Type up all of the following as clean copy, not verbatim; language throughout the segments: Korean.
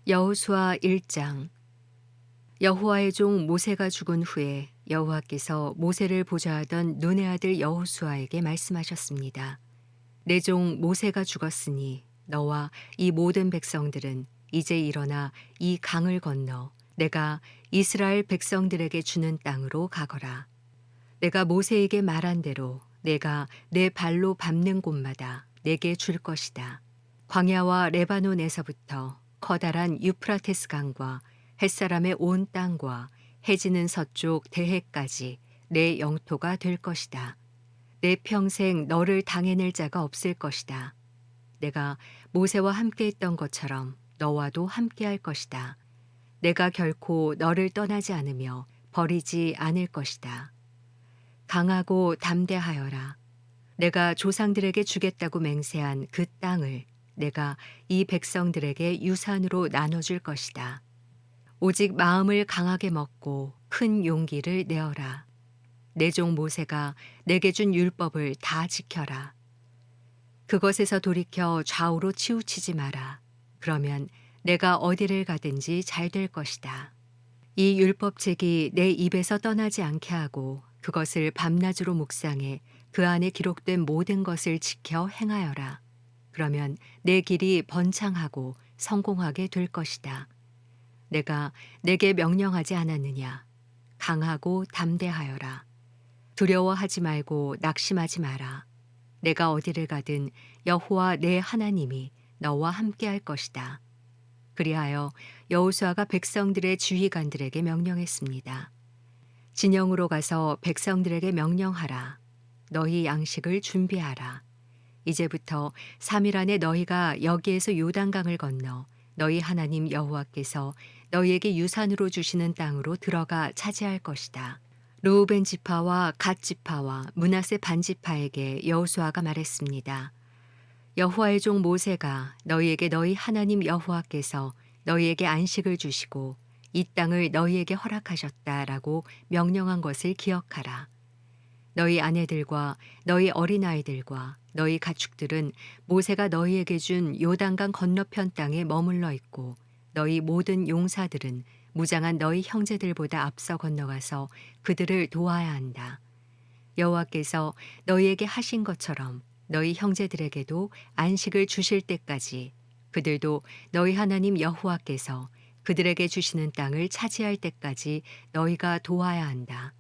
여호수아 1장. 여호와의 종 모세가 죽은 후에 여호와께서 모세를 보좌하던 눈의 아들 여호수아에게 말씀하셨습니다. 내 종 모세가 죽었으니 너와 이 모든 백성들은 이제 일어나 이 강을 건너 내가 이스라엘 백성들에게 주는 땅으로 가거라. 내가 모세에게 말한 대로 내가 내 발로 밟는 곳마다 내게 줄 것이다. 광야와 레바논에서부터 커다란 유프라테스 강과 햇사람의 온 땅과 해지는 서쪽 대해까지 내 영토가 될 것이다. 내 평생 너를 당해낼 자가 없을 것이다. 내가 모세와 함께했던 것처럼 너와도 함께할 것이다. 내가 결코 너를 떠나지 않으며 버리지 않을 것이다. 강하고 담대하여라. 내가 조상들에게 주겠다고 맹세한 그 땅을 내가 이 백성들에게 유산으로 나눠줄 것이다. 오직 마음을 강하게 먹고 큰 용기를 내어라. 내 종 모세가 내게 준 율법을 다 지켜라. 그것에서 돌이켜 좌우로 치우치지 마라. 그러면 내가 어디를 가든지 잘 될 것이다. 이 율법책이 내 입에서 떠나지 않게 하고 그것을 밤낮으로 묵상해 그 안에 기록된 모든 것을 지켜 행하여라. 그러면 내 길이 번창하고 성공하게 될 것이다. 내가 내게 명령하지 않았느냐? 강하고 담대하여라. 두려워하지 말고 낙심하지 마라. 내가 어디를 가든 여호와 내 하나님이 너와 함께할 것이다. 그리하여 여호수아가 백성들의 지휘관들에게 명령했습니다. 진영으로 가서 백성들에게 명령하라. 너희 양식을 준비하라. 이제부터 3일 안에 너희가 여기에서 요단강을 건너 너희 하나님 여호와께서 너희에게 유산으로 주시는 땅으로 들어가 차지할 것이다. 르우벤 지파와 갓 지파와 므낫세 반 지파에게 여호수아가 말했습니다. 여호와의 종 모세가 너희에게 너희 하나님 여호와께서 너희에게 안식을 주시고 이 땅을 너희에게 허락하셨다라고 명령한 것을 기억하라. 너희 아내들과 너희 어린아이들과 너희 가축들은 모세가 너희에게 준 요단강 건너편 땅에 머물러 있고 너희 모든 용사들은 무장한 너희 형제들보다 앞서 건너가서 그들을 도와야 한다. 여호와께서 너희에게 하신 것처럼 너희 형제들에게도 안식을 주실 때까지 그들도 너희 하나님 여호와께서 그들에게 주시는 땅을 차지할 때까지 너희가 도와야 한다.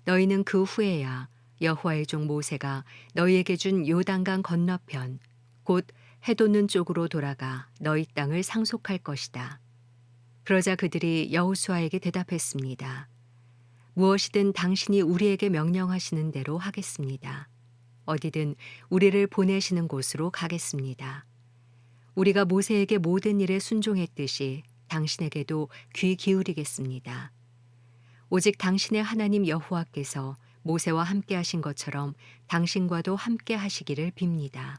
너희는 그 후에야 여호와의 종 모세가 너희에게 준 요단강 건너편 곧 해돋는 쪽으로 돌아가 너희 땅을 상속할 것이다. 그러자 그들이 여호수아에게 대답했습니다. 무엇이든 당신이 우리에게 명령하시는 대로 하겠습니다. 어디든 우리를 보내시는 곳으로 가겠습니다. 우리가 모세에게 모든 일에 순종했듯이 당신에게도 귀 기울이겠습니다. 오직 당신의 하나님 여호와께서 모세와 함께 하신 것처럼 당신과도 함께 하시기를 빕니다.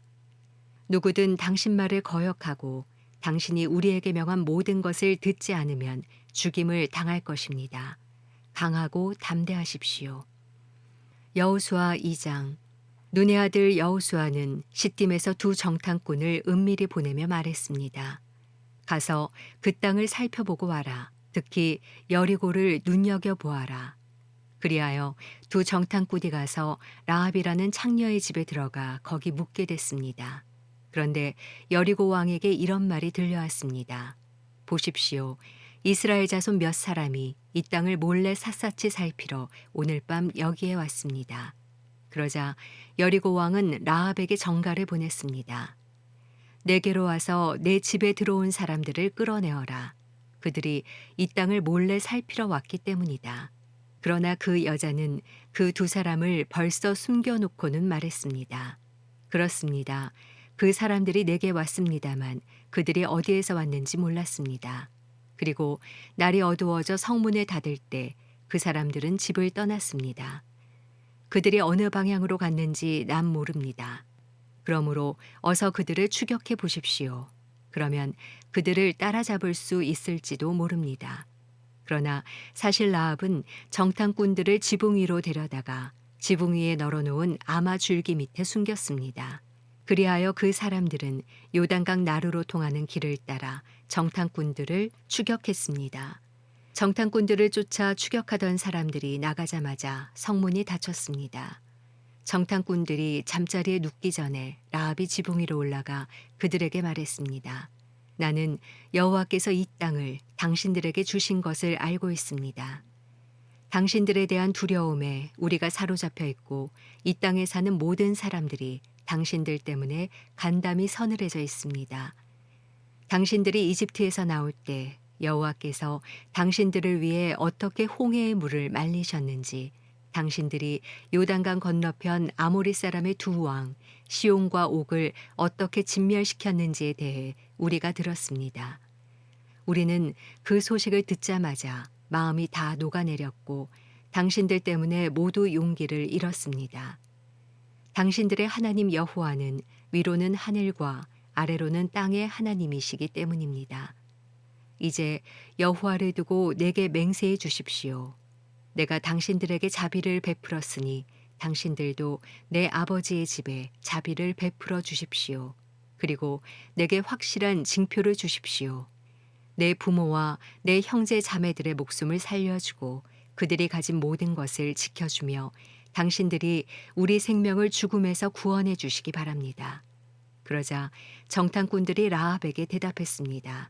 누구든 당신 말을 거역하고 당신이 우리에게 명한 모든 것을 듣지 않으면 죽임을 당할 것입니다. 강하고 담대하십시오. 여호수아 2장. 눈의 아들 여호수아는 시딤에서 두 정탐꾼을 은밀히 보내며 말했습니다. 가서 그 땅을 살펴보고 와라. 특히 여리고를 눈여겨보아라. 그리하여 두 정탐꾼이 가서 라합이라는 창녀의 집에 들어가 거기 묵게 됐습니다. 그런데 여리고 왕에게 이런 말이 들려왔습니다. 보십시오. 이스라엘 자손 몇 사람이 이 땅을 몰래 샅샅이 살피러 오늘 밤 여기에 왔습니다. 그러자 여리고 왕은 라합에게 전가를 보냈습니다. 내게로 와서 내 집에 들어온 사람들을 끌어내어라. 그들이 이 땅을 몰래 살피러 왔기 때문이다. 그러나 그 여자는 그 두 사람을 벌써 숨겨놓고는 말했습니다. 그렇습니다. 그 사람들이 내게 왔습니다만 그들이 어디에서 왔는지 몰랐습니다. 그리고 날이 어두워져 성문에 닫을 때 그 사람들은 집을 떠났습니다. 그들이 어느 방향으로 갔는지 난 모릅니다. 그러므로 어서 그들을 추격해 보십시오. 그러면 그들을 따라잡을 수 있을지도 모릅니다. 그러나 사실 라합은 정탐꾼들을 지붕 위로 데려다가 지붕 위에 널어놓은 아마 줄기 밑에 숨겼습니다. 그리하여 그 사람들은 요단강 나루로 통하는 길을 따라 정탐꾼들을 추격했습니다. 정탐꾼들을 쫓아 추격하던 사람들이 나가자마자 성문이 닫혔습니다. 정탐꾼들이 잠자리에 눕기 전에 라합이 지붕 위로 올라가 그들에게 말했습니다. 나는 여호와께서 이 땅을 당신들에게 주신 것을 알고 있습니다. 당신들에 대한 두려움에 우리가 사로잡혀 있고 이 땅에 사는 모든 사람들이 당신들 때문에 간담이 서늘해져 있습니다. 당신들이 이집트에서 나올 때 여호와께서 당신들을 위해 어떻게 홍해의 물을 말리셨는지, 당신들이 요단강 건너편 아모리 사람의 두 왕 시온과 옥을 어떻게 진멸시켰는지에 대해 우리가 들었습니다. 우리는 그 소식을 듣자마자 마음이 다 녹아내렸고 당신들 때문에 모두 용기를 잃었습니다. 당신들의 하나님 여호와는 위로는 하늘과 아래로는 땅의 하나님이시기 때문입니다. 이제 여호와를 두고 내게 맹세해 주십시오. 내가 당신들에게 자비를 베풀었으니 당신들도 내 아버지의 집에 자비를 베풀어 주십시오. 그리고 내게 확실한 징표를 주십시오. 내 부모와 내 형제 자매들의 목숨을 살려주고 그들이 가진 모든 것을 지켜주며 당신들이 우리 생명을 죽음에서 구원해 주시기 바랍니다. 그러자 정탐꾼들이 라합에게 대답했습니다.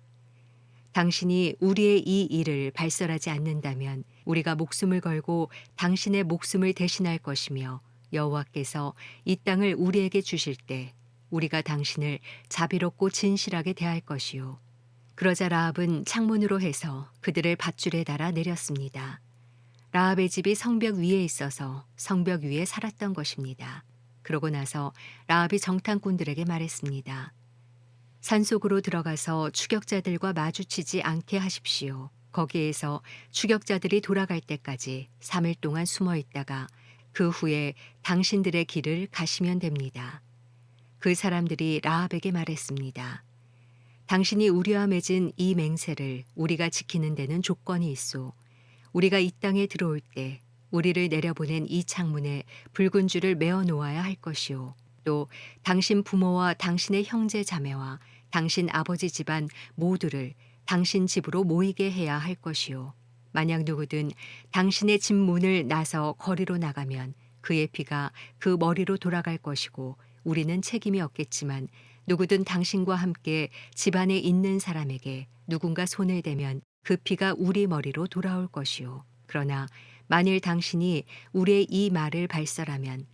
당신이 우리의 이 일을 발설하지 않는다면 우리가 목숨을 걸고 당신의 목숨을 대신할 것이며 여호와께서 이 땅을 우리에게 주실 때 우리가 당신을 자비롭고 진실하게 대할 것이요. 그러자 라합은 창문으로 해서 그들을 밧줄에 달아 내렸습니다. 라합의 집이 성벽 위에 있어서 성벽 위에 살았던 것입니다. 그러고 나서 라합이 정탐꾼들에게 말했습니다. 산속으로 들어가서 추격자들과 마주치지 않게 하십시오. 거기에서 추격자들이 돌아갈 때까지 3일 동안 숨어 있다가 그 후에 당신들의 길을 가시면 됩니다. 그 사람들이 라합에게 말했습니다. 당신이 우리와 맺은 이 맹세를 우리가 지키는 데는 조건이 있소. 우리가 이 땅에 들어올 때 우리를 내려보낸 이 창문에 붉은 줄을 메어 놓아야 할 것이요. 또 당신 부모와 당신의 형제 자매와 당신 아버지 집안 모두를 당신 집으로 모이게 해야 할 것이요. 만약 누구든 당신의 집 문을 나서 거리로 나가면 그의 피가 그 머리로 돌아갈 것이고 우리는 책임이 없겠지만 누구든 당신과 함께 집안에 있는 사람에게 누군가 손을 대면 그 피가 우리 머리로 돌아올 것이요. 그러나 만일 당신이 우리의 이 말을 발설하면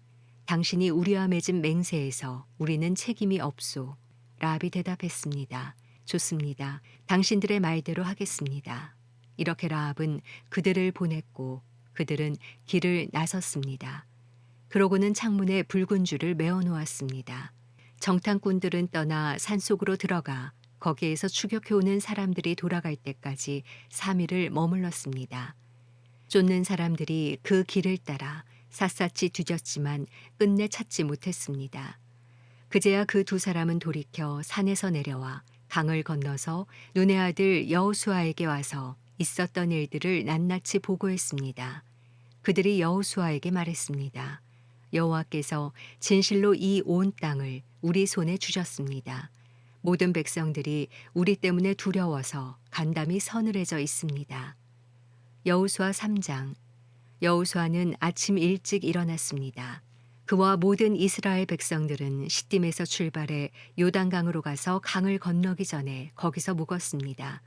당신이 우리와 맺은 맹세에서 우리는 책임이 없소. 라합이 대답했습니다. 좋습니다. 당신들의 말대로 하겠습니다. 이렇게 라합은 그들을 보냈고 그들은 길을 나섰습니다. 그러고는 창문에 붉은 줄을 메어 놓았습니다. 정탐꾼들은 떠나 산속으로 들어가 거기에서 추격해오는 사람들이 돌아갈 때까지 3일을 머물렀습니다. 쫓는 사람들이 그 길을 따라 샅샅이 뒤졌지만 끝내 찾지 못했습니다. 그제야 그 두 사람은 돌이켜 산에서 내려와 강을 건너서 눈의 아들 여호수아에게 와서 있었던 일들을 낱낱이 보고했습니다. 그들이 여호수아에게 말했습니다. 여호와께서 진실로 이 온 땅을 우리 손에 주셨습니다. 모든 백성들이 우리 때문에 두려워서 간담이 서늘해져 있습니다. 여호수아 3장. 여호수아는 아침 일찍 일어났습니다. 그와 모든 이스라엘 백성들은 시딤에서 출발해 요단강으로 가서 강을 건너기 전에 거기서 묵었습니다.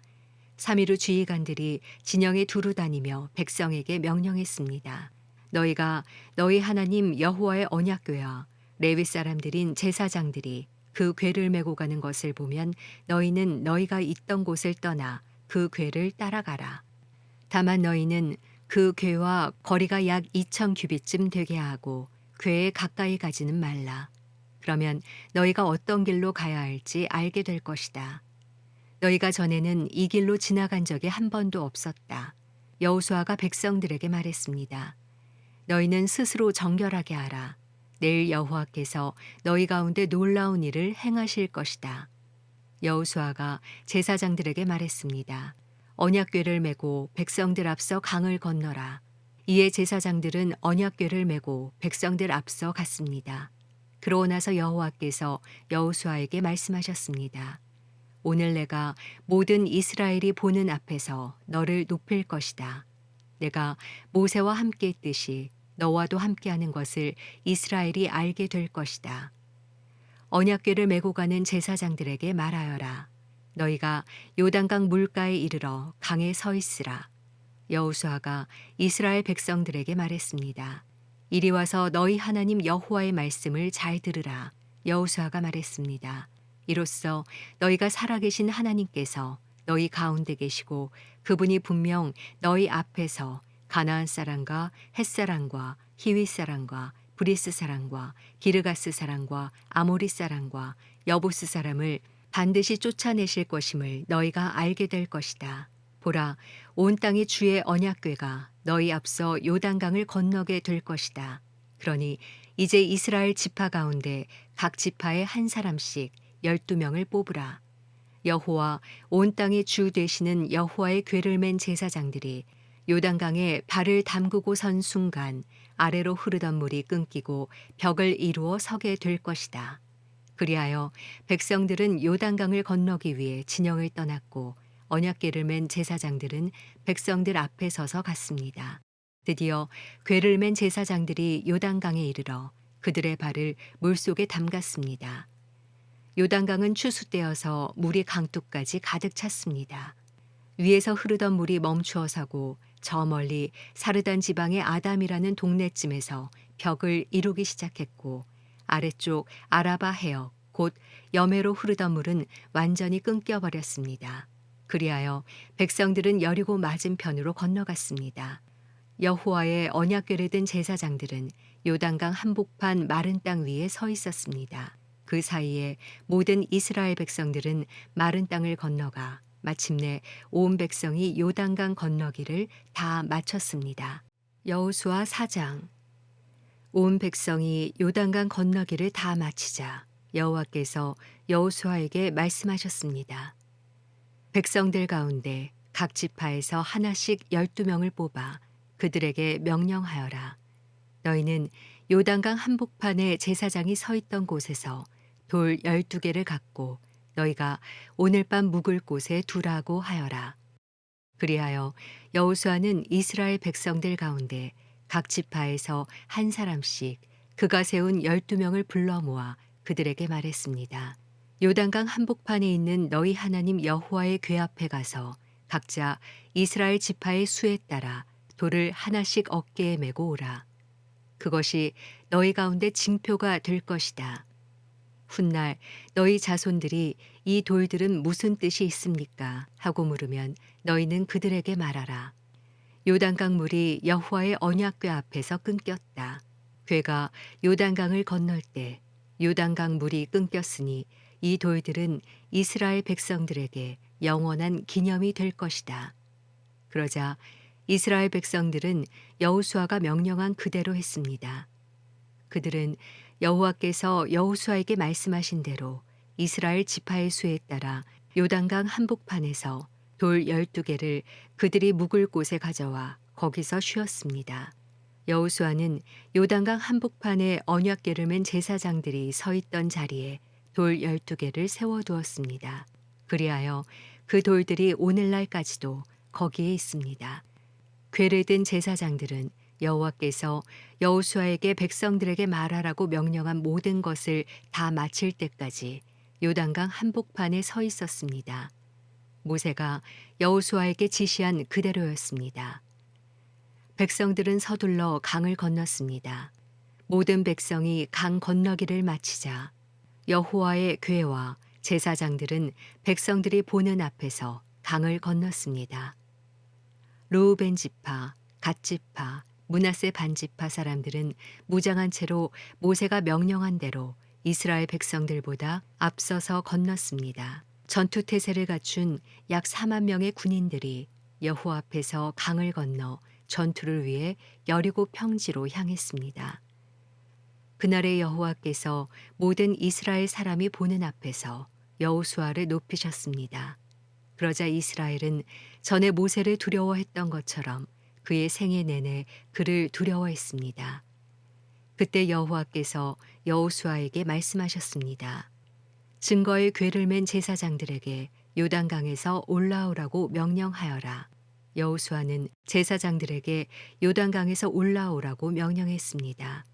3일 후 주의관들이 진영에 두루 다니며 백성에게 명령했습니다. 너희가 너희 하나님 여호와의 언약궤와 레위 사람들인 제사장들이 그 궤를 메고 가는 것을 보면 너희는 너희가 있던 곳을 떠나 그 궤를 따라가라. 다만 너희는 그 궤와 거리가 약 2,000 규빗쯤 되게 하고 궤에 가까이 가지는 말라. 그러면 너희가 어떤 길로 가야 할지 알게 될 것이다. 너희가 전에는 이 길로 지나간 적이 한 번도 없었다. 여호수아가 백성들에게 말했습니다. 너희는 스스로 정결하게 하라. 내일 여호와께서 너희 가운데 놀라운 일을 행하실 것이다. 여호수아가 제사장들에게 말했습니다. 언약궤를 메고 백성들 앞서 강을 건너라. 이에 제사장들은 언약궤를 메고 백성들 앞서 갔습니다. 그러고 나서 여호와께서 여호수아에게 말씀하셨습니다. 오늘 내가 모든 이스라엘이 보는 앞에서 너를 높일 것이다. 내가 모세와 함께 했듯이 너와도 함께하는 것을 이스라엘이 알게 될 것이다. 언약궤를 메고 가는 제사장들에게 말하여라. 너희가 요단강 물가에 이르러 강에 서 있으라. 여호수아가 이스라엘 백성들에게 말했습니다. 이리 와서 너희 하나님 여호와의 말씀을 잘 들으라. 여호수아가 말했습니다. 이로써 너희가 살아계신 하나님께서 너희 가운데 계시고 그분이 분명 너희 앞에서 가나안 사람과 헷 사람과 히윗 사람과 브리스 사람과 기르가스 사람과 아모리 사람과 여부스 사람을 반드시 쫓아내실 것임을 너희가 알게 될 것이다. 보라, 온 땅이 주의 언약궤가 너희 앞서 요단강을 건너게 될 것이다. 그러니 이제 이스라엘 지파 가운데 각 지파에 한 사람씩 12명을 뽑으라. 여호와 온 땅의 주 되시는 여호와의 궤를 맨 제사장들이 요단강에 발을 담그고 선 순간 아래로 흐르던 물이 끊기고 벽을 이루어 서게 될 것이다. 그리하여 백성들은 요단강을 건너기 위해 진영을 떠났고 언약궤를 맨 제사장들은 백성들 앞에 서서 갔습니다. 드디어 궤를 맨 제사장들이 요단강에 이르러 그들의 발을 물속에 담갔습니다. 요단강은 추수되어서 물이 강둑까지 가득 찼습니다. 위에서 흐르던 물이 멈추어 서고 저 멀리 사르단 지방의 아담이라는 동네쯤에서 벽을 이루기 시작했고 아래쪽 아라바 해역 곧 여매로 흐르던 물은 완전히 끊겨버렸습니다. 그리하여 백성들은 여리고 맞은편으로 건너갔습니다. 여호와의 언약궤를 든 제사장들은 요단강 한복판 마른 땅 위에 서 있었습니다. 그 사이에 모든 이스라엘 백성들은 마른 땅을 건너가 마침내 온 백성이 요단강 건너기를 다 마쳤습니다. 여호수아 4장. 온 백성이 요단강 건너기를 다 마치자 여호와께서 여호수아에게 말씀하셨습니다. 백성들 가운데 각 지파에서 하나씩 12명을 뽑아 그들에게 명령하여라. 너희는 요단강 한복판에 제사장이 서 있던 곳에서 돌 12개를 갖고 너희가 오늘 밤 묵을 곳에 두라고 하여라. 그리하여 여호수아는 이스라엘 백성들 가운데 각 지파에서 한 사람씩 그가 세운 12명을 불러 모아 그들에게 말했습니다. 요단강 한복판에 있는 너희 하나님 여호와의 궤 앞에 가서 각자 이스라엘 지파의 수에 따라 돌을 하나씩 어깨에 메고 오라. 그것이 너희 가운데 징표가 될 것이다. 훗날 너희 자손들이 이 돌들은 무슨 뜻이 있습니까? 하고 물으면 너희는 그들에게 말하라. 요단강 물이 여호와의 언약궤 앞에서 끊겼다. 궤가 요단강을 건널 때 요단강 물이 끊겼으니 이 돌들은 이스라엘 백성들에게 영원한 기념이 될 것이다. 그러자 이스라엘 백성들은 여호수아가 명령한 그대로 했습니다. 그들은 여호와께서 여호수아에게 말씀하신 대로 이스라엘 지파의 수에 따라 요단강 한복판에서 돌 12개를 그들이 묵을 곳에 가져와 거기서 쉬었습니다. 여호수아는 요단강 한복판에 언약궤를 맨 제사장들이 서 있던 자리에 돌 12개를 세워두었습니다. 그리하여 그 돌들이 오늘날까지도 거기에 있습니다. 궤를 든 제사장들은 여호와께서 여호수아에게 백성들에게 말하라고 명령한 모든 것을 다 마칠 때까지 요단강 한복판에 서 있었습니다. 모세가 여호수아에게 지시한 그대로였습니다. 백성들은 서둘러 강을 건넜습니다. 모든 백성이 강 건너기를 마치자 여호와의 궤와 제사장들은 백성들이 보는 앞에서 강을 건넜습니다. 르우벤 지파, 갓 지파, 므낫세 반 지파 사람들은 무장한 채로 모세가 명령한 대로 이스라엘 백성들보다 앞서서 건넜습니다. 전투 태세를 갖춘 약 4만 명의 군인들이 여호와 앞에서 강을 건너 전투를 위해 여리고 평지로 향했습니다. 그날의 여호와께서 모든 이스라엘 사람이 보는 앞에서 여호수아를 높이셨습니다. 그러자 이스라엘은 전에 모세를 두려워했던 것처럼 그의 생애 내내 그를 두려워했습니다. 그때 여호와께서 여호수아에게 말씀하셨습니다. 증거의 궤를 맨 제사장들에게 요단강에서 올라오라고 명령하여라. 여호수아는 제사장들에게 요단강에서 올라오라고 명령했습니다.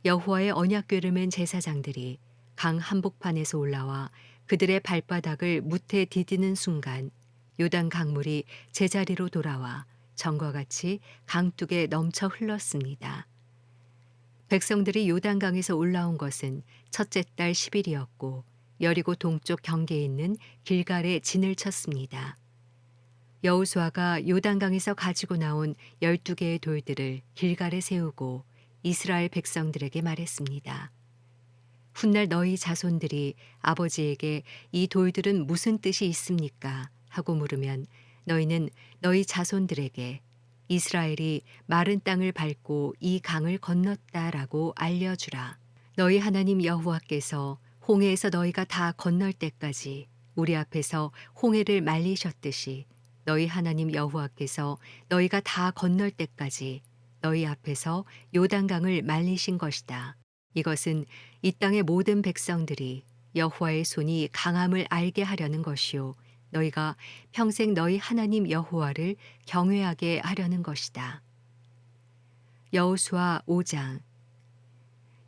여호와의 언약궤를 맨 제사장들이 강 한복판에서 올라와 그들의 발바닥을 무태 디디는 순간 요단 강물이 제자리로 돌아와 전과 같이 강둑에 넘쳐 흘렀습니다. 백성들이 요단강에서 올라온 것은 첫째 달 10일이었고 여리고 동쪽 경계에 있는 길갈에 진을 쳤습니다. 여호수아가 요단강에서 가지고 나온 12개의 돌들을 길갈에 세우고 이스라엘 백성들에게 말했습니다. 훗날 너희 자손들이 아버지에게 이 돌들은 무슨 뜻이 있습니까? 하고 물으면 너희는 너희 자손들에게 이스라엘이 마른 땅을 밟고 이 강을 건넜다라고 알려주라. 너희 하나님 여호와께서 홍해에서 너희가 다 건널 때까지 우리 앞에서 홍해를 말리셨듯이 너희 하나님 여호와께서 너희가 다 건널 때까지 너희 앞에서 요단강을 말리신 것이다. 이것은 이 땅의 모든 백성들이 여호와의 손이 강함을 알게 하려는 것이요 너희가 평생 너희 하나님 여호와를 경외하게 하려는 것이다. 여호수아 5장.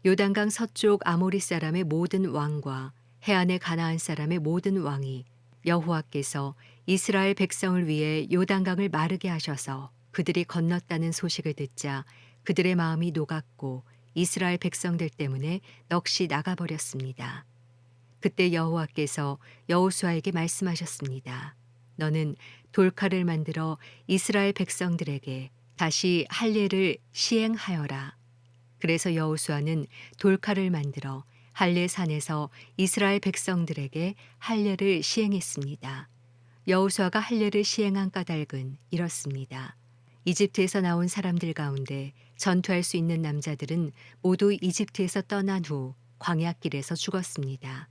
요단강 서쪽 아모리 사람의 모든 왕과 해안의 가나안 사람의 모든 왕이 여호와께서 이스라엘 백성을 위해 요단강을 마르게 하셔서 그들이 건넜다는 소식을 듣자 그들의 마음이 녹았고 이스라엘 백성들 때문에 넋이 나가버렸습니다. 그때 여호와께서 여호수아에게 말씀하셨습니다. 너는 돌칼을 만들어 이스라엘 백성들에게 다시 할례를 시행하여라. 그래서 여호수아는 돌칼을 만들어 할례 산에서 이스라엘 백성들에게 할례를 시행했습니다. 여호수아가 할례를 시행한 까닭은 이렇습니다. 이집트에서 나온 사람들 가운데 전투할 수 있는 남자들은 모두 이집트에서 떠난 후 광야길에서 죽었습니다.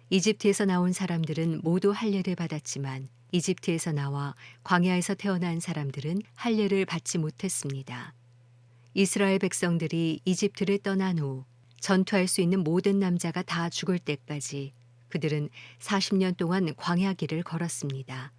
이집트에서 나온 사람들은 모두 할례를 받았지만 이집트에서 나와 광야에서 태어난 사람들은 할례를 받지 못했습니다. 이스라엘 백성들이 이집트를 떠난 후 전투할 수 있는 모든 남자가 다 죽을 때까지 그들은 40년 동안 광야길을 걸었습니다.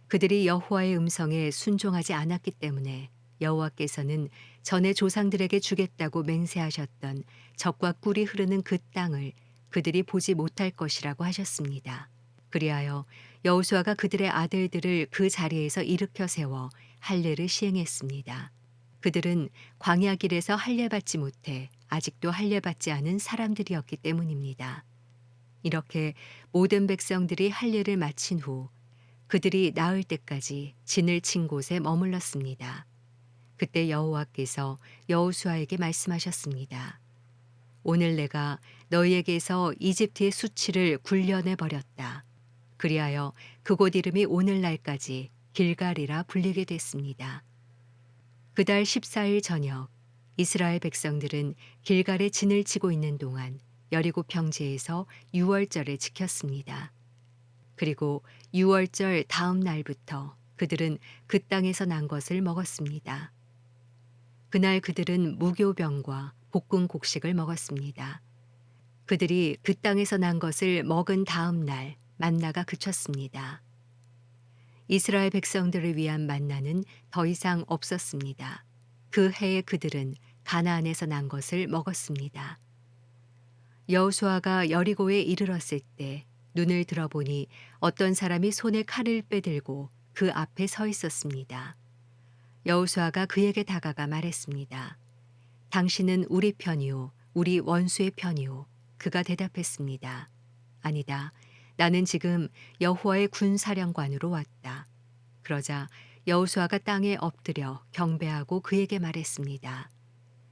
그들이 여호와의 음성에 순종하지 않았기 때문에 여호와께서는 전에 조상들에게 주겠다고 맹세하셨던 젖과 꿀이 흐르는 그 땅을 그들이 보지 못할 것이라고 하셨습니다. 그리하여 여호수아가 그들의 아들들을 그 자리에서 일으켜 세워 할례를 시행했습니다. 그들은 광야길에서 할례 받지 못해 아직도 할례 받지 않은 사람들이었기 때문입니다. 이렇게 모든 백성들이 할례를 마친 후 그들이 나을 때까지 진을 친 곳에 머물렀습니다. 그때 여호와께서 여호수아에게 말씀하셨습니다. 오늘 내가 너희에게서 이집트의 수치를 굴려내 버렸다. 그리하여 그곳 이름이 오늘날까지 길갈이라 불리게 됐습니다. 그달 14일 저녁 이스라엘 백성들은 길갈에 진을 치고 있는 동안 여리고 평지에서 유월절을 지켰습니다. 그리고 유월절 다음 날부터 그들은 그 땅에서 난 것을 먹었습니다. 그날 그들은 무교병과 볶은 곡식을 먹었습니다. 그들이 그 땅에서 난 것을 먹은 다음 날 만나가 그쳤습니다. 이스라엘 백성들을 위한 만나는 더 이상 없었습니다. 그 해에 그들은 가나안에서 난 것을 먹었습니다. 여호수아가 여리고에 이르렀을 때 눈을 들어보니 어떤 사람이 손에 칼을 빼들고 그 앞에 서 있었습니다. 여호수아가 그에게 다가가 말했습니다. 당신은 우리 편이요 우리 원수의 편이요. 그가 대답했습니다. 아니다. 나는 지금 여호와의 군사령관으로 왔다. 그러자 여호수아가 땅에 엎드려 경배하고 그에게 말했습니다.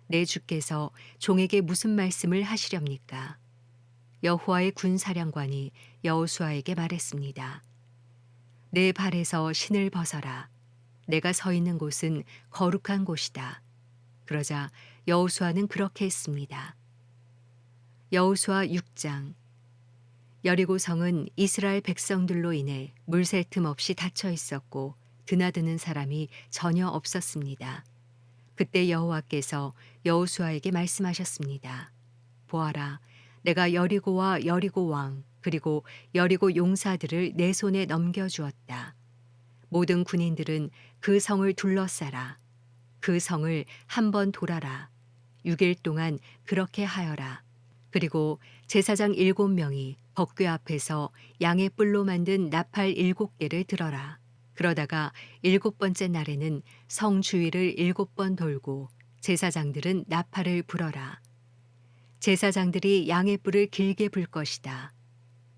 내 주께서 종에게 무슨 말씀을 하시렵니까? 여호와의 군사령관이 여호수아에게 말했습니다. 내 발에서 신을 벗어라. 내가 서 있는 곳은 거룩한 곳이다. 그러자 여호수아는 그렇게 했습니다. 여호수아 6장. 여리고 성은 이스라엘 백성들로 인해 물 샐 틈 없이 닫혀 있었고 드나드는 사람이 전혀 없었습니다. 그때 여호와께서 여호수아에게 말씀하셨습니다. 보아라, 내가 여리고와 여리고 왕 그리고 여리고 용사들을 내 손에 넘겨주었다. 모든 군인들은 그 성을 둘러싸라. 그 성을 한 번 돌아라. 6일 동안 그렇게 하여라. 그리고 제사장 7명이 법궤 앞에서 양의 뿔로 만든 나팔 7개를 들어라. 그러다가 7번째 날에는 성 주위를 7번 돌고 제사장들은 나팔을 불어라. 제사장들이 양의 뿔을 길게 불 것이다.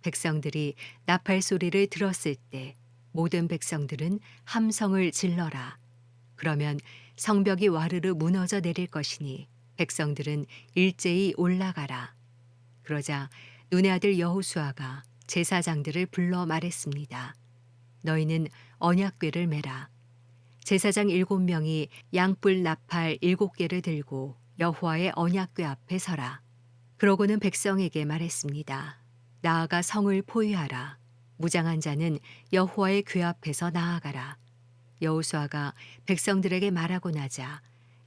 백성들이 나팔 소리를 들었을 때 모든 백성들은 함성을 질러라. 그러면 성벽이 와르르 무너져 내릴 것이니 백성들은 일제히 올라가라. 그러자 눈의 아들 여호수아가 제사장들을 불러 말했습니다. 너희는 언약궤를 메라. 제사장 7명이 양뿔 나팔 7개를 들고 여호와의 언약궤 앞에 서라. 그러고는 백성에게 말했습니다. 나아가 성을 포위하라. 무장한 자는 여호와의 궤 앞에서 나아가라. 여호수아가 백성들에게 말하고 나자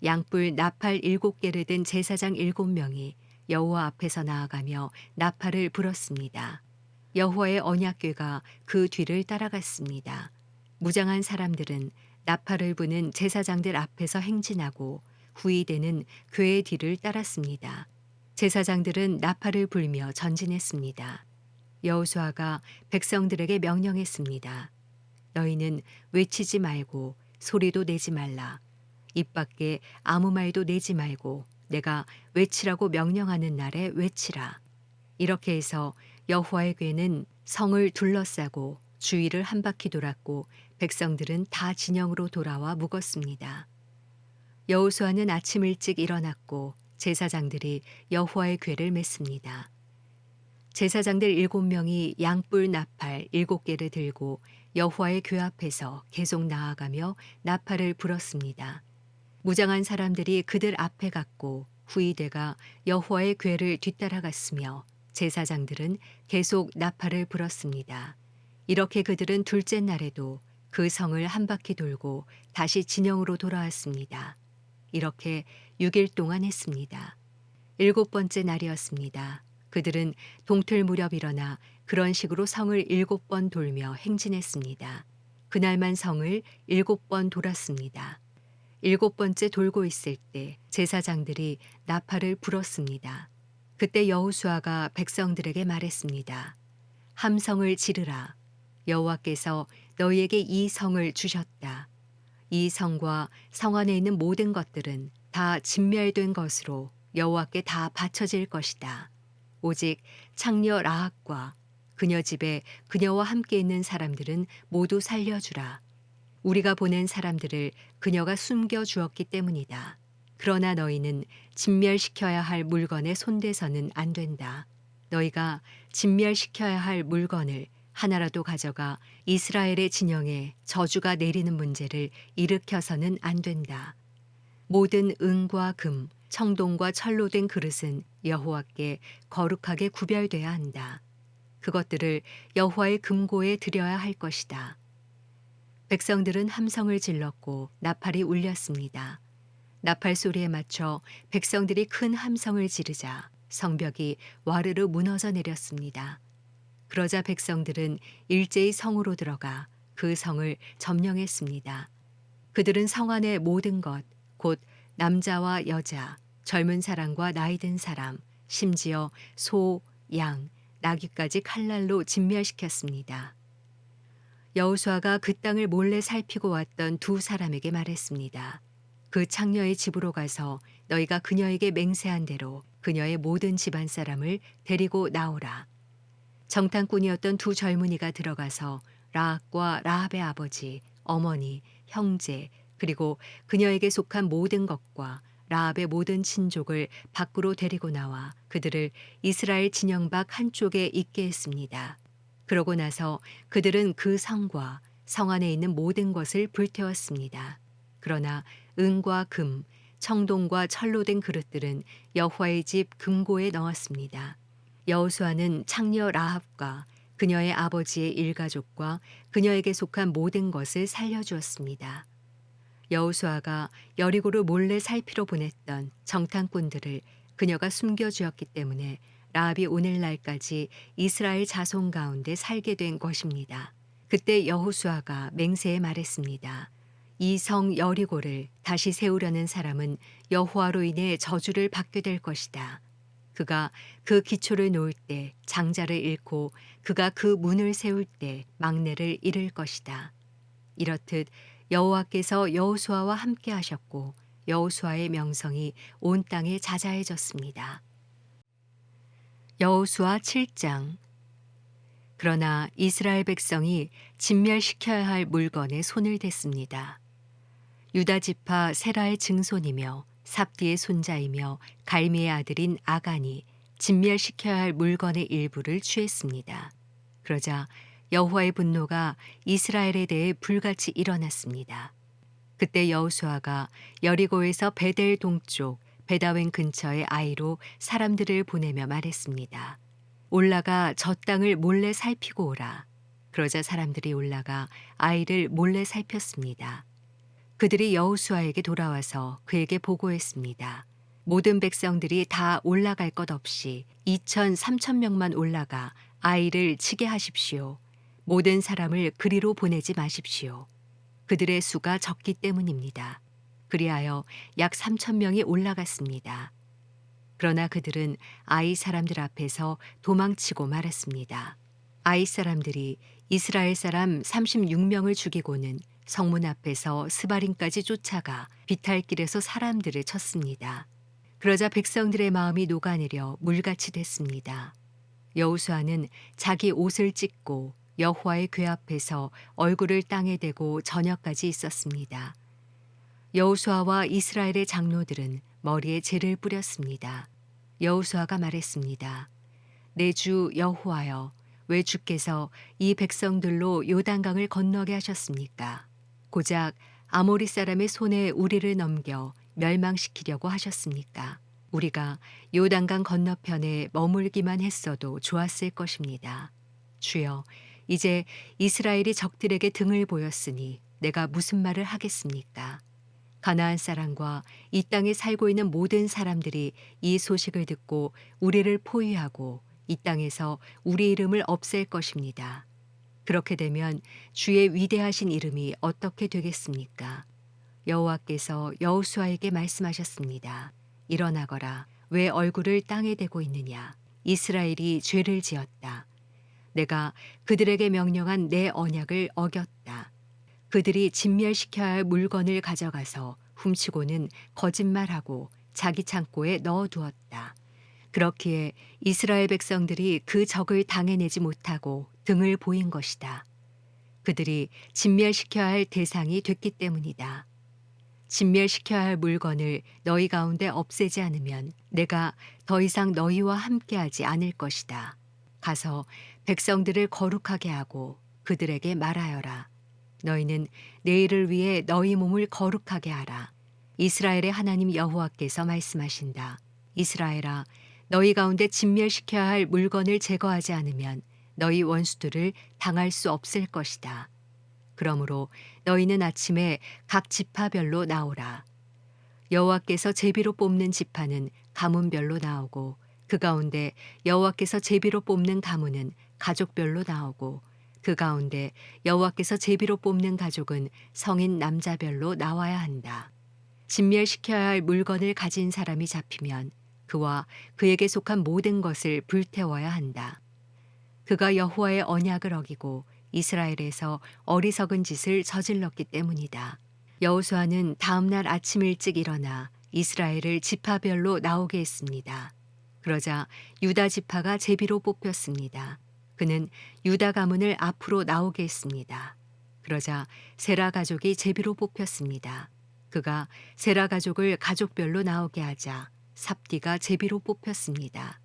양뿔 나팔 7개를 든 제사장 7명이 여호와 앞에서 나아가며 나팔을 불었습니다. 여호와의 언약궤가 그 뒤를 따라갔습니다. 무장한 사람들은 나팔을 부는 제사장들 앞에서 행진하고 후위대는 궤의 뒤를 따랐습니다. 제사장들은 나팔을 불며 전진했습니다. 여호수아가 백성들에게 명령했습니다. 너희는 외치지 말고 소리도 내지 말라. 입 밖에 아무 말도 내지 말고 내가 외치라고 명령하는 날에 외치라. 이렇게 해서 여호와의 궤는 성을 둘러싸고 주위를 한 바퀴 돌았고 백성들은 다 진영으로 돌아와 묵었습니다. 여호수아는 아침 일찍 일어났고 제사장들이 여호와의 궤를 맸습니다. 제사장들 7명이 양뿔 나팔 7개를 들고 여호와의 궤 앞에서 계속 나아가며 나팔을 불었습니다. 무장한 사람들이 그들 앞에 갔고 후위대가 여호와의 궤를 뒤따라갔으며 제사장들은 계속 나팔을 불었습니다. 이렇게 그들은 둘째 날에도 그 성을 한 바퀴 돌고 다시 진영으로 돌아왔습니다. 이렇게 6일 동안 했습니다. 7번째 날이었습니다. 그들은 동틀 무렵 일어나 그런 식으로 성을 7번 돌며 행진했습니다. 그날만 성을 7번 돌았습니다. 7번째 돌고 있을 때 제사장들이 나팔을 불었습니다. 그때 여호수아가 백성들에게 말했습니다. 함성을 지르라. 여호와께서 너희에게 이 성을 주셨다. 이 성과 성 안에 있는 모든 것들은 다 진멸된 것으로 여호와께 다 바쳐질 것이다. 오직 창녀 라합과 그녀 집에 그녀와 함께 있는 사람들은 모두 살려주라. 우리가 보낸 사람들을 그녀가 숨겨 주었기 때문이다. 그러나 너희는 진멸시켜야 할 물건에 손대서는 안 된다. 너희가 진멸시켜야 할 물건을 하나라도 가져가 이스라엘의 진영에 저주가 내리는 문제를 일으켜서는 안 된다. 모든 은과 금, 청동과 철로 된 그릇은 여호와께 거룩하게 구별돼야 한다. 그것들을 여호와의 금고에 드려야 할 것이다. 백성들은 함성을 질렀고 나팔이 울렸습니다. 나팔 소리에 맞춰 백성들이 큰 함성을 지르자 성벽이 와르르 무너져 내렸습니다. 그러자 백성들은 일제히 성으로 들어가 그 성을 점령했습니다. 그들은 성 안의 모든 것, 곧 남자와 여자, 젊은 사람과 나이 든 사람, 심지어 소, 양, 나귀까지 칼날로 진멸시켰습니다. 여호수아가 그 땅을 몰래 살피고 왔던 두 사람에게 말했습니다. 그 창녀의 집으로 가서 너희가 그녀에게 맹세한 대로 그녀의 모든 집안 사람을 데리고 나오라. 정탐꾼이었던 두 젊은이가 들어가서 라합과 라합의 아버지, 어머니, 형제, 그리고 그녀에게 속한 모든 것과 라합의 모든 친족을 밖으로 데리고 나와 그들을 이스라엘 진영 밖 한쪽에 있게 했습니다. 그러고 나서 그들은 그 성과 성 안에 있는 모든 것을 불태웠습니다. 그러나 은과 금, 청동과 철로 된 그릇들은 여호와의 집 금고에 넣었습니다. 여호수아는 창녀 라합과 그녀의 아버지의 일가족과 그녀에게 속한 모든 것을 살려주었습니다. 여호수아가 여리고를 몰래 살피러 보냈던 정탐꾼들을 그녀가 숨겨주었기 때문에 라합이 오늘날까지 이스라엘 자손 가운데 살게 된 것입니다. 그때 여호수아가 맹세에 말했습니다. 이 성 여리고를 다시 세우려는 사람은 여호와로 인해 저주를 받게 될 것이다. 그가 그 기초를 놓을 때 장자를 잃고 그가 그 문을 세울 때 막내를 잃을 것이다. 이렇듯 여호와께서 여호수아와 함께 하셨고 여호수아의 명성이 온 땅에 자자해졌습니다. 여호수아 7장. 그러나 이스라엘 백성이 진멸시켜야 할 물건에 손을 댔습니다. 유다 지파 세라의 증손이며 삽디의 손자이며 갈미의 아들인 아간이 진멸시켜야 할 물건의 일부를 취했습니다. 그러자 여호와의 분노가 이스라엘에 대해 불같이 일어났습니다. 그때 여호수아가 여리고에서 베델 동쪽 베다웬 근처의 아이로 사람들을 보내며 말했습니다. 올라가 저 땅을 몰래 살피고 오라. 그러자 사람들이 올라가 아이를 몰래 살폈습니다. 그들이 여호수아에게 돌아와서 그에게 보고했습니다. 모든 백성들이 다 올라갈 것 없이 2천 3천 명만 올라가 아이를 치게 하십시오. 모든 사람을 그리로 보내지 마십시오. 그들의 수가 적기 때문입니다. 그리하여 약 3천 명이 올라갔습니다. 그러나 그들은 아이 사람들 앞에서 도망치고 말았습니다. 아이 사람들이 이스라엘 사람 36명을 죽이고는 성문 앞에서 스바림까지 쫓아가 비탈길에서 사람들을 쳤습니다. 그러자 백성들의 마음이 녹아내려 물같이 됐습니다. 여호수아는 자기 옷을 찢고 여호와의 궤 앞에서 얼굴을 땅에 대고 저녁까지 있었습니다. 여호수아와 이스라엘의 장로들은 머리에 재를 뿌렸습니다. 여호수아가 말했습니다. 내 주 여호와여, 왜 주께서 이 백성들로 요단강을 건너게 하셨습니까? 고작 아모리 사람의 손에 우리를 넘겨 멸망시키려고 하셨습니까? 우리가 요단강 건너편에 머물기만 했어도 좋았을 것입니다. 주여, 이제 이스라엘이 적들에게 등을 보였으니 내가 무슨 말을 하겠습니까? 가나안 사람과 이 땅에 살고 있는 모든 사람들이 이 소식을 듣고 우리를 포위하고 이 땅에서 우리 이름을 없앨 것입니다. 그렇게 되면 주의 위대하신 이름이 어떻게 되겠습니까? 여호와께서 여호수아에게 말씀하셨습니다. 일어나거라. 왜 얼굴을 땅에 대고 있느냐? 이스라엘이 죄를 지었다. 내가 그들에게 명령한 내 언약을 어겼다. 그들이 진멸시켜야 할 물건을 가져가서 훔치고는 거짓말하고 자기 창고에 넣어두었다. 그렇기에 이스라엘 백성들이 그 적을 당해내지 못하고 등을 보인 것이다. 그들이 진멸시켜야 할 대상이 됐기 때문이다. 진멸시켜야 할 물건을 너희 가운데 없애지 않으면 내가 더 이상 너희와 함께하지 않을 것이다. 가서 백성들을 거룩하게 하고 그들에게 말하여라. 너희는 내일을 위해 너희 몸을 거룩하게 하라. 이스라엘의 하나님 여호와께서 말씀하신다. 이스라엘아, 너희 가운데 진멸시켜야 할 물건을 제거하지 않으면 너희 원수들을 당할 수 없을 것이다. 그러므로 너희는 아침에 각 지파별로 나오라. 여호와께서 제비로 뽑는 지파는 가문별로 나오고 그 가운데 여호와께서 제비로 뽑는 가문은 가족별로 나오고 그 가운데 여호와께서 제비로 뽑는 가족은 성인 남자별로 나와야 한다. 진멸시켜야 할 물건을 가진 사람이 잡히면 그와 그에게 속한 모든 것을 불태워야 한다. 그가 여호와의 언약을 어기고 이스라엘에서 어리석은 짓을 저질렀기 때문이다. 여호수아는 다음 날 아침 일찍 일어나 이스라엘을 지파별로 나오게 했습니다. 그러자 유다 지파가 제비로 뽑혔습니다. 그는 유다 가문을 앞으로 나오게 했습니다. 그러자 세라 가족이 제비로 뽑혔습니다. 그가 세라 가족을 가족별로 나오게 하자 삽디가 제비로 뽑혔습니다.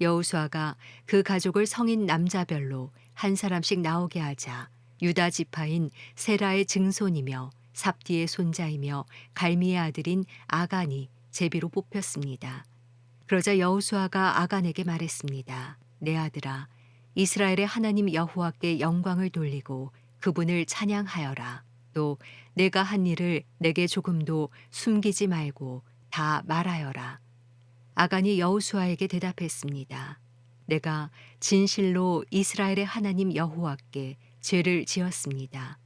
여호수아가 그 가족을 성인 남자별로 한 사람씩 나오게 하자 유다 지파인 세라의 증손이며 삽디의 손자이며 갈미의 아들인 아간이 제비로 뽑혔습니다. 그러자 여호수아가 아간에게 말했습니다. 내 아들아, 이스라엘의 하나님 여호와께 영광을 돌리고 그분을 찬양하여라. 또 내가 한 일을 내게 조금도 숨기지 말고 다 말하여라. 아간이 여호수아에게 대답했습니다. 내가 진실로 이스라엘의 하나님 여호와께 죄를 지었습니다.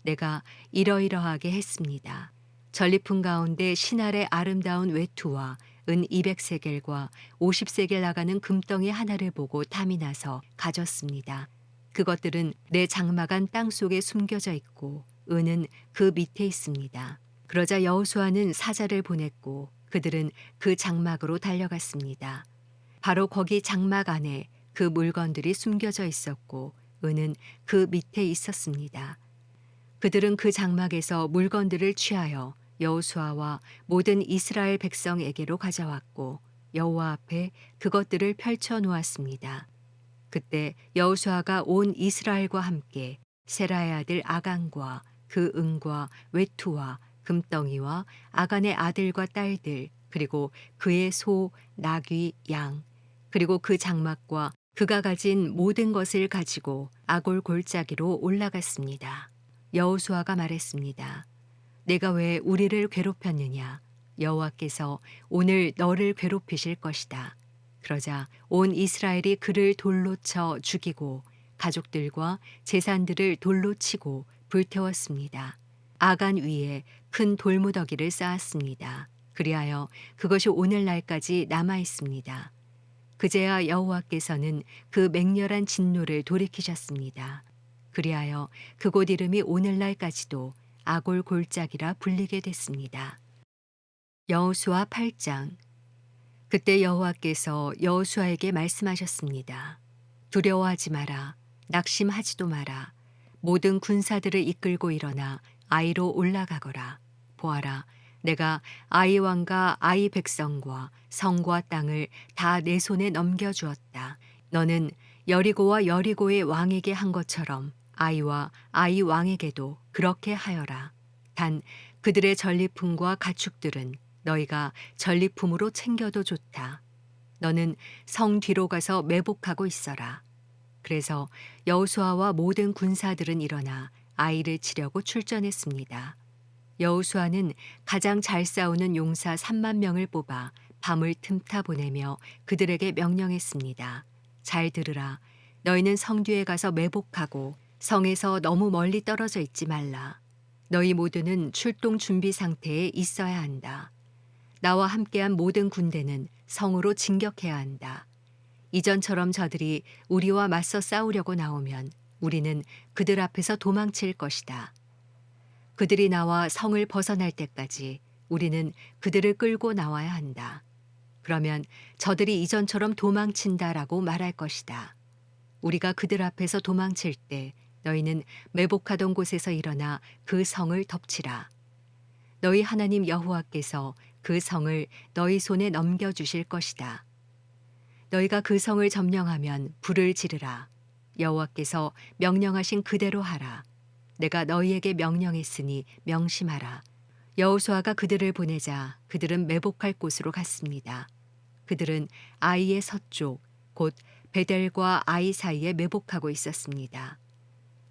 내가 이러이러하게 했습니다. 전리품 가운데 신할의 아름다운 외투와 은 200세겔과 50세겔 나가는 금덩이 하나를 보고 탐이 나서 가졌습니다. 그것들은 내 장막안 땅 속에 숨겨져 있고 은은 그 밑에 있습니다. 그러자 여호수아는 사자를 보냈고 그들은 그 장막으로 달려갔습니다. 바로 거기 장막 안에 그 물건들이 숨겨져 있었고 은은 그 밑에 있었습니다. 그들은 그 장막에서 물건들을 취하여 여호수아와 모든 이스라엘 백성에게로 가져왔고 여호와 앞에 그것들을 펼쳐 놓았습니다. 그때 여호수아가 온 이스라엘과 함께 세라의 아들 아간과 그 은과 외투와 금덩이와 아간의 아들과 딸들 그리고 그의 소, 나귀, 양 그리고 그 장막과 그가 가진 모든 것을 가지고 아골 골짜기로 올라갔습니다. 여호수아가 말했습니다. 내가 왜 우리를 괴롭혔느냐? 여호와께서 오늘 너를 괴롭히실 것이다. 그러자 온 이스라엘이 그를 돌로 쳐 죽이고 가족들과 재산들을 돌로 치고 불태웠습니다. 아간 위에 큰 돌무더기를 쌓았습니다. 그리하여 그것이 오늘날까지 남아 있습니다. 그제야 여호와께서는 그 맹렬한 진노를 돌이키셨습니다. 그리하여 그곳 이름이 오늘날까지도 아골 골짜기라 불리게 됐습니다. 여호수아 8장. 그때 여호와께서 여호수아에게 말씀하셨습니다. 두려워하지 마라. 낙심하지도 마라. 모든 군사들을 이끌고 일어나 아이로 올라가거라. 보아라. 내가 아이 왕과 아이 백성과 성과 땅을 다 내 손에 넘겨주었다. 너는 여리고와 여리고의 왕에게 한 것처럼 아이와 아이 왕에게도 그렇게 하여라. 단 그들의 전리품과 가축들은 너희가 전리품으로 챙겨도 좋다. 너는 성 뒤로 가서 매복하고 있어라. 그래서 여호수아와 모든 군사들은 일어나 아이를 치려고 출전했습니다. 여호수아는 가장 잘 싸우는 용사 3만 명을 뽑아 밤을 틈타 보내며 그들에게 명령했습니다. 잘 들으라. 너희는 성 뒤에 가서 매복하고 성에서 너무 멀리 떨어져 있지 말라. 너희 모두는 출동 준비 상태에 있어야 한다. 나와 함께한 모든 군대는 성으로 진격해야 한다. 이전처럼 저들이 우리와 맞서 싸우려고 나오면 우리는 그들 앞에서 도망칠 것이다. 그들이 나와 성을 벗어날 때까지 우리는 그들을 끌고 나와야 한다. 그러면 저들이 이전처럼 도망친다라고 말할 것이다. 우리가 그들 앞에서 도망칠 때 너희는 매복하던 곳에서 일어나 그 성을 덮치라. 너희 하나님 여호와께서 그 성을 너희 손에 넘겨주실 것이다. 너희가 그 성을 점령하면 불을 지르라. 여호와께서 명령하신 그대로 하라. 내가 너희에게 명령했으니 명심하라. 여호수아가 그들을 보내자 그들은 매복할 곳으로 갔습니다. 그들은 아이의 서쪽 곧 베델과 아이 사이에 매복하고 있었습니다.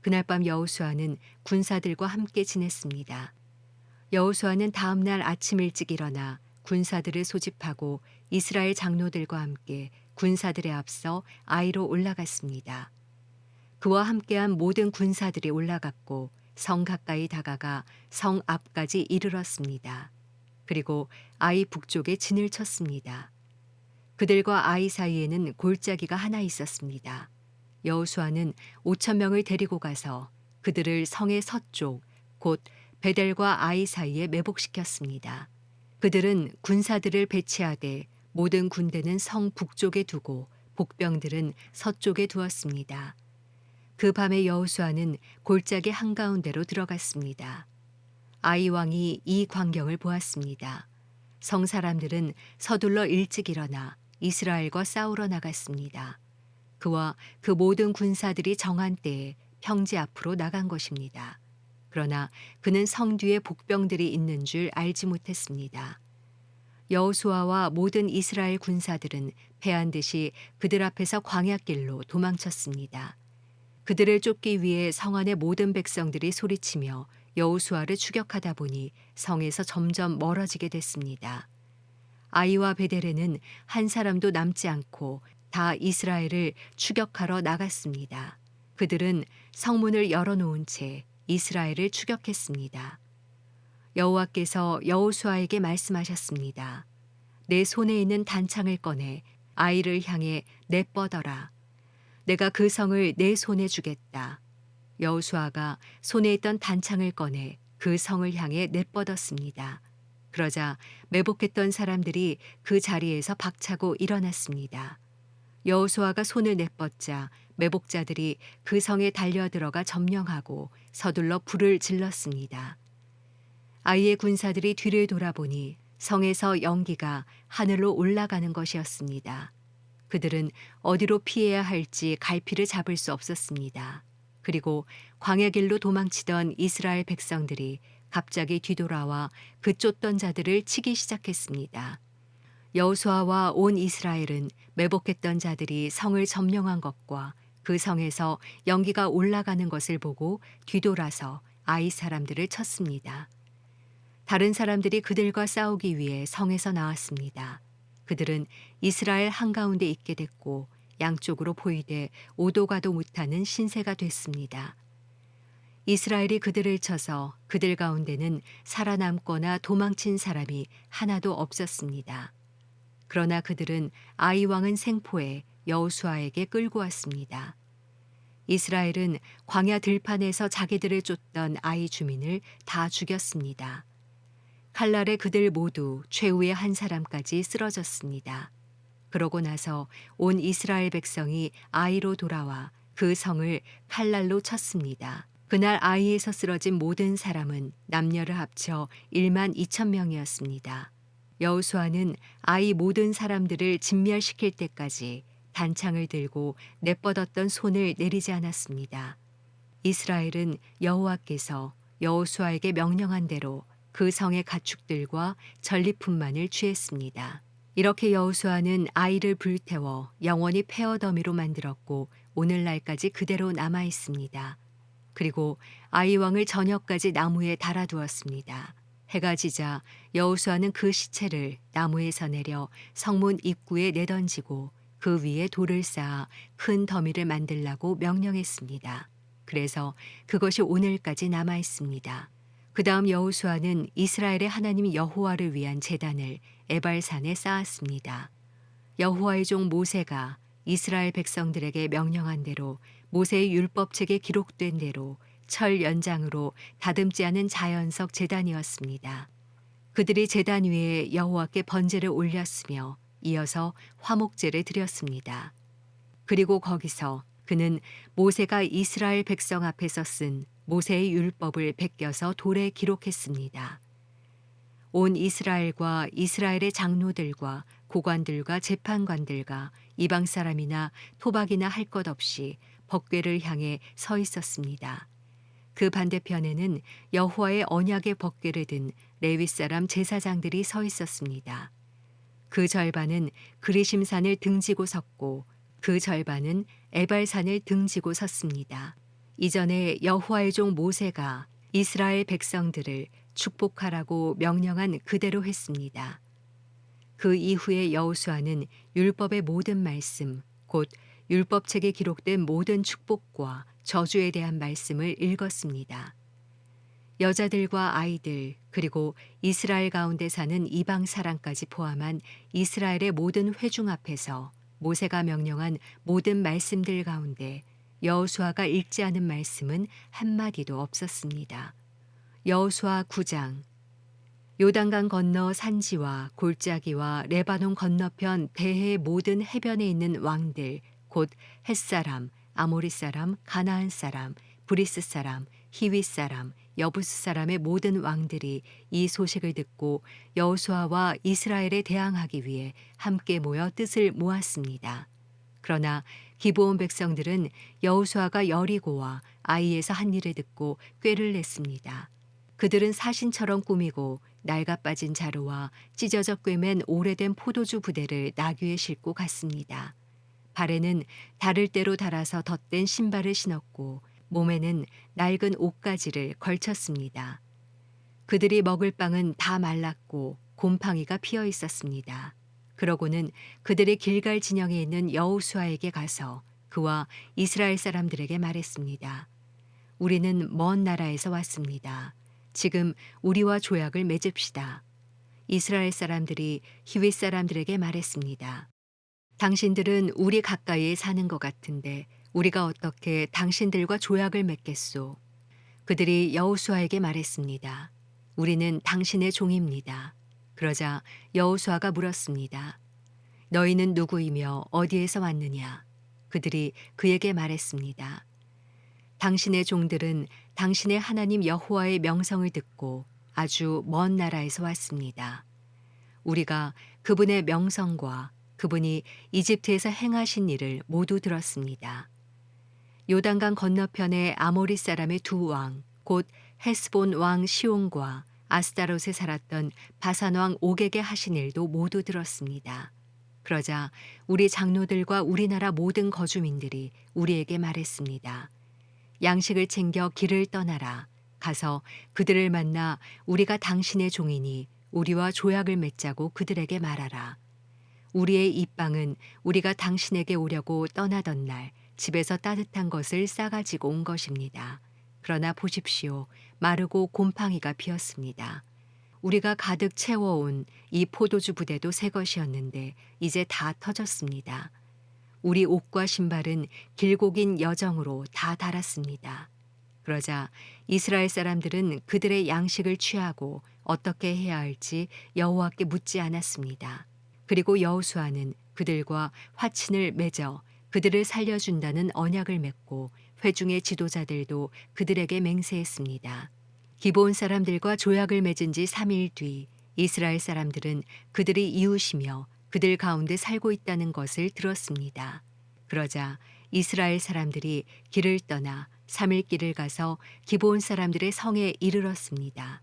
그날 밤 여호수아는 군사들과 함께 지냈습니다. 여호수아는 다음 날 아침 일찍 일어나 군사들을 소집하고 이스라엘 장로들과 함께 군사들에 앞서 아이로 올라갔습니다. 그와 함께한 모든 군사들이 올라갔고 성 가까이 다가가 성 앞까지 이르렀습니다. 그리고 아이 북쪽에 진을 쳤습니다. 그들과 아이 사이에는 골짜기가 하나 있었습니다. 여호수아는 5천 명을 데리고 가서 그들을 성의 서쪽 곧 베델과 아이 사이에 매복시켰습니다. 그들은 군사들을 배치하되 모든 군대는 성 북쪽에 두고 복병들은 서쪽에 두었습니다. 그 밤에 여호수아는 골짜기 한가운데로 들어갔습니다. 아이 왕이 이 광경을 보았습니다. 성 사람들은 서둘러 일찍 일어나 이스라엘과 싸우러 나갔습니다. 그와 그 모든 군사들이 정한 때에 평지 앞으로 나간 것입니다. 그러나 그는 성 뒤에 복병들이 있는 줄 알지 못했습니다. 여호수아와 모든 이스라엘 군사들은 패한 듯이 그들 앞에서 광야길로 도망쳤습니다. 그들을 쫓기 위해 성 안의 모든 백성들이 소리치며 여호수아를 추격하다 보니 성에서 점점 멀어지게 됐습니다. 아이와 베델에는 한 사람도 남지 않고 다 이스라엘을 추격하러 나갔습니다. 그들은 성문을 열어놓은 채 이스라엘을 추격했습니다. 여호와께서 여호수아에게 말씀하셨습니다. 내 손에 있는 단창을 꺼내 아이를 향해 내뻗어라. 내가 그 성을 내 손에 주겠다. 여호수아가 손에 있던 단창을 꺼내 그 성을 향해 내뻗었습니다. 그러자 매복했던 사람들이 그 자리에서 박차고 일어났습니다. 여호수아가 손을 내뻗자 매복자들이 그 성에 달려들어가 점령하고 서둘러 불을 질렀습니다. 아이의 군사들이 뒤를 돌아보니 성에서 연기가 하늘로 올라가는 것이었습니다. 그들은 어디로 피해야 할지 갈피를 잡을 수 없었습니다. 그리고 광야길로 도망치던 이스라엘 백성들이 갑자기 뒤돌아와 그 쫓던 자들을 치기 시작했습니다. 여호수아와 온 이스라엘은 매복했던 자들이 성을 점령한 것과 그 성에서 연기가 올라가는 것을 보고 뒤돌아서 아이 사람들을 쳤습니다. 다른 사람들이 그들과 싸우기 위해 성에서 나왔습니다. 그들은 이스라엘 한가운데 있게 됐고 양쪽으로 보이되 오도 가도 못하는 신세가 됐습니다. 이스라엘이 그들을 쳐서 그들 가운데는 살아남거나 도망친 사람이 하나도 없었습니다. 그러나 그들은 아이 왕은 생포해 여호수아에게 끌고 왔습니다. 이스라엘은 광야 들판에서 자기들을 쫓던 아이 주민을 다 죽였습니다. 칼날에 그들 모두 최후의 한 사람까지 쓰러졌습니다. 그러고 나서 온 이스라엘 백성이 아이로 돌아와 그 성을 칼날로 쳤습니다. 그날 아이에서 쓰러진 모든 사람은 남녀를 합쳐 1만 2천 명이었습니다. 여호수아는 아이 모든 사람들을 진멸시킬 때까지 단창을 들고 내뻗었던 손을 내리지 않았습니다. 이스라엘은 여호와께서 여호수아에게 명령한 대로 그 성의 가축들과 전리품만을 취했습니다. 이렇게 여호수아는 아이를 불태워 영원히 폐허더미로 만들었고 오늘날까지 그대로 남아 있습니다. 그리고 아이 왕을 저녁까지 나무에 달아두었습니다. 해가 지자 여호수아는 그 시체를 나무에서 내려 성문 입구에 내던지고 그 위에 돌을 쌓아 큰 더미를 만들라고 명령했습니다. 그래서 그것이 오늘까지 남아 있습니다. 그 다음 여호수아는 이스라엘의 하나님 여호와를 위한 제단을 에발산에 쌓았습니다. 여호와의 종 모세가 이스라엘 백성들에게 명령한 대로 모세의 율법책에 기록된 대로 철 연장으로 다듬지 않은 자연석 제단이었습니다. 그들이 제단 위에 여호와께 번제를 올렸으며 이어서 화목제를 드렸습니다. 그리고 거기서 그는 모세가 이스라엘 백성 앞에서 쓴 모세의 율법을 베껴서 돌에 기록했습니다. 온 이스라엘과 이스라엘의 장로들과 고관들과 재판관들과 이방 사람이나 토박이나 할 것 없이 법궤를 향해 서 있었습니다. 그 반대편에는 여호와의 언약의 법궤를 든 레위 사람 제사장들이 서 있었습니다. 그 절반은 그리심산을 등지고 섰고 그 절반은 에발산을 등지고 섰습니다. 이전에 여호와의 종 모세가 이스라엘 백성들을 축복하라고 명령한 그대로 했습니다. 그 이후에 여호수아는 율법의 모든 말씀, 곧 율법책에 기록된 모든 축복과 저주에 대한 말씀을 읽었습니다. 여자들과 아이들 그리고 이스라엘 가운데 사는 이방 사람까지 포함한 이스라엘의 모든 회중 앞에서 모세가 명령한 모든 말씀들 가운데 여호수아가 읽지 않은 말씀은 한마디도 없었습니다. 여호수아 9장. 요단강 건너 산지와 골짜기와 레바논 건너편 대해 모든 해변에 있는 왕들 곧 헷사람, 아모리 사람, 가나안 사람, 브리스 사람, 히윗 사람, 여부스 사람의 모든 왕들이 이 소식을 듣고 여호수아와 이스라엘에 대항하기 위해 함께 모여 뜻을 모았습니다. 그러나 기브온 백성들은 여호수아가 여리고와 아이에서 한 일을 듣고 꾀를 냈습니다. 그들은 사신처럼 꾸미고 낡아 빠진 자루와 찢어져 꿰맨 오래된 포도주 부대를 나귀에 싣고 갔습니다. 발에는 다를 대로 달아서 덧댄 신발을 신었고 몸에는 낡은 옷가지를 걸쳤습니다. 그들이 먹을 빵은 다 말랐고 곰팡이가 피어 있었습니다. 그러고는 그들이 길갈 진영에 있는 여호수아에게 가서 그와 이스라엘 사람들에게 말했습니다. 우리는 먼 나라에서 왔습니다. 지금 우리와 조약을 맺읍시다. 이스라엘 사람들이 히윗 사람들에게 말했습니다. 당신들은 우리 가까이에 사는 것 같은데 우리가 어떻게 당신들과 조약을 맺겠소? 그들이 여호수아에게 말했습니다. 우리는 당신의 종입니다. 그러자 여호수아가 물었습니다. 너희는 누구이며 어디에서 왔느냐? 그들이 그에게 말했습니다. 당신의 종들은 당신의 하나님 여호와의 명성을 듣고 아주 먼 나라에서 왔습니다. 우리가 그분의 명성과 그분이 이집트에서 행하신 일을 모두 들었습니다. 요단강 건너편의 아모리 사람의 두 왕, 곧 헤스본 왕 시온과 아스타롯에 살았던 바산 왕 옥에게 하신 일도 모두 들었습니다. 그러자 우리 장로들과 우리나라 모든 거주민들이 우리에게 말했습니다. 양식을 챙겨 길을 떠나라. 가서 그들을 만나 우리가 당신의 종이니 우리와 조약을 맺자고 그들에게 말하라. 우리의 입방은 우리가 당신에게 오려고 떠나던 날 집에서 따뜻한 것을 싸가지고 온 것입니다. 그러나 보십시오. 마르고 곰팡이가 피었습니다. 우리가 가득 채워온 이 포도주 부대도 새 것이었는데 이제 다 터졌습니다. 우리 옷과 신발은 길고 긴 여정으로 다 닳았습니다. 그러자 이스라엘 사람들은 그들의 양식을 취하고 어떻게 해야 할지 여호와께 묻지 않았습니다. 그리고 여호수아는 그들과 화친을 맺어 그들을 살려준다는 언약을 맺고 회중의 지도자들도 그들에게 맹세했습니다. 기브온 사람들과 조약을 맺은 지 3일 뒤 이스라엘 사람들은 그들이 이웃이며 그들 가운데 살고 있다는 것을 들었습니다. 그러자 이스라엘 사람들이 길을 떠나 3일 길을 가서 기브온 사람들의 성에 이르렀습니다.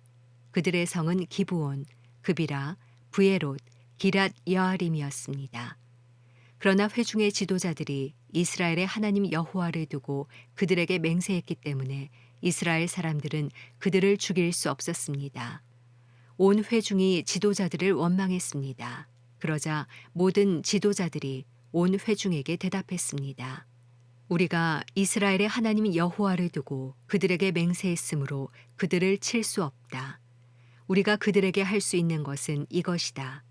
그들의 성은 기브온, 그비라, 브예롯, 기랏 여아림이었습니다. 그러나 회중의 지도자들이 이스라엘의 하나님 여호와를 두고 그들에게 맹세했기 때문에 이스라엘 사람들은 그들을 죽일 수 없었습니다. 온 회중이 지도자들을 원망했습니다. 그러자 모든 지도자들이 온 회중에게 대답했습니다. 우리가 이스라엘의 하나님 여호와를 두고 그들에게 맹세했으므로 그들을 칠 수 없다. 우리가 그들에게 할 수 있는 것은 이것이다.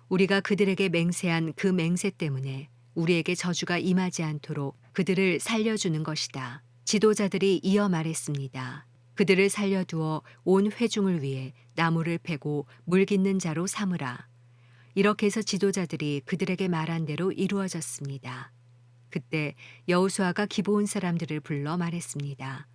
우리가 그들에게 맹세한 그 맹세 때문에 우리에게 저주가 임하지 않도록 그들을 살려주는 것이다. 지도자들이 이어 말했습니다. 그들을 살려두어 온 회중을 위해 나무를 패고 물 깃는 자로 삼으라. 이렇게 해서 지도자들이 그들에게 말한 대로 이루어졌습니다. 그때 여호수아가 기브온 사람들을 불러 말했습니다.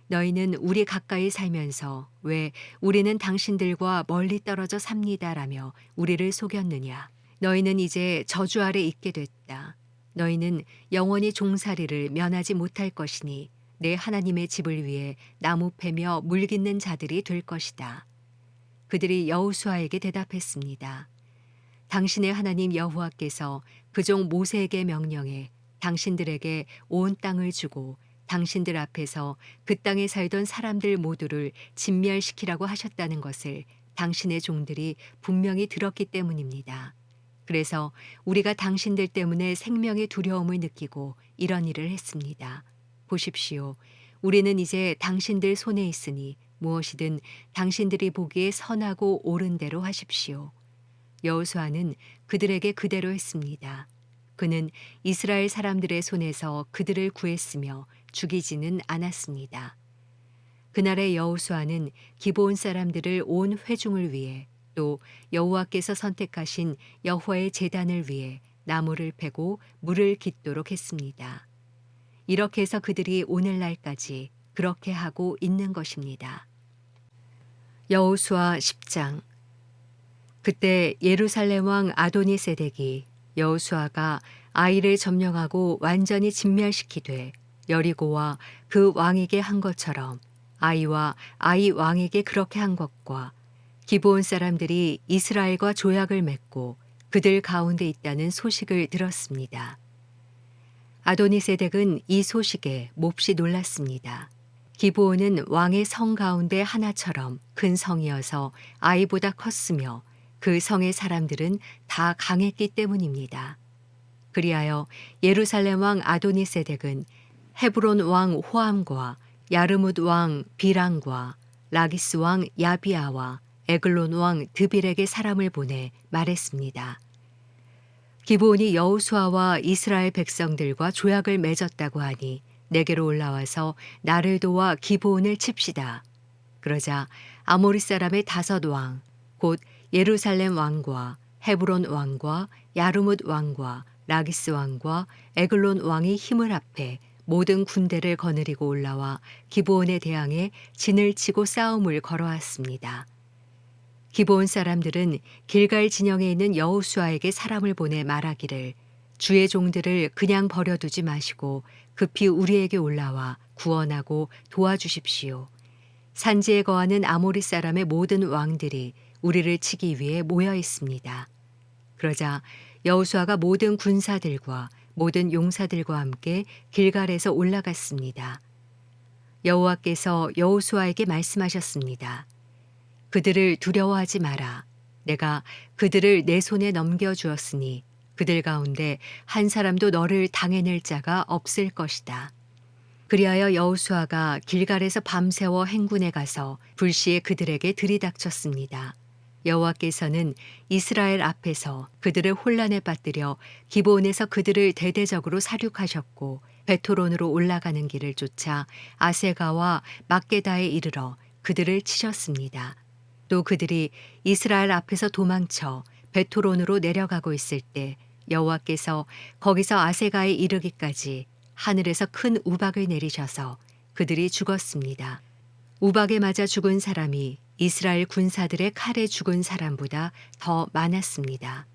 너희는 우리 가까이 살면서 왜 우리는 당신들과 멀리 떨어져 삽니다라며 우리를 속였느냐. 너희는 이제 저주 아래 있게 됐다. 너희는 영원히 종살이를 면하지 못할 것이니 내 하나님의 집을 위해 나무 패며 물 깃는 자들이 될 것이다. 그들이 여호수아에게 대답했습니다. 당신의 하나님 여호와께서 그 종 모세에게 명령해 당신들에게 온 땅을 주고 당신들 앞에서 그 땅에 살던 사람들 모두를 진멸시키라고 하셨다는 것을 당신의 종들이 분명히 들었기 때문입니다. 그래서 우리가 당신들 때문에 생명의 두려움을 느끼고 이런 일을 했습니다. 보십시오. 우리는 이제 당신들 손에 있으니 무엇이든 당신들이 보기에 선하고 옳은 대로 하십시오. 여호수아는 그들에게 그대로 했습니다. 그는 이스라엘 사람들의 손에서 그들을 구했으며 죽이지는 않았습니다. 그날의 여호수아는 기브온 사람들을 온 회중을 위해 또 여호와께서 선택하신 여호와의 제단을 위해 나무를 패고 물을 깃도록 했습니다. 이렇게 해서 그들이 오늘날까지 그렇게 하고 있는 것입니다. 여호수아 10장. 그때 예루살렘 왕 아도니세덱이 여호수아가 아이를 점령하고 완전히 진멸시키되 여리고와 그 왕에게 한 것처럼 아이와 아이 왕에게 그렇게 한 것과 기브온 사람들이 이스라엘과 조약을 맺고 그들 가운데 있다는 소식을 들었습니다. 아도니세덱은 이 소식에 몹시 놀랐습니다. 기브온은 왕의 성 가운데 하나처럼 큰 성이어서 아이보다 컸으며 그 성의 사람들은 다 강했기 때문입니다. 그리하여 예루살렘 왕 아도니세덱은 헤브론 왕 호암과 야르뭇 왕 비랑과 라기스 왕 야비아와 에글론 왕 드빌에게 사람을 보내 말했습니다. 기브온이 여호수아와 이스라엘 백성들과 조약을 맺었다고 하니 내게로 올라와서 나를 도와 기브온을 칩시다. 그러자 아모리 사람의 5왕 곧 예루살렘 왕과 헤브론 왕과 야르뭇 왕과 라기스 왕과 에글론 왕이 힘을 합해 모든 군대를 거느리고 올라와 기브온에 대항해 진을 치고 싸움을 걸어왔습니다. 기브온 사람들은 길갈 진영에 있는 여호수아에게 사람을 보내 말하기를 주의 종들을 그냥 버려두지 마시고 급히 우리에게 올라와 구원하고 도와주십시오. 산지에 거하는 아모리 사람의 모든 왕들이 우리를 치기 위해 모여 있습니다. 그러자 여호수아가 모든 군사들과 모든 용사들과 함께 길갈에서 올라갔습니다. 여호와께서 여호수아에게 말씀하셨습니다. 그들을 두려워하지 마라. 내가 그들을 내 손에 넘겨주었으니 그들 가운데 한 사람도 너를 당해낼 자가 없을 것이다. 그리하여 여호수아가 길갈에서 밤새워 행군에 가서 불시에 그들에게 들이닥쳤습니다. 여호와께서는 이스라엘 앞에서 그들을 혼란에 빠뜨려 기브온에서 그들을 대대적으로 사륙하셨고 베토론으로 올라가는 길을 쫓아 아세가와 막게다에 이르러 그들을 치셨습니다. 또 그들이 이스라엘 앞에서 도망쳐 베토론으로 내려가고 있을 때 여호와께서 거기서 아세가에 이르기까지 하늘에서 큰 우박을 내리셔서 그들이 죽었습니다. 우박에 맞아 죽은 사람이 이스라엘 군사들의 칼에 죽은 사람보다 더 많았습니다.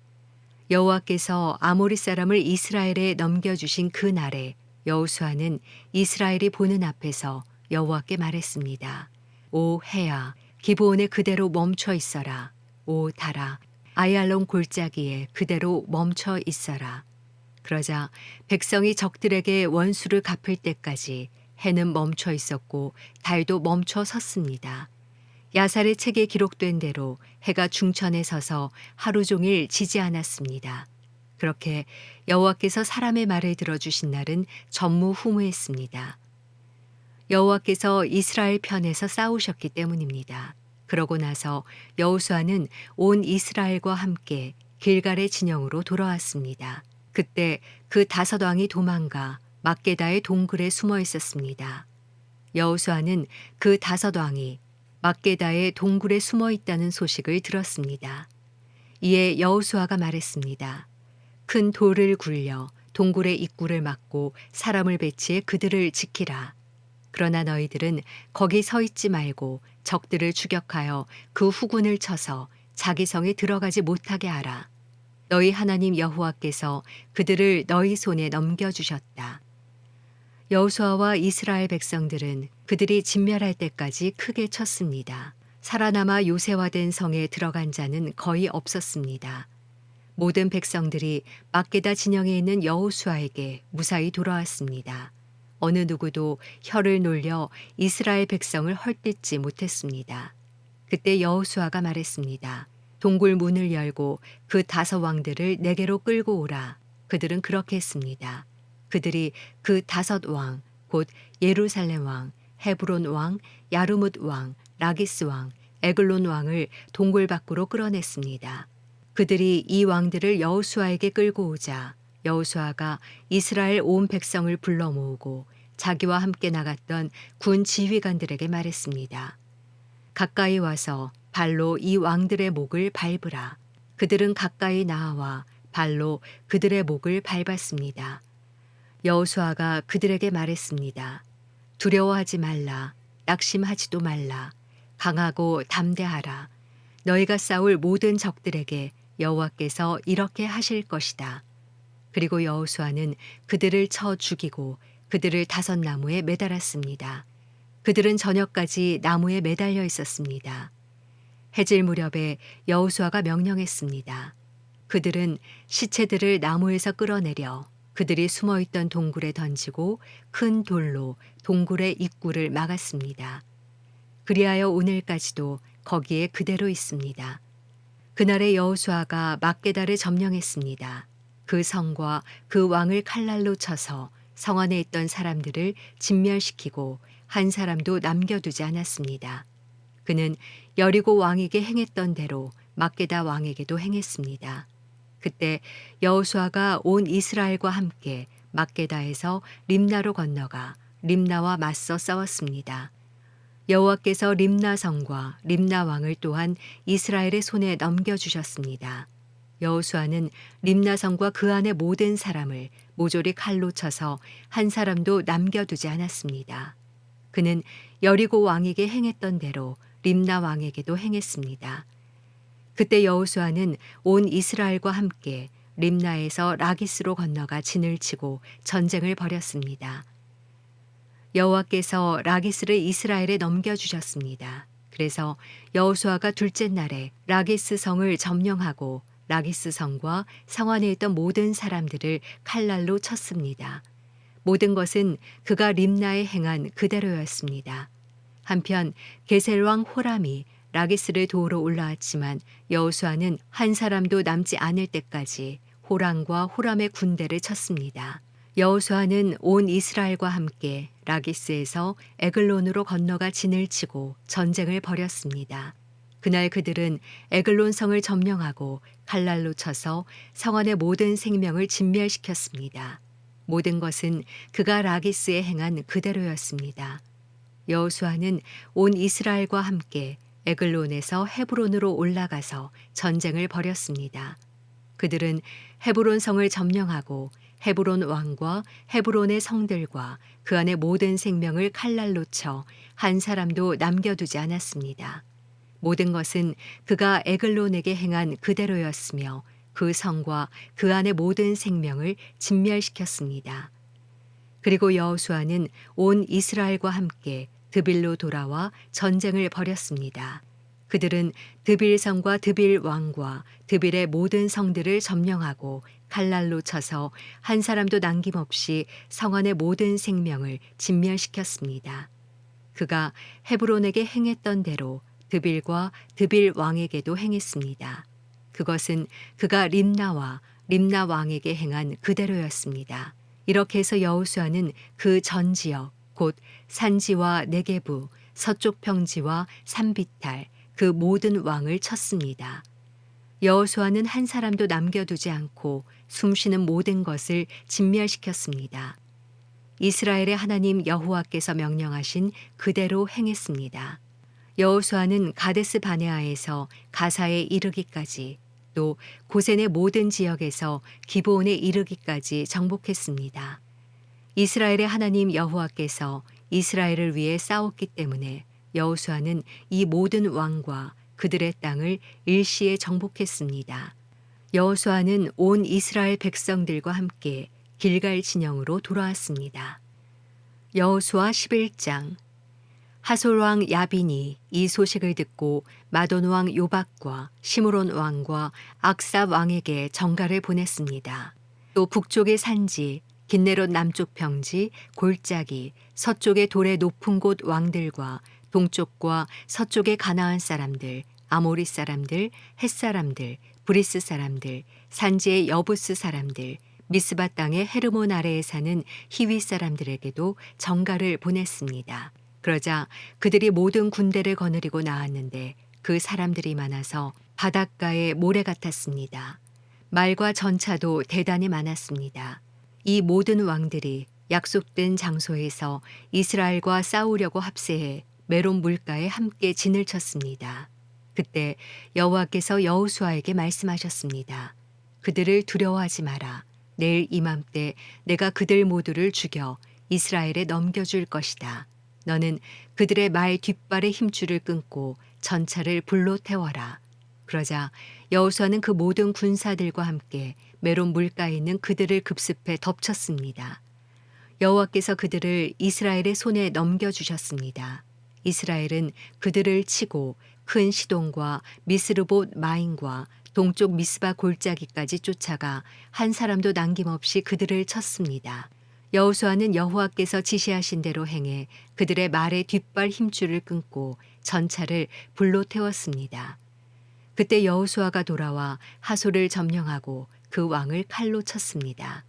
여호와께서 아모리 사람을 이스라엘에 넘겨주신 그 날에 여호수아는 이스라엘이 보는 앞에서 여호와께 말했습니다. 오 해야 기브온에 그대로 멈춰 있어라. 오 달아 아얄론 골짜기에 그대로 멈춰 있어라. 그러자 백성이 적들에게 원수를 갚을 때까지 해는 멈춰 있었고 달도 멈춰 섰습니다. 야살의 책에 기록된 대로 해가 중천에 서서 하루 종일 지지 않았습니다. 그렇게 여호와께서 사람의 말을 들어주신 날은 전무후무했습니다. 여호와께서 이스라엘 편에서 싸우셨기 때문입니다. 그러고 나서 여호수아는 온 이스라엘과 함께 길갈의 진영으로 돌아왔습니다. 그때 그 5왕이 도망가 막게다의 동굴에 숨어 있었습니다. 여호수아는 그 5왕이 막게다의 동굴에 숨어 있다는 소식을 들었습니다. 이에 여호수아가 말했습니다. 큰 돌을 굴려 동굴의 입구를 막고 사람을 배치해 그들을 지키라. 그러나 너희들은 거기 서 있지 말고 적들을 추격하여 그 후군을 쳐서 자기 성에 들어가지 못하게 하라. 너희 하나님 여호와께서 그들을 너희 손에 넘겨주셨다. 여호수아와 이스라엘 백성들은 그들이 진멸할 때까지 크게 쳤습니다. 살아남아 요새화된 성에 들어간 자는 거의 없었습니다. 모든 백성들이 막게다 진영에 있는 여호수아에게 무사히 돌아왔습니다. 어느 누구도 혀를 놀려 이스라엘 백성을 헐뜯지 못했습니다. 그때 여호수아가 말했습니다. 동굴 문을 열고 그 5왕들을 내게로 끌고 오라. 그들은 그렇게 했습니다. 그들이 그 5왕, 곧 예루살렘 왕, 헤브론 왕, 야르뭇 왕, 라기스 왕, 에글론 왕을 동굴 밖으로 끌어냈습니다. 그들이 이 왕들을 여호수아에게 끌고 오자 여호수아가 이스라엘 온 백성을 불러 모으고 자기와 함께 나갔던 군 지휘관들에게 말했습니다. 가까이 와서 발로 이 왕들의 목을 밟으라. 그들은 가까이 나와 발로 그들의 목을 밟았습니다. 여호수아가 그들에게 말했습니다. 두려워하지 말라. 낙심하지도 말라. 강하고 담대하라. 너희가 싸울 모든 적들에게 여호와께서 이렇게 하실 것이다. 그리고 여호수아는 그들을 쳐 죽이고 그들을 5나무에 매달았습니다. 그들은 저녁까지 나무에 매달려 있었습니다. 해질 무렵에 여호수아가 명령했습니다. 그들은 시체들을 나무에서 끌어내려 그들이 숨어 있던 동굴에 던지고 큰 돌로 동굴의 입구를 막았습니다. 그리하여 오늘까지도 거기에 그대로 있습니다. 그날의 여호수아가 막게다를 점령했습니다. 그 성과 그 왕을 칼날로 쳐서 성 안에 있던 사람들을 진멸시키고 한 사람도 남겨두지 않았습니다. 그는 여리고 왕에게 행했던 대로 막게다 왕에게도 행했습니다. 그때 여호수아가 온 이스라엘과 함께 막게다에서 림나로 건너가 림나와 맞서 싸웠습니다. 여호와께서 림나 성과 림나 왕을 또한 이스라엘의 손에 넘겨주셨습니다. 여호수아는 림나 성과 그 안의 모든 사람을 모조리 칼로 쳐서 한 사람도 남겨두지 않았습니다. 그는 여리고 왕에게 행했던 대로 림나 왕에게도 행했습니다. 그때 여호수아는 온 이스라엘과 함께 림나에서 라기스로 건너가 진을 치고 전쟁을 벌였습니다. 여호와께서 라기스를 이스라엘에 넘겨주셨습니다. 그래서 여호수아가 둘째 날에 라기스 성을 점령하고 라기스 성과 성 안에 있던 모든 사람들을 칼날로 쳤습니다. 모든 것은 그가 림나에 행한 그대로였습니다. 한편 게셀 왕 호람이 라기스를 도우러 올라왔지만 여호수아는 한 사람도 남지 않을 때까지 호람과 호람의 군대를 쳤습니다. 여호수아는 온 이스라엘과 함께 라기스에서 에글론으로 건너가 진을 치고 전쟁을 벌였습니다. 그날 그들은 에글론 성을 점령하고 칼날로 쳐서 성 안의 모든 생명을 진멸시켰습니다. 모든 것은 그가 라기스에 행한 그대로였습니다. 여호수아는 온 이스라엘과 함께 에글론에서 헤브론으로 올라가서 전쟁을 벌였습니다. 그들은 헤브론 성을 점령하고 헤브론 왕과 헤브론의 성들과 그 안의 모든 생명을 칼날로 쳐 한 사람도 남겨두지 않았습니다. 모든 것은 그가 에글론에게 행한 그대로였으며 그 성과 그 안의 모든 생명을 진멸시켰습니다. 그리고 여호수아는 온 이스라엘과 함께 드빌로 돌아와 전쟁을 벌였습니다. 그들은 드빌 성과 드빌 왕과 드빌의 모든 성들을 점령하고 칼날로 쳐서 한 사람도 남김없이 성 안의 모든 생명을 진멸시켰습니다. 그가 헤브론에게 행했던 대로 드빌과 드빌 왕에게도 행했습니다. 그것은 그가 림나와 림나 왕에게 행한 그대로였습니다. 이렇게 해서 여호수아는 그 전 지역 곧 산지와 네게부, 서쪽 평지와 산비탈 그 모든 왕을 쳤습니다. 여호수아는 한 사람도 남겨두지 않고 숨쉬는 모든 것을 진멸시켰습니다. 이스라엘의 하나님 여호와께서 명령하신 그대로 행했습니다. 여호수아는 가데스 바네아에서 가사에 이르기까지 또 고센의 모든 지역에서 기브온에 이르기까지 정복했습니다. 이스라엘의 하나님 여호와께서 이스라엘을 위해 싸웠기 때문에 여호수아는 이 모든 왕과 그들의 땅을 일시에 정복했습니다. 여호수아는 온 이스라엘 백성들과 함께 길갈 진영으로 돌아왔습니다. 여호수아 11장. 하솔 왕 야빈이 이 소식을 듣고 마돈 왕 요박과 시므론 왕과 악사 왕에게 전가를 보냈습니다. 또 북쪽의 산지, 긴네롯 남쪽 평지, 골짜기, 서쪽의 돌의 높은 곳 왕들과 동쪽과 서쪽의 가나안 사람들, 아모리 사람들, 헷 사람들, 브리스 사람들, 산지의 여부스 사람들, 미스바 땅의 헤르몬 아래에 사는 히위 사람들에게도 전가를 보냈습니다. 그러자 그들이 모든 군대를 거느리고 나왔는데 그 사람들이 많아서 바닷가의 모래 같았습니다. 말과 전차도 대단히 많았습니다. 이 모든 왕들이 약속된 장소에서 이스라엘과 싸우려고 합세해 메론 물가에 함께 진을 쳤습니다. 그때 여호와께서 여호수아에게 말씀하셨습니다. 그들을 두려워하지 마라. 내일 이맘때 내가 그들 모두를 죽여 이스라엘에 넘겨줄 것이다. 너는 그들의 말 뒷발의 힘줄을 끊고 전차를 불로 태워라. 그러자 여호수아는 그 모든 군사들과 함께 메론 물가에 있는 그들을 급습해 덮쳤습니다. 여호와께서 그들을 이스라엘의 손에 넘겨주셨습니다. 이스라엘은 그들을 치고 큰 시돈과 미스르봇 마임과 동쪽 미스바 골짜기까지 쫓아가 한 사람도 남김없이 그들을 쳤습니다. 여호수아는 여호와께서 지시하신 대로 행해 그들의 말의 뒷발 힘줄을 끊고 전차를 불로 태웠습니다. 그때 여호수아가 돌아와 하솔을 점령하고 그 왕을 칼로 쳤습니다.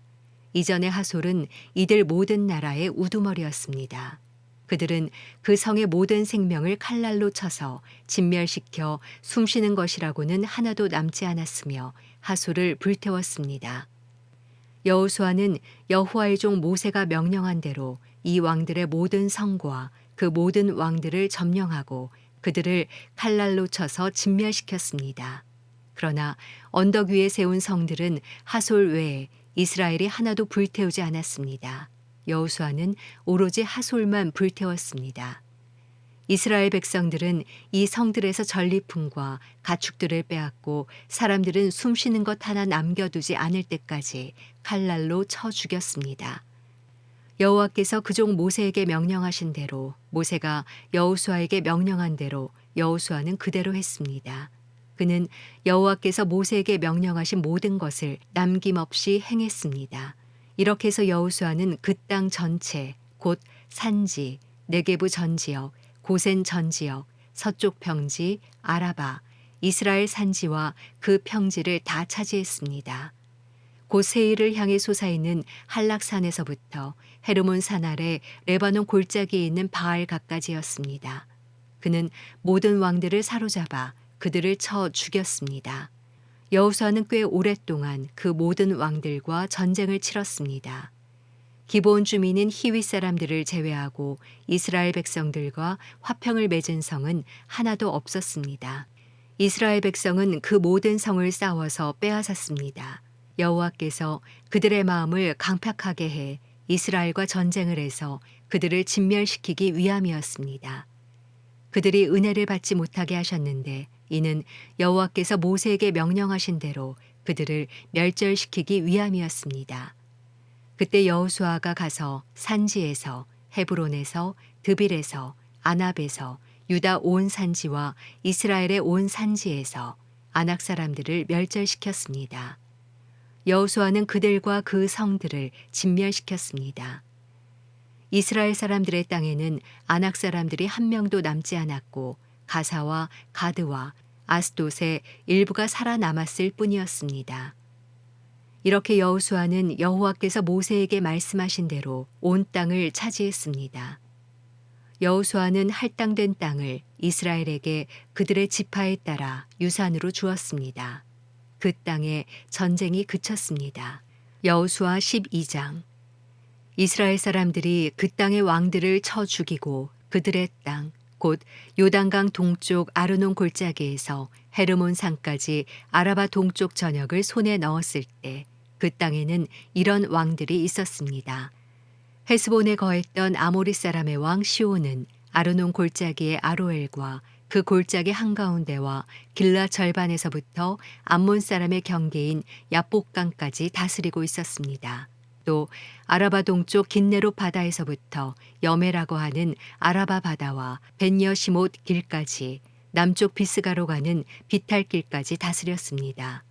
이전에 하솔은 이들 모든 나라의 우두머리였습니다. 그들은 그 성의 모든 생명을 칼날로 쳐서 진멸시켜 숨쉬는 것이라고는 하나도 남지 않았으며 하솔을 불태웠습니다. 여호수아는 여호와의 종 모세가 명령한 대로 이 왕들의 모든 성과 그 모든 왕들을 점령하고 그들을 칼날로 쳐서 진멸시켰습니다. 그러나 언덕 위에 세운 성들은 하솔 외에 이스라엘이 하나도 불태우지 않았습니다. 여호수아는 오로지 하솔만 불태웠습니다. 이스라엘 백성들은 이 성들에서 전리품과 가축들을 빼앗고 사람들은 숨쉬는 것 하나 남겨두지 않을 때까지 칼날로 쳐 죽였습니다. 여호와께서 그 종 모세에게 명령하신 대로 모세가 여호수아에게 명령한 대로 여호수아는 그대로 했습니다. 그는 여호와께서 모세에게 명령하신 모든 것을 남김없이 행했습니다. 이렇게 해서 여호수아는 그 땅 전체 곧 산지, 네게부 전 지역, 고센 전 지역, 서쪽 평지, 아라바, 이스라엘 산지와 그 평지를 다 차지했습니다. 곧 세일을 향해 솟아있는 한락산에서부터 헤르몬 산 아래 레바논 골짜기에 있는 바알각까지였습니다. 그는 모든 왕들을 사로잡아 그들을 쳐 죽였습니다. 여호수아는 꽤 오랫동안 그 모든 왕들과 전쟁을 치렀습니다. 기브온 주민인 히윗 사람들을 제외하고 이스라엘 백성들과 화평을 맺은 성은 하나도 없었습니다. 이스라엘 백성은 그 모든 성을 싸워서 빼앗았습니다. 여호와께서 그들의 마음을 강팍하게 해 이스라엘과 전쟁을 해서 그들을 진멸시키기 위함이었습니다. 그들이 은혜를 받지 못하게 하셨는데 이는 여호와께서 모세에게 명령하신 대로 그들을 멸절시키기 위함이었습니다. 그때 여호수아가 가서 산지에서 헤브론에서 드빌에서 아납에서 유다 온 산지와 이스라엘의 온 산지에서 아낙 사람들을 멸절시켰습니다. 여호수아는 그들과 그 성들을 진멸시켰습니다. 이스라엘 사람들의 땅에는 아낙 사람들이 한 명도 남지 않았고 가사와 가드와 아스돗의 일부가 살아남았을 뿐이었습니다. 이렇게 여호수아는 여호와께서 모세에게 말씀하신 대로 온 땅을 차지했습니다. 여호수아는 할당된 땅을 이스라엘에게 그들의 지파에 따라 유산으로 주었습니다. 그 땅에 전쟁이 그쳤습니다. 여호수아 12장. 이스라엘 사람들이 그 땅의 왕들을 쳐 죽이고 그들의 땅, 곧 요단강 동쪽 아르논 골짜기에서 헤르몬 산까지 아라바 동쪽 전역을 손에 넣었을 때 그 땅에는 이런 왕들이 있었습니다. 헤스본에 거했던 아모리 사람의 왕 시온은 아르논 골짜기의 아로엘과 그 골짜기 한가운데와 길라 절반에서부터 암몬 사람의 경계인 야복강까지 다스리고 있었습니다. 또 아라바 동쪽 긴네롯 바다에서부터 여메라고 하는 아라바 바다와 벤여시못 길까지 남쪽 비스가로 가는 비탈길까지 다스렸습니다.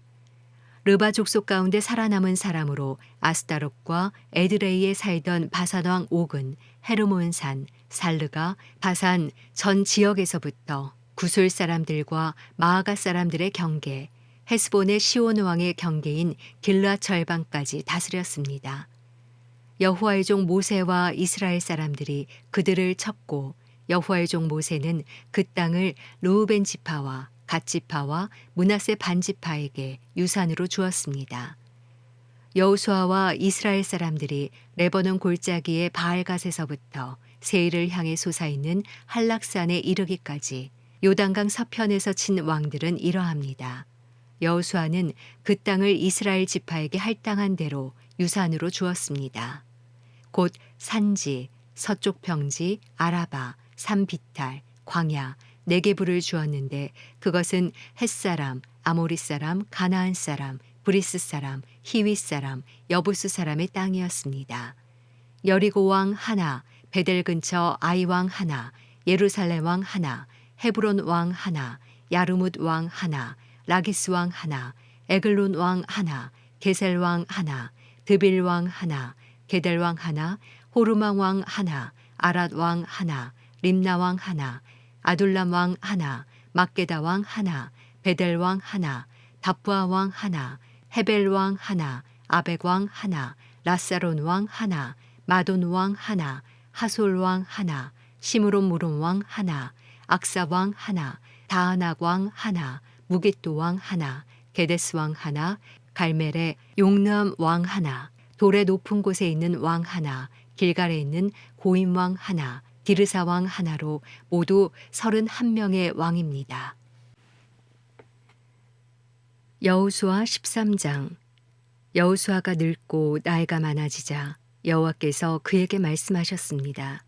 르바 족속 가운데 살아남은 사람으로 아스타롯과 에드레이에 살던 바산 왕 옥은 헤르몬산, 살르가 바산 전 지역에서부터 구술 사람들과 마아가 사람들의 경계, 헤스본의 시온 왕의 경계인 길라 절반까지 다스렸습니다. 여호와의 종 모세와 이스라엘 사람들이 그들을 쳤고 여호와의 종 모세는 그 땅을 르우벤 지파와 갓 지파와 므낫세 반 지파에게 유산으로 주었습니다. 여호수아와 이스라엘 사람들이 레바논 골짜기의 바알갓에서부터 세일을 향해 솟아있는 한락산에 이르기까지 요단강 서편에서 친 왕들은 이러합니다. 여호수아는 그 땅을 이스라엘 지파에게 할당한 대로 유산으로 주었습니다. 곧 산지, 서쪽 평지, 아라바, 산비탈, 광야, 네게부를 주었는데 그것은 헷사람, 아모리 사람, 가나안 사람, 브리스 사람, 히윗 사람, 여부스 사람의 땅이었습니다. 여리고 왕 하나, 베델 근처 아이 왕 하나, 예루살렘 왕 하나, 헤브론 왕 하나, 야르뭇 왕 하나, 라기스 왕 하나, 에글론 왕 하나, 게셀 왕 하나, 드빌 왕 하나, 게델 왕 하나, 호르망 왕 하나, 아랏 왕 하나, 림나 왕 하나, 아둘람 왕 하나, 막게다 왕 하나, 베델 왕 하나, 답부아 왕 하나, 헤벨 왕 하나, 아벡 왕 하나, 라사론 왕 하나, 마돈 왕 하나, 하솔 왕 하나, 시므론 무론 왕 하나, 악사 왕 하나, 다하낙 왕 하나, 무게또 왕 하나, 게데스 왕 하나, 갈멜의 용르암 왕 하나, 돌의 높은 곳에 있는 왕 하나, 길갈에 있는 고임 왕 하나, 디르사 왕 하나로 모두 31명의 왕입니다. 여호수아 13장. 여호수아가 늙고 나이가 많아지자 여호와께서 그에게 말씀하셨습니다.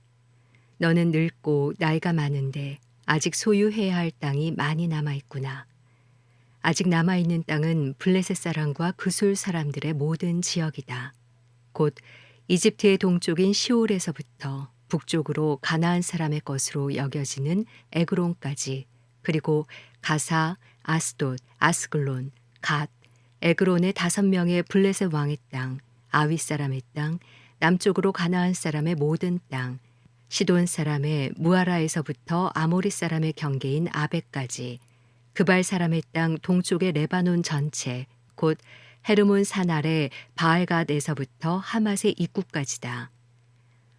너는 늙고 나이가 많은데 아직 소유해야 할 땅이 많이 남아있구나. 아직 남아있는 땅은 블레셋 사람과 그술 사람들의 모든 지역이다. 곧 이집트의 동쪽인 시올에서부터 북쪽으로 가나안 사람의 것으로 여겨지는 에그론까지, 그리고 가사, 아스돗, 아스글론, 갓, 에그론의 5명의 블레셋 왕의 땅, 아윗 사람의 땅, 남쪽으로 가나안 사람의 모든 땅, 시돈 사람의 무아라에서부터 아모리 사람의 경계인 아벡까지, 그발 사람의 땅 동쪽의 레바논 전체, 곧 헤르몬 산 아래 바알갓에서부터 하맛의 입구까지다.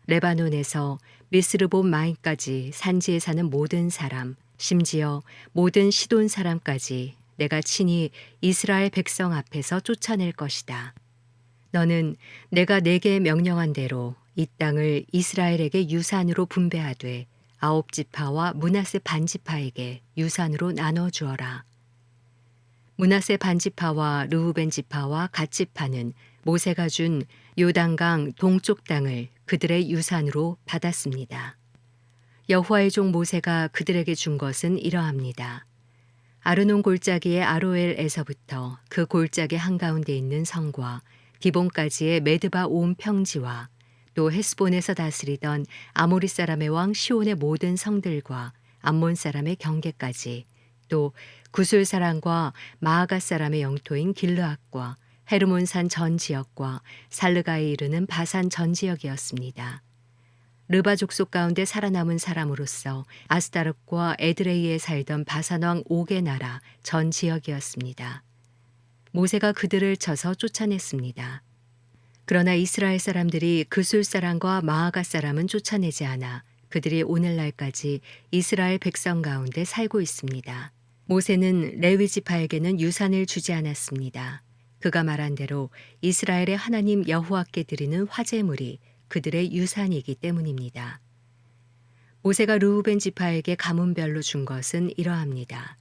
레바논에서 미스르본 마임까지 산지에 사는 모든 사람, 심지어 모든 시돈 사람까지 내가 친히 이스라엘 백성 앞에서 쫓아낼 것이다. 너는 내가 내게 명령한 대로 이 땅을 이스라엘에게 유산으로 분배하되 9지파와 므낫세 반지파에게 유산으로 나눠 주어라. 므낫세 반지파와 르우벤 지파와 갓 지파는 모세가 준 요단강 동쪽 땅을 그들의 유산으로 받았습니다. 여호와의 종 모세가 그들에게 준 것은 이러합니다. 아르논 골짜기의 아로엘에서부터 그 골짜기 한가운데 있는 성과 디본까지의 메드바 온 평지와 또 헤스본에서 다스리던 아모리 사람의 왕 시온의 모든 성들과 암몬 사람의 경계까지, 또 구술 사람과 마아가 사람의 영토인 길르앗과 헤르몬산 전 지역과 살르가에 이르는 바산 전 지역이었습니다. 르바 족속 가운데 살아남은 사람으로서 아스다롯과 에드레이에 살던 바산왕 옥의 나라 전 지역이었습니다. 모세가 그들을 쳐서 쫓아냈습니다. 그러나 이스라엘 사람들이 그술 사람과 마아가 사람은 쫓아내지 않아 그들이 오늘날까지 이스라엘 백성 가운데 살고 있습니다. 모세는 레위 지파에게는 유산을 주지 않았습니다. 그가 말한 대로 이스라엘의 하나님 여호와께 드리는 화제물이 그들의 유산이기 때문입니다. 모세가 르우벤 지파에게 가문별로 준 것은 이러합니다.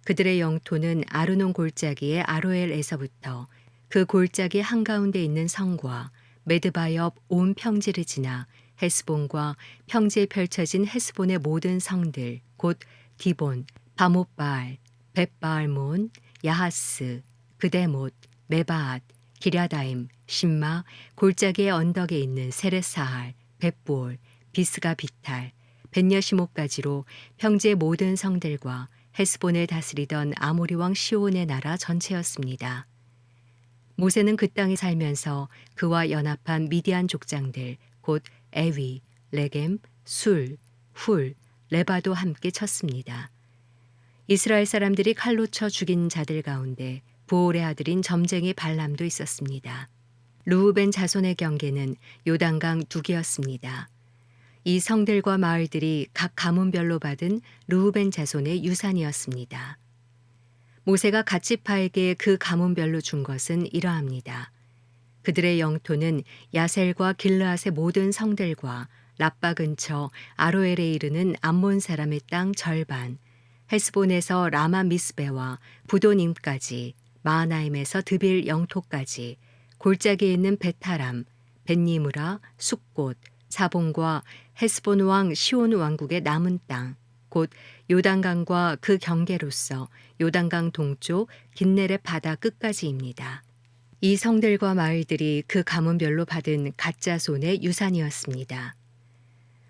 그들의 영토는 아르논 골짜기의 아로엘에서부터 그 골짜기 한가운데 있는 성과 메드바 옆 온 평지를 지나 헤스본과 평지에 펼쳐진 헤스본의 모든 성들, 곧 디본, 바못바알, 벳바알몬, 야하스, 그데못, 메바앗, 기랴다임, 심마, 골짜기의 언덕에 있는 세레사할, 벳볼, 비스가 비탈, 벳여시모까지로 평지의 모든 성들과 헤스본을 다스리던 아모리 왕 시온의 나라 전체였습니다. 모세는 그 땅에 살면서 그와 연합한 미디안 족장들, 곧 에위, 레겜, 술, 훌, 레바도 함께 쳤습니다. 이스라엘 사람들이 칼로 쳐 죽인 자들 가운데 부올의 아들인 점쟁이 발람도 있었습니다. 르우벤 자손의 경계는 요단강 두개였습니다. 이 성들과 마을들이 각 가문별로 받은 르우벤 자손의 유산이었습니다. 모세가 갓 지파에게 그 가문별로 준 것은 이러합니다. 그들의 영토는 야셀과 길르앗의 모든 성들과 라빠 근처 아로엘에 이르는 암몬 사람의 땅 절반, 헤스본에서 라마 미스베와 부도님까지, 마하나임에서 드빌 영토까지, 골짜기에 있는 베타람, 벳니무라, 숫곳, 사본과 헤스본 왕 시온 왕국의 남은 땅, 곧 요단강과 그 경계로서 요단강 동쪽 긴네렛 바다 끝까지입니다. 이 성들과 마을들이 그 가문별로 받은 갓 자손의 유산이었습니다.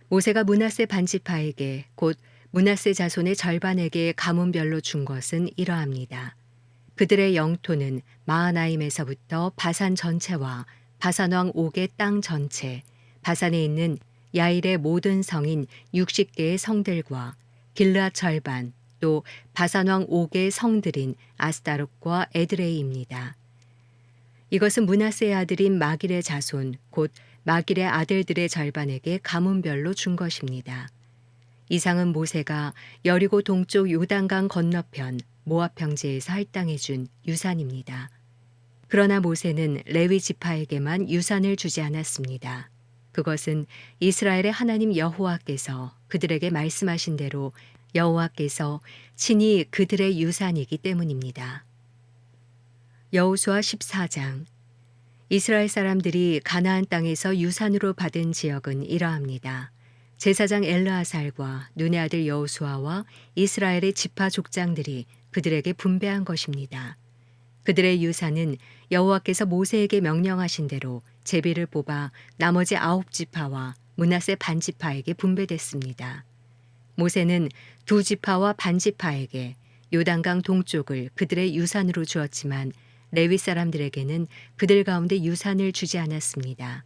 모세가 므낫세 반지파에게 곧 므낫세 자손의 절반에게 가문별로 준 것은 이러합니다. 그들의 영토는 마하나임에서부터 바산 전체와 바산 왕 옥의 땅 전체, 바산에 있는 야일의 모든 성인 60개의 성들과 길르앗 절반, 또 바산 왕 옥의 성들인 아스다롯과 에드레이입니다. 이것은 므낫세의 아들인 마길의 자손, 곧 마길의 아들들의 절반에게 가문별로 준 것입니다. 이상은 모세가 여리고 동쪽 요단강 건너편 모압 평지에서 할당해 준 유산입니다. 그러나 모세는 레위 지파에게만 유산을 주지 않았습니다. 그것은 이스라엘의 하나님 여호와께서 그들에게 말씀하신 대로 여호와께서 친히 그들의 유산이기 때문입니다. 여호수아 14장. 이스라엘 사람들이 가나안 땅에서 유산으로 받은 지역은 이러합니다. 제사장 엘르아살과 눈의 아들 여호수아와 이스라엘의 지파 족장들이 그들에게 분배한 것입니다. 그들의 유산은 여호와께서 모세에게 명령하신 대로 제비를 뽑아 나머지 9지파와 므낫세 반지파에게 분배됐습니다. 모세는 2지파와 반지파에게 요단강 동쪽을 그들의 유산으로 주었지만 레위 사람들에게는 그들 가운데 유산을 주지 않았습니다.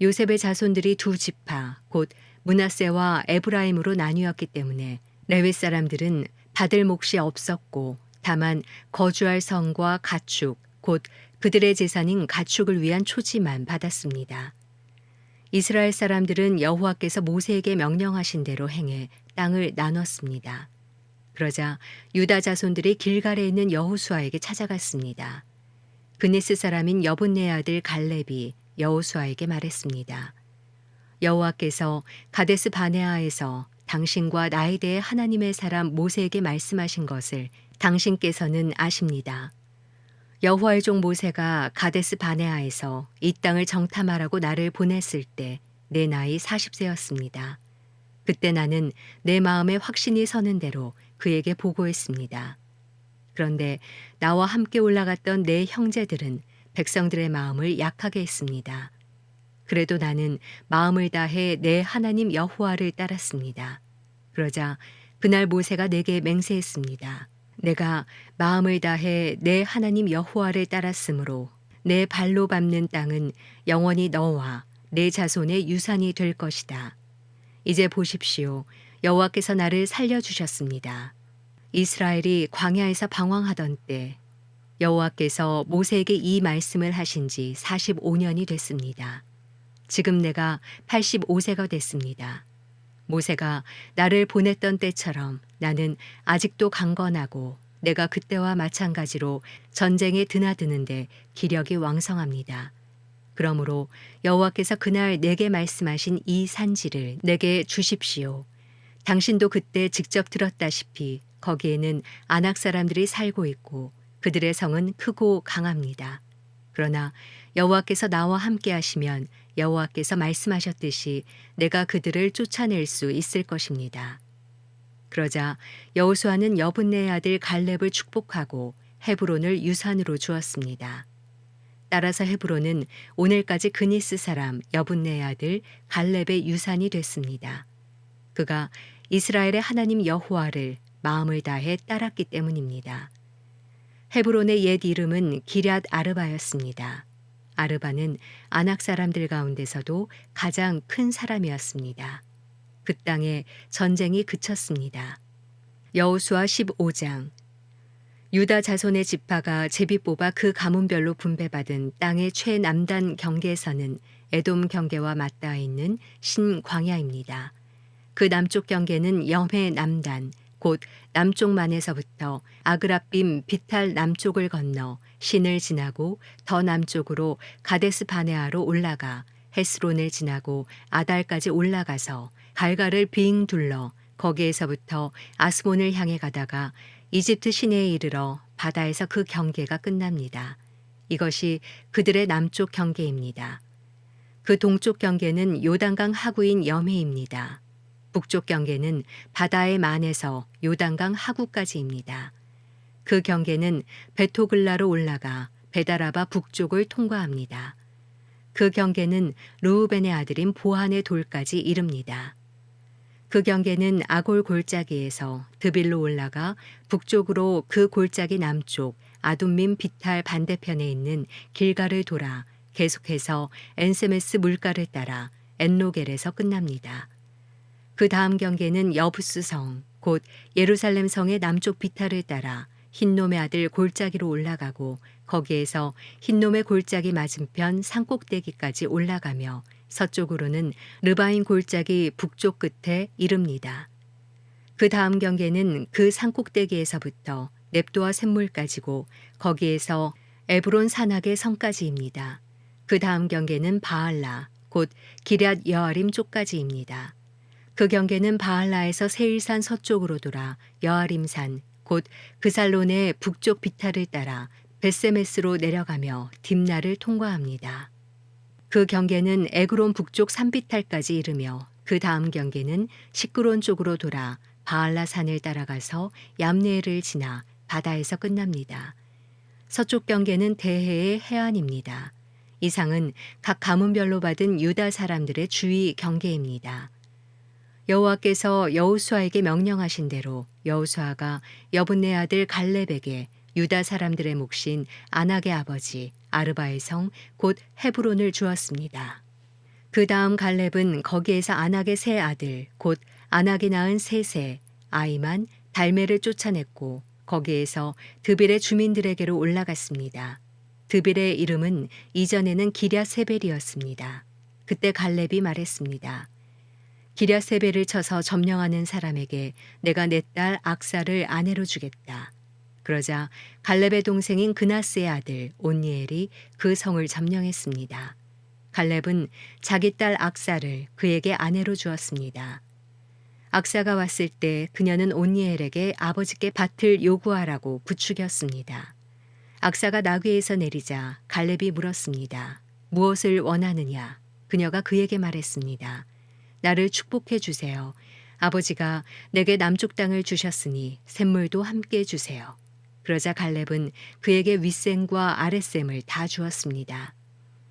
요셉의 자손들이 2지파, 곧 므낫세와 에브라임으로 나뉘었기 때문에 레위 사람들은 받을 몫이 없었고 다만 거주할 성과 가축, 곧 그들의 재산인 가축을 위한 초지만 받았습니다. 이스라엘 사람들은 여호와께서 모세에게 명령하신 대로 행해 땅을 나눴습니다. 그러자 유다 자손들이 길갈에 있는 여호수아에게 찾아갔습니다. 그니스 사람인 여분네 아들 갈렙이 여호수아에게 말했습니다. 여호와께서 가데스 바네아에서 당신과 나에 대해 하나님의 사람 모세에게 말씀하신 것을 당신께서는 아십니다. 여호와의 종 모세가 가데스 바네아에서 이 땅을 정탐하라고 나를 보냈을 때 내 나이 40세였습니다. 그때 나는 내 마음에 확신이 서는 대로 그에게 보고했습니다. 그런데 나와 함께 올라갔던 내 형제들은 백성들의 마음을 약하게 했습니다. 그래도 나는 마음을 다해 내 하나님 여호와를 따랐습니다. 그러자 그날 모세가 내게 맹세했습니다. 내가 마음을 다해 내 하나님 여호와를 따랐으므로 내 발로 밟는 땅은 영원히 너와 내 자손의 유산이 될 것이다. 이제 보십시오. 여호와께서 나를 살려주셨습니다. 이스라엘이 광야에서 방황하던 때 여호와께서 모세에게 이 말씀을 하신 지 45년이 됐습니다. 지금 내가 85세가 됐습니다. 모세가 나를 보냈던 때처럼 나는 아직도 강건하고 내가 그때와 마찬가지로 전쟁에 드나드는데 기력이 왕성합니다. 그러므로 여호와께서 그날 내게 말씀하신 이 산지를 내게 주십시오. 당신도 그때 직접 들었다시피 거기에는 아낙 사람들이 살고 있고 그들의 성은 크고 강합니다. 그러나 여호와께서 나와 함께 하시면 여호와께서 말씀하셨듯이 내가 그들을 쫓아낼 수 있을 것입니다. 그러자 여호수아는 여분네의 아들 갈렙을 축복하고 헤브론을 유산으로 주었습니다. 따라서 헤브론은 오늘까지 그니스 사람 여분네의 아들 갈렙의 유산이 됐습니다. 그가 이스라엘의 하나님 여호와를 마음을 다해 따랐기 때문입니다. 헤브론의 옛 이름은 기럇 아르바였습니다. 아르바는 아낙 사람들 가운데서도 가장 큰 사람이었습니다. 그 땅에 전쟁이 그쳤습니다. 여호수아 15장. 유다 자손의 지파가 제비 뽑아 그 가문별로 분배받은 땅의 최남단 경계에서는 에돔 경계와 맞닿아 있는 신광야입니다. 그 남쪽 경계는 염해 남단, 곧 남쪽만에서부터 아그라빔 비탈 남쪽을 건너 신을 지나고 더 남쪽으로 가데스 바네아로 올라가 헤스론을 지나고 아달까지 올라가서 갈갈을 빙 둘러 거기에서부터 아스몬을 향해 가다가 이집트 시내에 이르러 바다에서 그 경계가 끝납니다. 이것이 그들의 남쪽 경계입니다. 그 동쪽 경계는 요단강 하구인 염해입니다. 북쪽 경계는 바다의 만에서 요단강 하구까지입니다. 그 경계는 베토글라로 올라가 베다라바 북쪽을 통과합니다. 그 경계는 르우벤의 아들인 보한의 돌까지 이릅니다. 그 경계는 아골 골짜기에서 드빌로 올라가 북쪽으로 그 골짜기 남쪽 아둠밈 비탈 반대편에 있는 길가를 돌아 계속해서 엔세메스 물가를 따라 엔로겔에서 끝납니다. 그 다음 경계는 여부스성, 곧 예루살렘 성의 남쪽 비탈을 따라 흰놈의 아들 골짜기로 올라가고 거기에서 흰놈의 골짜기 맞은편 산꼭대기까지 올라가며 서쪽으로는 르바인 골짜기 북쪽 끝에 이릅니다. 그 다음 경계는 그 산꼭대기에서부터 넵도아 샘물까지고 거기에서 에브론 산악의 성까지입니다. 그 다음 경계는 바알라, 곧 기럇 여아림 쪽까지입니다. 그 경계는 바알라에서 세일산 서쪽으로 돌아 여아림산, 곧 그살론의 북쪽 비탈을 따라 벳세메스로 내려가며 딥나를 통과합니다. 그 경계는 에그론 북쪽 산비탈까지 이르며 그 다음 경계는 시끄론 쪽으로 돌아 바알라 산을 따라가서 얌네를 지나 바다에서 끝납니다. 서쪽 경계는 대해의 해안입니다. 이상은 각 가문별로 받은 유다 사람들의 주위 경계입니다. 여호와께서 여호수아에게 명령하신 대로 여호수아가 여분네 아들 갈렙에게 유다 사람들의 몫인 아낙의 아버지 아르바의 성 곧 헤브론을 주었습니다. 그 다음 갈렙은 거기에서 아낙의 세 아들 곧 아낙이 낳은 셋의 아이만 달메를 쫓아냈고 거기에서 드빌의 주민들에게로 올라갔습니다. 드빌의 이름은 이전에는 기랴세벨이었습니다. 그때 갈렙이 말했습니다. 기랴세벨을 쳐서 점령하는 사람에게 내가 내 딸 악사를 아내로 주겠다. 그러자 갈렙의 동생인 그나스의 아들 온니엘이 그 성을 점령했습니다. 갈렙은 자기 딸 악사를 그에게 아내로 주었습니다. 악사가 왔을 때 그녀는 온니엘에게 아버지께 밭을 요구하라고 부추겼습니다. 악사가 나귀에서 내리자 갈렙이 물었습니다. 무엇을 원하느냐? 그녀가 그에게 말했습니다. 나를 축복해 주세요. 아버지가 내게 남쪽 땅을 주셨으니 샘물도 함께 주세요. 그러자 갈렙은 그에게 윗샘과 아랫샘을 다 주었습니다.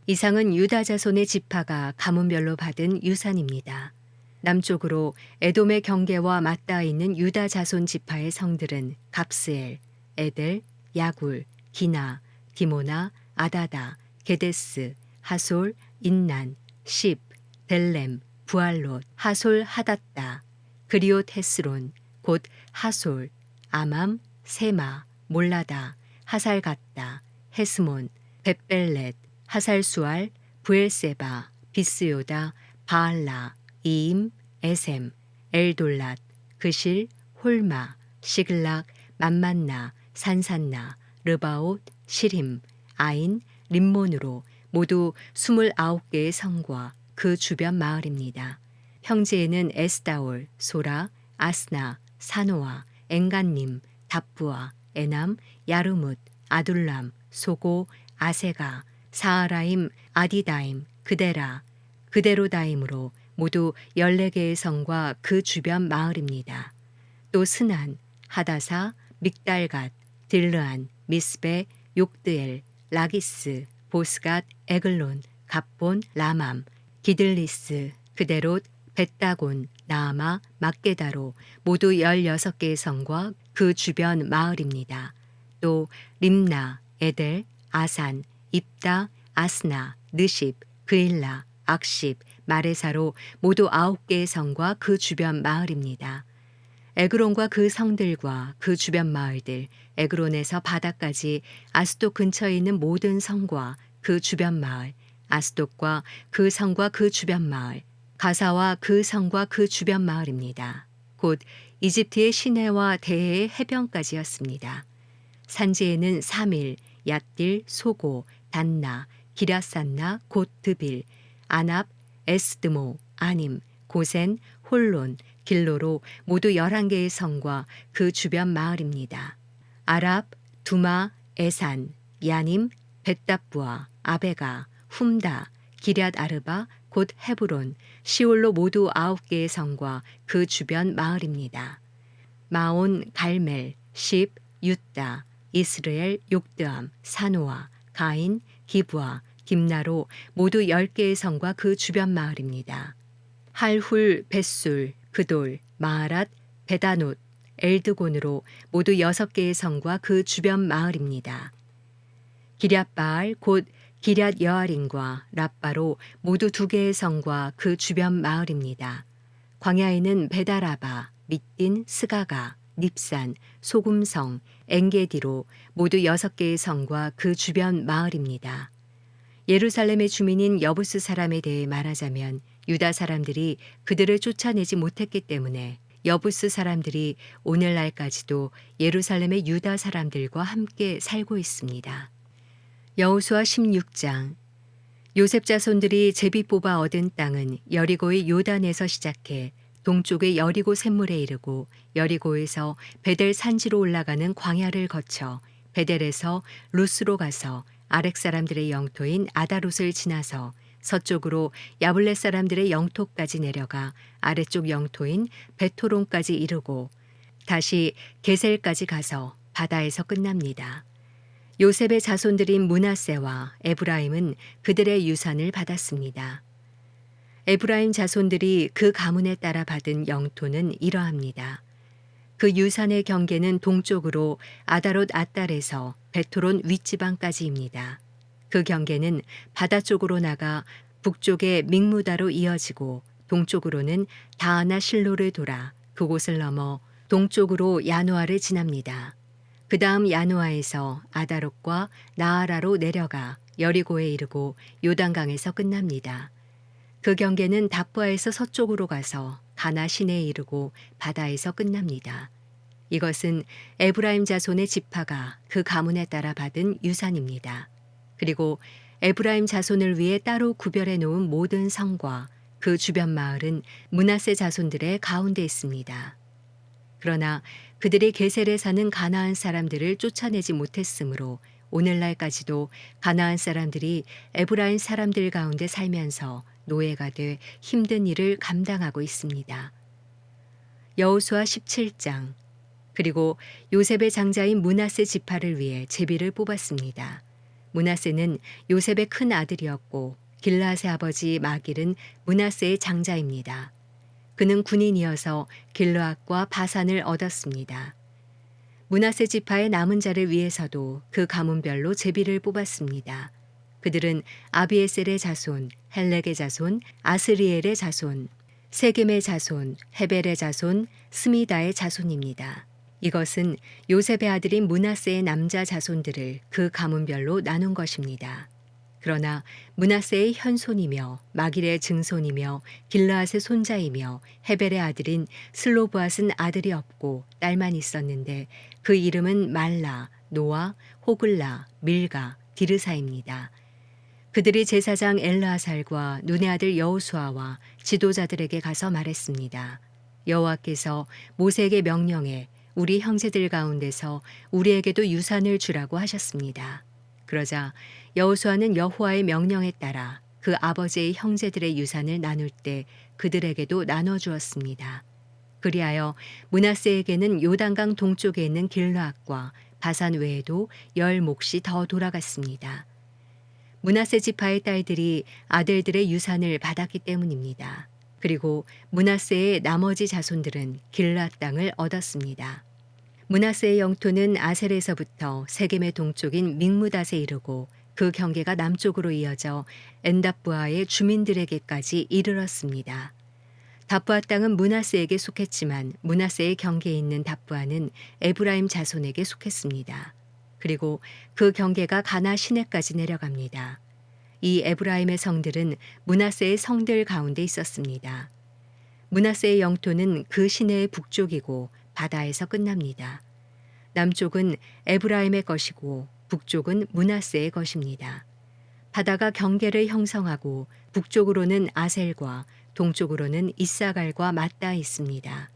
이상은 유다 자손의 지파가 가문별로 받은 유산입니다. 남쪽으로 에돔의 경계와 맞닿아 있는 유다 자손 지파의 성들은 갑스엘, 에델, 야굴, 기나, 디모나, 아다다, 게데스, 하솔, 인난, 십, 델렘, 부알롯, 하솔 하닷다, 그리옷 헤스론, 곧 하솔, 아맘, 세마, 몰라다, 하살갓다, 헤스몬, 벳벨렛, 하살수알, 부엘세바, 비스요다, 바알라, 이임, 에셈, 엘돌랏, 그실, 홀마, 시글락, 맘만나, 산산나, 르바옷, 시림, 아인, 림몬으로 모두 29개의 성과 그 주변 마을입니다. 평지에는 에스다올, 소라, 아스나, 사노아, 엔간님, 답부아, 에남, 야르뭇, 아둘람, 소고, 아세가, 사하라임, 아디다임, 그데라, 그데로다임으로 모두 14개의 성과 그 주변 마을입니다. 또 스난, 하다사, 믹달갓, 딜르안, 미스베, 욕드엘, 라기스, 보스갓, 에글론, 갑본, 라맘, 기들리스, 그데롯, 벳다곤, 나아마, 막게다로 모두 16개의 성과 그 주변 마을입니다. 또 림나, 에델, 아산, 입다, 아스나, 느십, 그일라, 악십, 마레사로 모두 9개의 성과 그 주변 마을입니다. 에그론과 그 성들과 그 주변 마을들, 에그론에서 바다까지 아스돗 근처에 있는 모든 성과 그 주변 마을, 아스돗과 그 성과 그 주변 마을, 가사와 그 성과 그 주변 마을입니다. 곧 이집트의 시내와 대해의 해변까지였습니다. 산지에는 사밀, 얏딜, 소고, 단나, 기라산나, 곧 드빌, 아납, 에스드모, 아님, 고센, 홀론, 길로로 모두 11개의 성과 그 주변 마을입니다. 아랍, 두마, 에산, 야님, 벳답부아, 아베가, 훔다, 기럇 아르바, 곧 헤브론, 시올로 모두 9개의 성과 그 주변 마을입니다. 마온, 갈멜, 십, 윳다, 이스르엘, 욕드암, 사노아, 가인, 기브아, 딥나로 모두 10개의 성과 그 주변 마을입니다. 할훌, 벳술, 그돌, 마하랏, 베다노, 엘드곤으로 모두 6개의 성과 그 주변 마을입니다. 기럇바알 곧 기럇 여아림과 랍바로 모두 2개의 성과 그 주변 마을입니다. 광야에는 베다라바, 밑딘, 스가가, 닙산, 소금성, 엔게디로 모두 6개의 성과 그 주변 마을입니다. 예루살렘의 주민인 여부스 사람에 대해 말하자면 유다 사람들이 그들을 쫓아내지 못했기 때문에 여부스 사람들이 오늘날까지도 예루살렘의 유다 사람들과 함께 살고 있습니다. 여호수아 16장. 요셉 자손들이 제비 뽑아 얻은 땅은 여리고의 요단에서 시작해 동쪽의 여리고 샘물에 이르고 여리고에서 베델 산지로 올라가는 광야를 거쳐 베델에서 루스로 가서 아렉 사람들의 영토인 아다롯을 지나서 서쪽으로 야블렛 사람들의 영토까지 내려가 아래쪽 영토인 베토론까지 이르고 다시 게셀까지 가서 바다에서 끝납니다. 요셉의 자손들인 므낫세와 에브라임은 그들의 유산을 받았습니다. 에브라임 자손들이 그 가문에 따라 받은 영토는 이러합니다. 그 유산의 경계는 동쪽으로 아다롯 아달에서 베토론 윗지방까지입니다. 그 경계는 바다 쪽으로 나가 북쪽의 믹무다로 이어지고 동쪽으로는 다하나 실로를 돌아 그곳을 넘어 동쪽으로 야노아를 지납니다. 그 다음 야노아에서 아다롯과 나아라로 내려가 여리고에 이르고 요단강에서 끝납니다. 그 경계는 답부아에서 서쪽으로 가서 가나 시내에 이르고 바다에서 끝납니다. 이것은 에브라임 자손의 지파가 그 가문에 따라 받은 유산입니다. 그리고 에브라임 자손을 위해 따로 구별해 놓은 모든 성과 그 주변 마을은 므낫세 자손들의 가운데 있습니다. 그러나 그들이 게셀에 사는 가나안 사람들을 쫓아내지 못했으므로 오늘날까지도 가나안 사람들이 에브라임 사람들 가운데 살면서 노예가 돼 힘든 일을 감당하고 있습니다. 여호수아 17장. 그리고 요셉의 장자인 므낫세 지파를 위해 제비를 뽑았습니다. 므낫세는 요셉의 큰 아들이었고 길르앗의 아버지 마길은 므낫세의 장자입니다. 그는 군인이어서 길르앗과 바산을 얻었습니다. 므낫세 지파의 남은 자를 위해서도 그 가문별로 제비를 뽑았습니다. 그들은 아비에셀의 자손, 헬렉의 자손, 아스리엘의 자손, 세겜의 자손, 헤벨의 자손, 스미다의 자손입니다. 이것은 요셉의 아들인 므낫세의 남자 자손들을 그 가문별로 나눈 것입니다. 그러나 므낫세의 현손이며 마길의 증손이며 길르앗의 손자이며 헤벨의 아들인 슬로브앗은 아들이 없고 딸만 있었는데 그 이름은 말라, 노아, 호글라, 밀가, 디르사입니다. 그들이 제사장 엘르아살과 눈의 아들 여호수아와 지도자들에게 가서 말했습니다. 여호와께서 모세에게 명령해 우리 형제들 가운데서 우리에게도 유산을 주라고 하셨습니다. 그러자 여호수아는 여호와의 명령에 따라 그 아버지의 형제들의 유산을 나눌 때 그들에게도 나눠주었습니다. 그리하여 므낫세에게는 요단강 동쪽에 있는 길르앗과 바산 외에도 10몫이 더 돌아갔습니다. 므낫세 지파의 딸들이 아들들의 유산을 받았기 때문입니다. 그리고 므낫세의 나머지 자손들은 길르앗 땅을 얻었습니다. 므낫세의 영토는 아셀에서부터 세겜의 동쪽인 믹무닷에 이르고 그 경계가 남쪽으로 이어져 엔답부아의 주민들에게까지 이르렀습니다. 답부아 땅은 므낫세에게 속했지만 므낫세의 경계에 있는 답부아는 에브라임 자손에게 속했습니다. 그리고 그 경계가 가나 시내까지 내려갑니다. 이 에브라임의 성들은 므낫세의 성들 가운데 있었습니다. 므낫세의 영토는 그 시내의 북쪽이고 바다에서 끝납니다. 남쪽은 에브라임의 것이고 북쪽은 므낫세의 것입니다. 바다가 경계를 형성하고 북쪽으로는 아셀과 동쪽으로는 이사갈과 맞닿아 있습니다.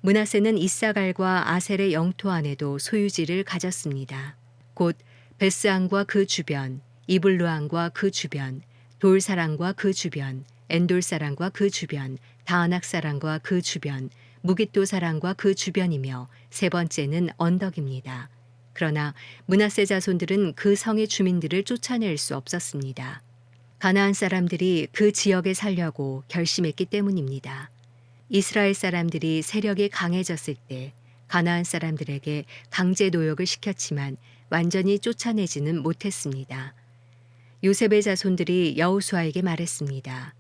므낫세는 이사갈과 아셀의 영토 안에도 소유지를 가졌습니다. 곧 베스안과 그 주변, 이블루안과 그 주변, 돌사랑과 그 주변, 엔돌사랑과 그 주변, 다아낙사랑과 그 주변, 무깃도사랑과 그 주변이며 세 번째는 언덕입니다. 그러나 므낫세 자손들은 그 성의 주민들을 쫓아낼 수 없었습니다. 가나안 사람들이 그 지역에 살려고 결심했기 때문입니다. 이스라엘 사람들이 세력이 강해졌을 때 가나안 사람들에게 강제 노역을 시켰지만 완전히 쫓아내지는 못했습니다. 요셉의 자손들이 여호수아에게 말했습니다.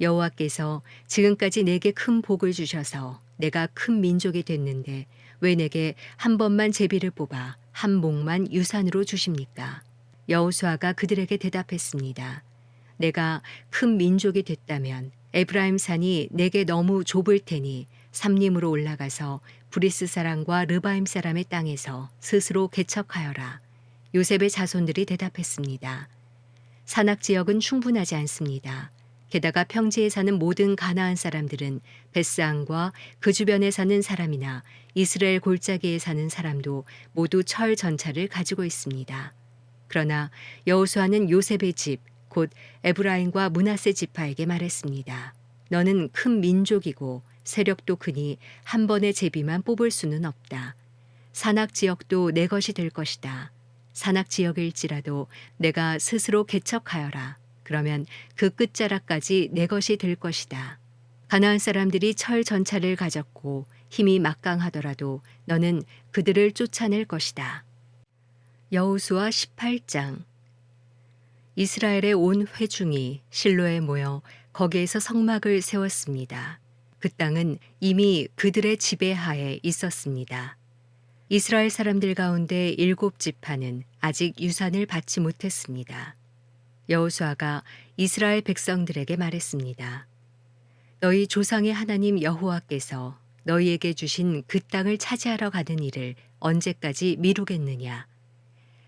여호와께서 지금까지 내게 큰 복을 주셔서 내가 큰 민족이 됐는데 왜 내게 한 번만 제비를 뽑아 한 목만 유산으로 주십니까? 여호수아가 그들에게 대답했습니다. 내가 큰 민족이 됐다면 에브라임 산이 내게 너무 좁을 테니 삼림으로 올라가서 브리스 사람과 르바임 사람의 땅에서 스스로 개척하여라. 요셉의 자손들이 대답했습니다. 산악 지역은 충분하지 않습니다. 게다가 평지에 사는 모든 가나안 사람들은 벳스안과 그 주변에 사는 사람이나 이스라엘 골짜기에 사는 사람도 모두 철 전차를 가지고 있습니다. 그러나 여호수아는 요셉의 집, 곧 에브라임과 므낫세 지파에게 말했습니다. 너는 큰 민족이고 세력도 크니 한 번의 제비만 뽑을 수는 없다. 산악 지역도 내 것이 될 것이다. 산악 지역일지라도 내가 스스로 개척하여라. 그러면 그 끝자락까지 내 것이 될 것이다. 가나안 사람들이 철 전차를 가졌고 힘이 막강하더라도 너는 그들을 쫓아낼 것이다. 여호수아 18장. 이스라엘의 온 회중이 실로에 모여 거기에서 성막을 세웠습니다. 그 땅은 이미 그들의 지배하에 있었습니다. 이스라엘 사람들 가운데 7지파는 아직 유산을 받지 못했습니다. 여호수아가 이스라엘 백성들에게 말했습니다. 너희 조상의 하나님 여호와께서 너희에게 주신 그 땅을 차지하러 가는 일을 언제까지 미루겠느냐?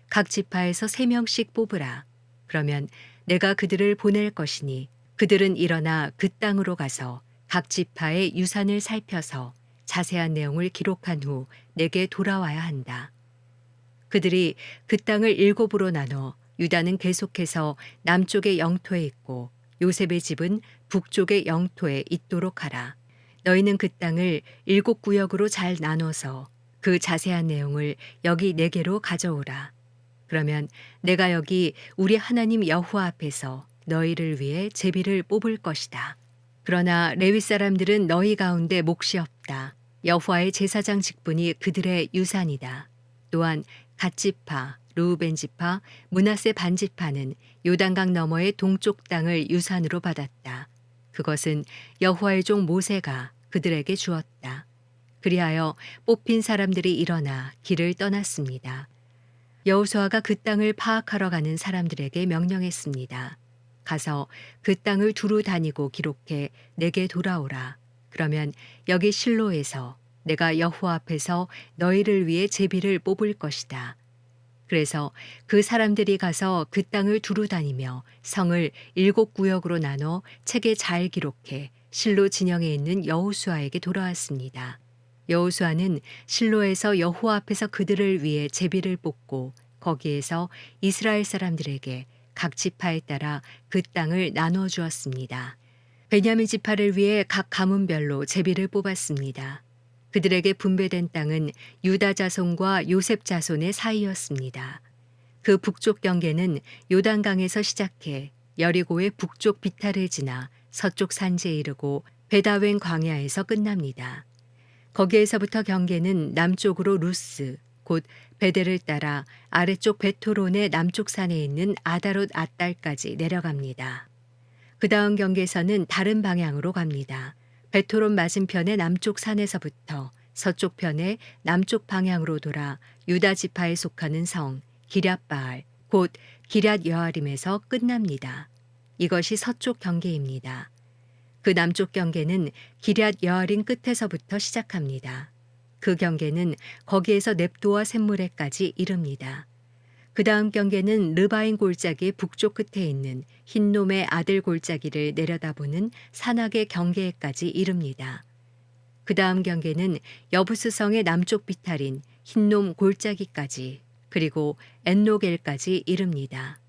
각 지파에서 3명씩 뽑으라. 그러면 내가 그들을 보낼 것이니 그들은 일어나 그 땅으로 가서 각 지파의 유산을 살펴서 자세한 내용을 기록한 후 내게 돌아와야 한다. 그들이 그 땅을 7으로 나눠 유다는 계속해서 남쪽의 영토에 있고 요셉의 집은 북쪽의 영토에 있도록 하라. 너희는 그 땅을 7구역으로 잘 나눠서 그 자세한 내용을 여기 내게로 가져오라. 그러면 내가 여기 우리 하나님 여호와 앞에서 너희를 위해 제비를 뽑을 것이다. 그러나 레위 사람들은 너희 가운데 몫이 없다. 여호와의 제사장 직분이 그들의 유산이다. 또한 갓지파, 르우벤 지파, 므낫세 반지파는 요단강 너머의 동쪽 땅을 유산으로 받았다. 그것은 여호와의 종 모세가 그들에게 주었다. 그리하여 뽑힌 사람들이 일어나 길을 떠났습니다. 여호수아가 그 땅을 파악하러 가는 사람들에게 명령했습니다. 가서 그 땅을 두루 다니고 기록해 내게 돌아오라. 그러면 여기 실로에서 내가 여호와 앞에서 너희를 위해 제비를 뽑을 것이다. 그래서 그 사람들이 가서 그 땅을 두루 다니며 성을 7구역으로 나눠 책에 잘 기록해 실로 진영에 있는 여호수아에게 돌아왔습니다. 여호수아는 실로에서 여호와 앞에서 그들을 위해 제비를 뽑고 거기에서 이스라엘 사람들에게 각 지파에 따라 그 땅을 나눠 주었습니다. 베냐민 지파를 위해 각 가문별로 제비를 뽑았습니다. 그들에게 분배된 땅은 유다 자손과 요셉 자손의 사이였습니다. 그 북쪽 경계는 요단강에서 시작해 여리고의 북쪽 비탈을 지나 서쪽 산지에 이르고 베다웬 광야에서 끝납니다. 거기에서부터 경계는 남쪽으로 루스, 곧 베델을 따라 아래쪽 베토론의 남쪽 산에 있는 아다롯 앗달까지 내려갑니다. 그 다음 경계선은 다른 방향으로 갑니다. 베토론 맞은편의 남쪽 산에서부터 서쪽 편의 남쪽 방향으로 돌아 유다 지파에 속하는 성 기럇바알, 곧 기럇 여아림에서 끝납니다. 이것이 서쪽 경계입니다. 그 남쪽 경계는 기럇 여아림 끝에서부터 시작합니다. 그 경계는 거기에서 넵도와 샘무레까지 이릅니다. 그 다음 경계는 르바인 골짜기 북쪽 끝에 있는 흰놈의 아들 골짜기를 내려다보는 산악의 경계에까지 이릅니다. 그 다음 경계는 여부스성의 남쪽 비탈인 흰놈 골짜기까지 그리고 엔노겔까지 이릅니다.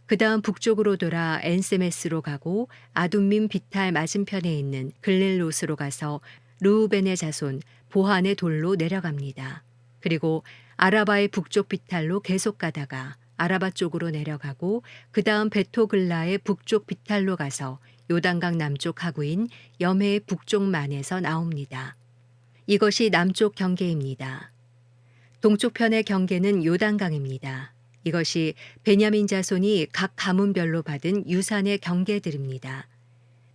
그 다음 북쪽으로 돌아 엔세메스로 가고 아둠민 비탈 맞은편에 있는 글렐롯으로 가서 르우벤의 자손 보한의 돌로 내려갑니다. 그리고 아라바의 북쪽 비탈로 계속 가다가 아라바 쪽으로 내려가고 그 다음 베토글라의 북쪽 비탈로 가서 요단강 남쪽 하구인 염해 북쪽만에서 나옵니다. 이것이 남쪽 경계입니다. 동쪽편의 경계는 요단강입니다. 이것이 베냐민 자손이 각 가문별로 받은 유산의 경계들입니다.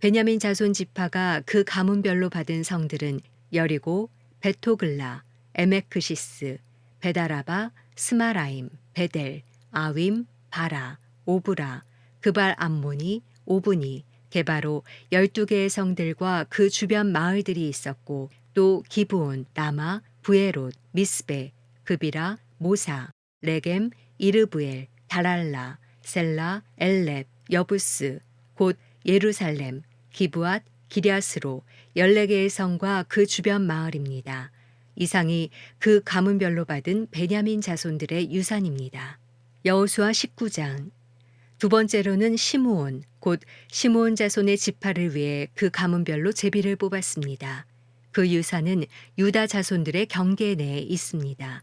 베냐민 자손 지파가 그 가문별로 받은 성들은 여리고, 베토글라, 에메크시스, 베다라바, 스마라임, 베델, 아윈, 바라, 오브라, 그발 암모니, 오브니, 게바로 12개의 성들과 그 주변 마을들이 있었고 또 기브온, 라마, 부에롯, 미스베, 그비라, 모사, 레겜, 이르브엘, 다랄라, 셀라, 엘렙, 여부스, 곧 예루살렘, 기브앗, 기랴스로 14개의 성과 그 주변 마을입니다. 이상이 그 가문별로 받은 베냐민 자손들의 유산입니다. 여호수아 19장. 두 번째로는 시므온, 곧 시므온 자손의 지파를 위해 그 가문별로 제비를 뽑았습니다. 그 유산은 유다 자손들의 경계 내에 있습니다.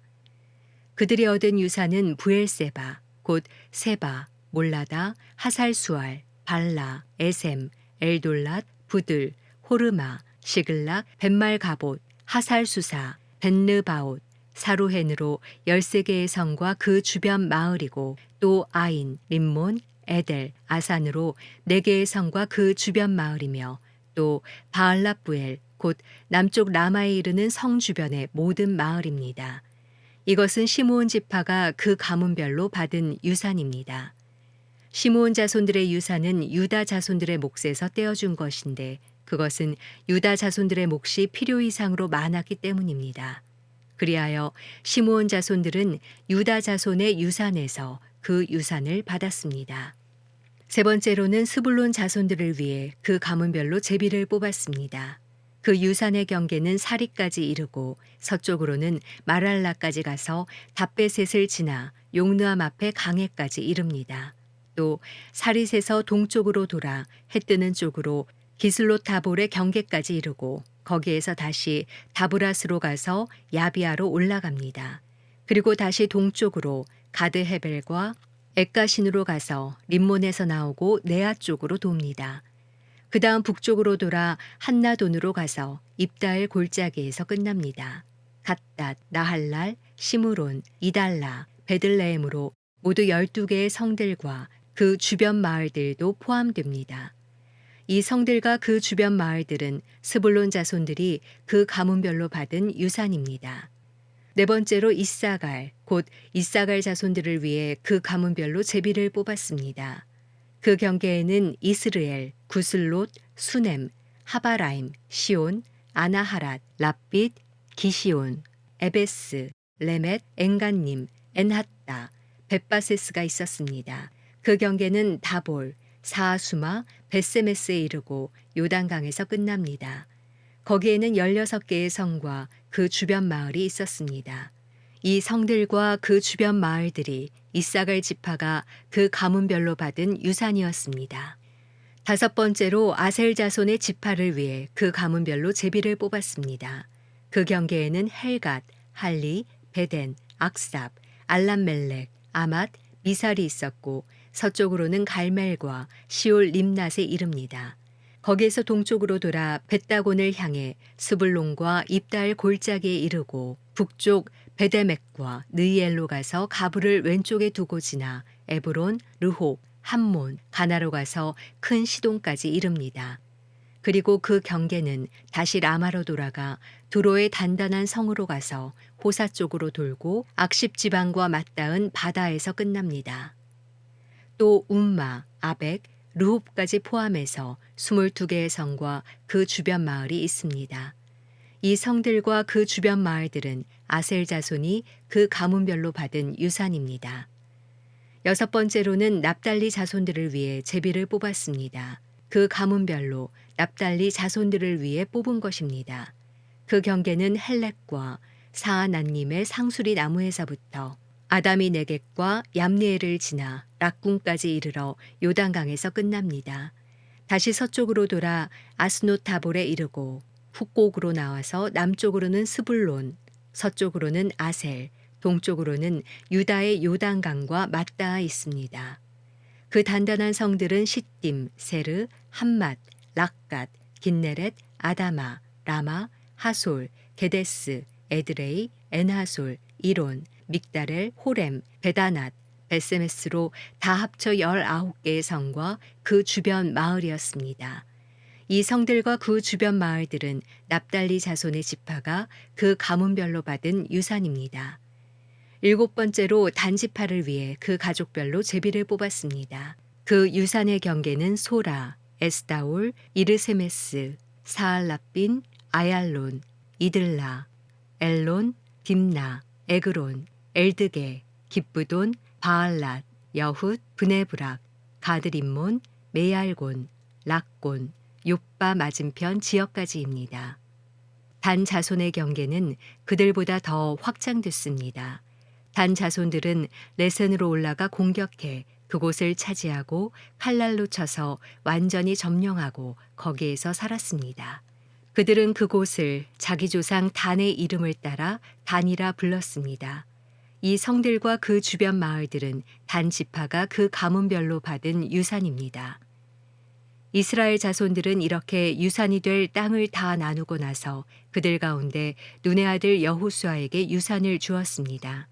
그들이 얻은 유산은 부엘세바, 곧 세바, 몰라다, 하살수알, 발라, 에셈, 엘돌랏, 부들, 호르마, 시글락, 벳말가봇, 하살수사, 벳르바옷, 사루헨으로 13개의 성과 그 주변 마을이고 또 아인, 림몬, 에델, 아산으로 4개의 성과 그 주변 마을이며 또 바알랏부엘, 곧 남쪽 라마에 이르는 성 주변의 모든 마을입니다. 이것은 시므온 지파가 그 가문별로 받은 유산입니다. 시므온 자손들의 유산은 유다 자손들의 몫에서 떼어준 것인데 그것은 유다 자손들의 몫이 필요 이상으로 많았기 때문입니다. 그리하여 시므온 자손들은 유다 자손의 유산에서 그 유산을 받았습니다. 세 번째로는 스불론 자손들을 위해 그 가문별로 제비를 뽑았습니다. 그 유산의 경계는 사리까지 이르고 서쪽으로는 마랄라까지 가서 답베셋을 지나 용느암 앞에 강해까지 이릅니다. 또 사릿에서 동쪽으로 돌아 해 뜨는 쪽으로 기슬롯다볼의 경계까지 이르고 거기에서 다시 다브라스로 가서 야비아로 올라갑니다. 그리고 다시 동쪽으로 가드헤벨과 엑가신으로 가서 림몬에서 나오고 네아 쪽으로 돕니다. 그 다음 북쪽으로 돌아 한나돈으로 가서 입다엘 골짜기에서 끝납니다. 갓닷, 나할랄, 시므론, 이달라, 베들레헴으로 모두 12개의 성들과 그 주변 마을들도 포함됩니다. 이 성들과 그 주변 마을들은 스불론 자손들이 그 가문별로 받은 유산입니다. 네 번째로 이사갈, 곧 이사갈 자손들을 위해 그 가문별로 제비를 뽑았습니다. 그 경계에는 이스르엘, 구슬롯, 수넴, 하바라임, 시온, 아나하랏, 랍빗, 기시온, 에베스, 레멧, 엔간님, 엔핫다, 벳바세스가 있었습니다. 그 경계는 다볼, 사하수마, 벳세메스에 이르고 요단강에서 끝납니다. 거기에는 16개의 성과 그 주변 마을이 있었습니다. 이 성들과 그 주변 마을들이 이사갈 지파가 그 가문별로 받은 유산이었습니다. 다섯 번째로 아셀 자손의 지파를 위해 그 가문별로 제비를 뽑았습니다. 그 경계에는 헬갓, 할리, 베덴, 악삽, 알람멜렉, 아맛, 미살이 있었고 서쪽으로는 갈멜과 시올 림낫에 이릅니다. 거기에서 동쪽으로 돌아 벳다곤을 향해 스불론과 입달 골짜기에 이르고 북쪽 베데멕과 느이엘로 가서 가브를 왼쪽에 두고 지나 에브론, 르홉, 함몬, 가나로 가서 큰 시돈까지 이릅니다. 그리고 그 경계는 다시 라마로 돌아가 두로의 단단한 성으로 가서 호사 쪽으로 돌고 악십 지방과 맞닿은 바다에서 끝납니다. 또 움마, 아벡, 르홉까지 포함해서 22개의 성과 그 주변 마을이 있습니다. 이 성들과 그 주변 마을들은 아셀 자손이 그 가문별로 받은 유산입니다. 여섯 번째로는 납달리 자손들을 위해 제비를 뽑았습니다. 그 가문별로 납달리 자손들을 위해 뽑은 것입니다. 그 경계는 헬렉과 사아난님의 상수리 나무에서부터 아다미 네겝과 얌리엘을 지나 락군까지 이르러 요단강에서 끝납니다. 다시 서쪽으로 돌아 아스노타볼에 이르고 훅곡으로 나와서 남쪽으로는 스불론, 서쪽으로는 아셀, 동쪽으로는 유다의 요단강과 맞닿아 있습니다. 그 단단한 성들은 시딤, 세르, 함맛, 락갓, 긴네렛, 아다마, 라마, 하솔, 게데스, 에드레이, 엔하솔, 이론, 믹다렐, 호렘, 베다낫, 베세메스로 다 합쳐 19개의 성과 그 주변 마을이었습니다. 이 성들과 그 주변 마을들은 납달리 자손의 지파가 그 가문별로 받은 유산입니다. 7번째로 단지파를 위해 그 가족별로 제비를 뽑았습니다. 그 유산의 경계는 소라, 에스다올, 이르세메스, 사알라빈, 아얄론, 이들라, 엘론, 딥나, 에그론, 엘드게, 기브돈, 바알랏, 여훗, 브네브락, 가드림몬, 메알곤, 락곤, 욥바 맞은편 지역까지입니다. 단 자손의 경계는 그들보다 더 확장됐습니다. 단 자손들은 레센으로 올라가 공격해 그곳을 차지하고 칼날로 쳐서 완전히 점령하고 거기에서 살았습니다. 그들은 그곳을 자기 조상 단의 이름을 따라 단이라 불렀습니다. 이 성들과 그 주변 마을들은 단 지파가 그 가문별로 받은 유산입니다. 이스라엘 자손들은 이렇게 유산이 될 땅을 다 나누고 나서 그들 가운데 눈의 아들 여호수아에게 유산을 주었습니다.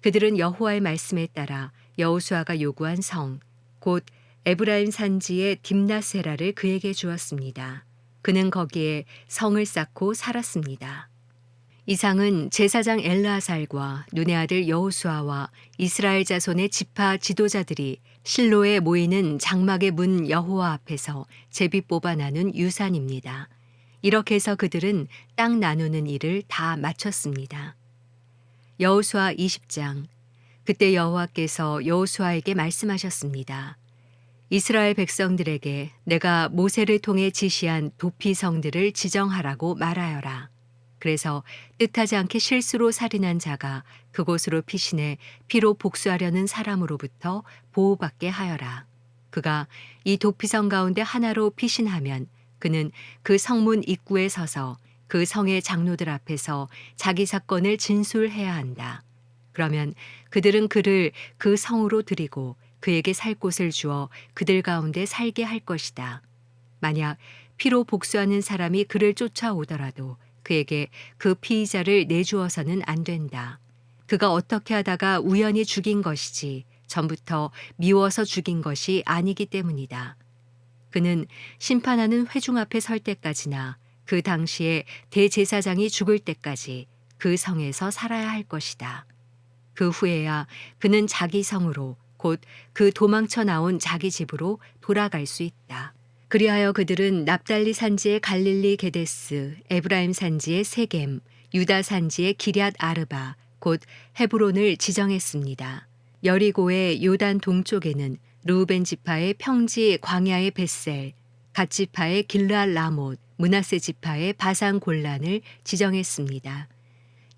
그들은 여호와의 말씀에 따라 여호수아가 요구한 성, 곧 에브라임 산지의 딥나세라를 그에게 주었습니다. 그는 거기에 성을 쌓고 살았습니다. 이상은 제사장 엘르아살과 눈의 아들 여호수아와 이스라엘 자손의 지파 지도자들이 실로에 모이는 장막의 문 여호와 앞에서 제비 뽑아 나눈 유산입니다. 이렇게 해서 그들은 땅 나누는 일을 다 마쳤습니다. 여호수아 20장. 그때 여호와께서 여호수아에게 말씀하셨습니다. 이스라엘 백성들에게 내가 모세를 통해 지시한 도피 성들을 지정하라고 말하여라. 그래서 뜻하지 않게 실수로 살인한 자가 그곳으로 피신해 피로 복수하려는 사람으로부터 보호받게 하여라. 그가 이 도피성 가운데 하나로 피신하면 그는 그 성문 입구에 서서 그 성의 장로들 앞에서 자기 사건을 진술해야 한다. 그러면 그들은 그를 그 성으로 들이고 그에게 살 곳을 주어 그들 가운데 살게 할 것이다. 만약 피로 복수하는 사람이 그를 쫓아오더라도 그에게 그 피의자를 내주어서는 안 된다. 그가 어떻게 하다가 우연히 죽인 것이지 전부터 미워서 죽인 것이 아니기 때문이다. 그는 심판하는 회중 앞에 설 때까지나 그 당시에 대제사장이 죽을 때까지 그 성에서 살아야 할 것이다. 그 후에야 그는 자기 성으로 곧 그 도망쳐 나온 자기 집으로 돌아갈 수 있다. 그리하여 그들은 납달리 산지의 갈릴리 게데스, 에브라임 산지의 세겜, 유다 산지의 기럇 아르바, 곧 헤브론을 지정했습니다. 여리고의 요단 동쪽에는 르우벤 지파의 평지 광야의 벳셀, 갓 지파의 길르앗 라못, 므낫세 지파의 바산 골란을 지정했습니다.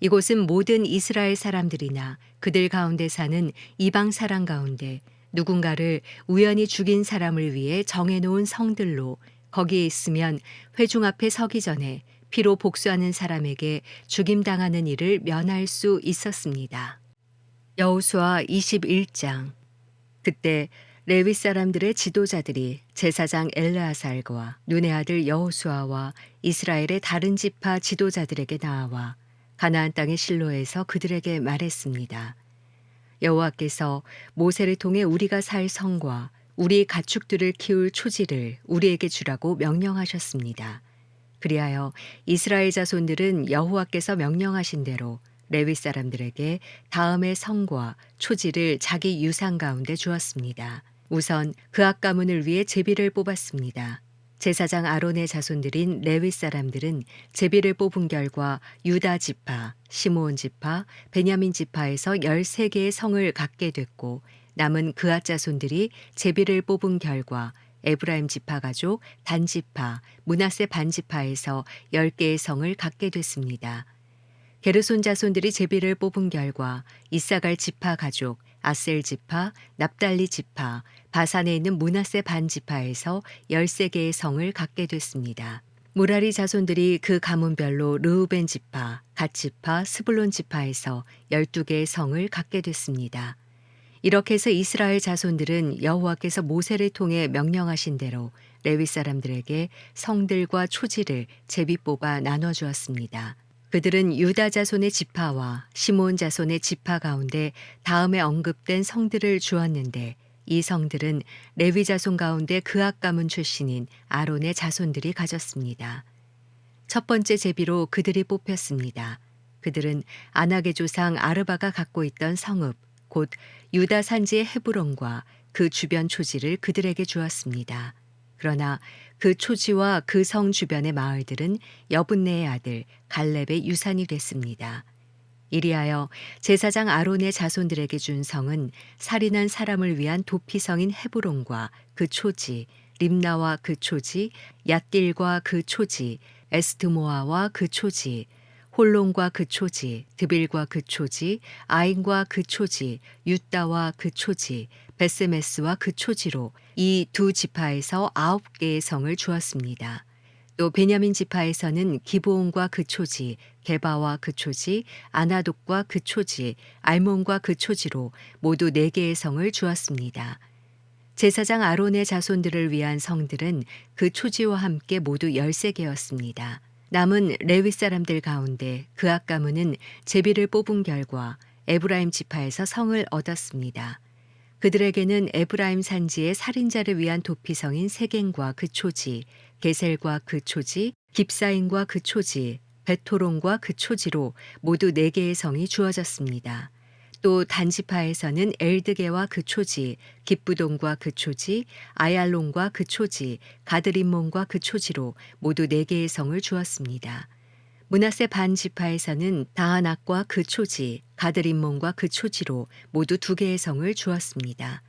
이곳은 모든 이스라엘 사람들이나 그들 가운데 사는 이방 사람 가운데 누군가를 우연히 죽인 사람을 위해 정해놓은 성들로 거기에 있으면 회중 앞에 서기 전에 피로 복수하는 사람에게 죽임당하는 일을 면할 수 있었습니다. 여호수아 21장. 그때 레위 사람들의 지도자들이 제사장 엘르아살과 눈의 아들 여호수아와 이스라엘의 다른 지파 지도자들에게 나와 가나안 땅의 실로에서 그들에게 말했습니다. 여호와께서 모세를 통해 우리가 살 성과 우리 가축들을 키울 초지를 우리에게 주라고 명령하셨습니다. 그리하여 이스라엘 자손들은 여호와께서 명령하신 대로 레위 사람들에게 다음의 성과 초지를 자기 유산 가운데 주었습니다. 우선 그앗 가문을 위해 제비를 뽑았습니다. 제사장 아론의 자손들인 레위 사람들은 제비를 뽑은 결과 유다 지파, 시므온 지파, 베냐민 지파에서 13개의 성을 갖게 됐고 남은 그앗 자손들이 제비를 뽑은 결과 에브라임 지파 가족 단 지파, 므낫세 반 지파에서 10개의 성을 갖게 됐습니다. 게르손 자손들이 제비를 뽑은 결과 이사갈 지파 가족, 아셀 지파, 납달리 지파, 바산에 있는 므낫세 반 지파에서 13개의 성을 갖게 됐습니다. 무라리 자손들이 그 가문별로 르우벤 지파, 갓 지파, 스불론 지파에서 12개의 성을 갖게 됐습니다. 이렇게 해서 이스라엘 자손들은 여호와께서 모세를 통해 명령하신 대로 레위 사람들에게 성들과 초지를 제비 뽑아 나눠 주었습니다. 그들은 유다 자손의 지파와 시몬 자손의 지파 가운데 다음에 언급된 성들을 주었는데 이 성들은 레위 자손 가운데 그앗 가문 출신인 아론의 자손들이 가졌습니다. 첫 번째 제비로 그들이 뽑혔습니다. 그들은 아낙의 조상 아르바가 갖고 있던 성읍, 곧 유다 산지의 헤브론과 그 주변 초지를 그들에게 주었습니다. 그러나 그 초지와 그 성 주변의 마을들은 여분네의 아들 갈렙의 유산이 됐습니다. 이리하여 제사장 아론의 자손들에게 준 성은 살인한 사람을 위한 도피성인 헤브론과 그 초지, 림나와 그 초지, 얏딜과 그 초지, 에스드모아와 그 초지, 홀론과 그 초지, 드빌과 그 초지, 아인과 그 초지, 유다와 그 초지, 베세메스와 그 초지로 이 두 지파에서 9개의 성을 주었습니다. 또 베냐민 지파에서는 기브온과 그 초지, 게바와 그 초지, 아나독과 그 초지, 알몬과 그 초지로 모두 4개의 성을 주었습니다. 제사장 아론의 자손들을 위한 성들은 그 초지와 함께 모두 13개였습니다. 남은 레위 사람들 가운데 그앗 가문은 제비를 뽑은 결과 에브라임 지파에서 성을 얻었습니다. 그들에게는 에브라임 산지의 살인자를 위한 도피성인 세겐과 그 초지, 게셀과 그 초지, 깁사인과 그 초지, 베토론과 그 초지로 모두 4개의 성이 주어졌습니다. 또 단지파에서는 엘드게와 그 초지, 깁부돈과 그 초지, 아얄론과 그 초지, 가드림몬과 그 초지로 모두 4개의 성을 주었습니다. 므낫세 반지파에서는 다하낙과 그 초지, 가드림몬과 그 초지로 모두 2개의 성을 주었습니다.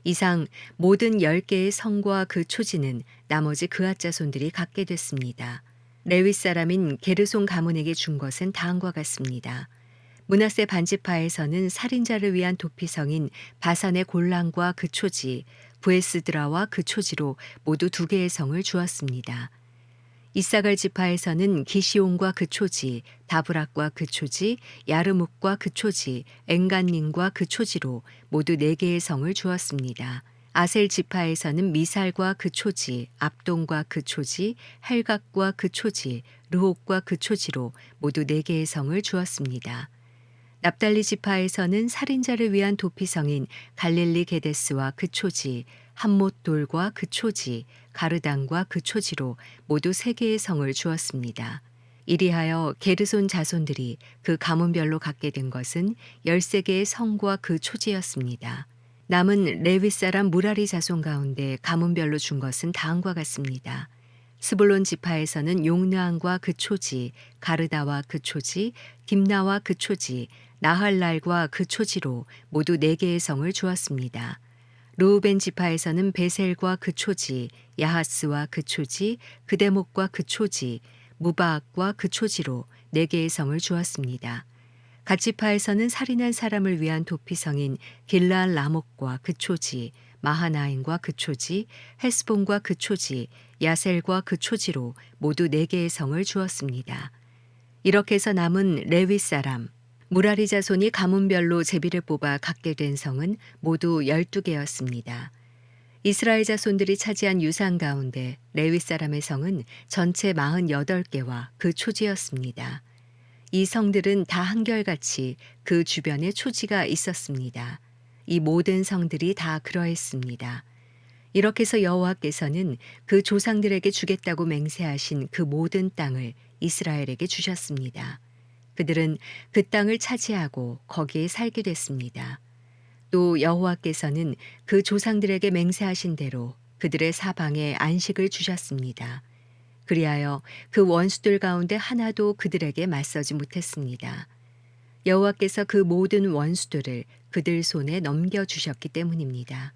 이상 모든 10개의 성과 그 초지는 나머지 그앗 자손들이 갖게 됐습니다. 레위 사람인 게르손 가문에게 준 것은 다음과 같습니다. 므낫세 반지파에서는 살인자를 위한 도피성인 바산의 골란과 그 초지, 부에스드라와 그 초지로 모두 2개의 성을 주었습니다. 이사갈 지파에서는 기시온과 그 초지, 다브락과 그 초지, 야르묵과 그 초지, 엔간님과 그 초지로 모두 4개의 성을 주었습니다. 아셀 지파에서는 미살과 그 초지, 압돈과 그 초지, 헬각과 그 초지, 르옥과 그 초지로 모두 4개의 성을 주었습니다. 납달리 지파에서는 살인자를 위한 도피성인 갈릴리 게데스와 그 초지, 함못돌과 그 초지, 가르당과 그 초지로 모두 3개의 성을 주었습니다. 이리하여 게르손 자손들이 그 가문별로 갖게 된 것은 13개의 성과 그 초지였습니다. 남은 레위 사람 무라리 자손 가운데 가문별로 준 것은 다음과 같습니다. 스불론 지파에서는 용르안과 그 초지, 가르다와 그 초지, 딥나와 그 초지, 나할랄과 그 초지로 모두 4개의 성을 주었습니다. 르우벤 지파에서는 베셀과 그 초지, 야하스와 그 초지, 그데목과 그 초지, 무바악과 그 초지로 4개의 성을 주었습니다. 갓 지파에서는 살인한 사람을 위한 도피성인 길라알 라목과 그 초지, 마하나임과 그 초지, 헤스본과 그 초지, 야셀과 그 초지로 모두 4개의 성을 주었습니다. 이렇게 해서 남은 레위 사람, 무라리 자손이 가문별로 제비를 뽑아 갖게 된 성은 모두 12개였습니다. 이스라엘 자손들이 차지한 유산 가운데 레위 사람의 성은 전체 48개와 그 초지였습니다. 이 성들은 다 한결같이 그 주변에 초지가 있었습니다. 이 모든 성들이 다 그러했습니다. 이렇게 해서 여호와께서는 그 조상들에게 주겠다고 맹세하신 그 모든 땅을 이스라엘에게 주셨습니다. 그들은 그 땅을 차지하고 거기에 살게 됐습니다. 또 여호와께서는 그 조상들에게 맹세하신 대로 그들의 사방에 안식을 주셨습니다. 그리하여 그 원수들 가운데 하나도 그들에게 맞서지 못했습니다. 여호와께서 그 모든 원수들을 그들 손에 넘겨주셨기 때문입니다.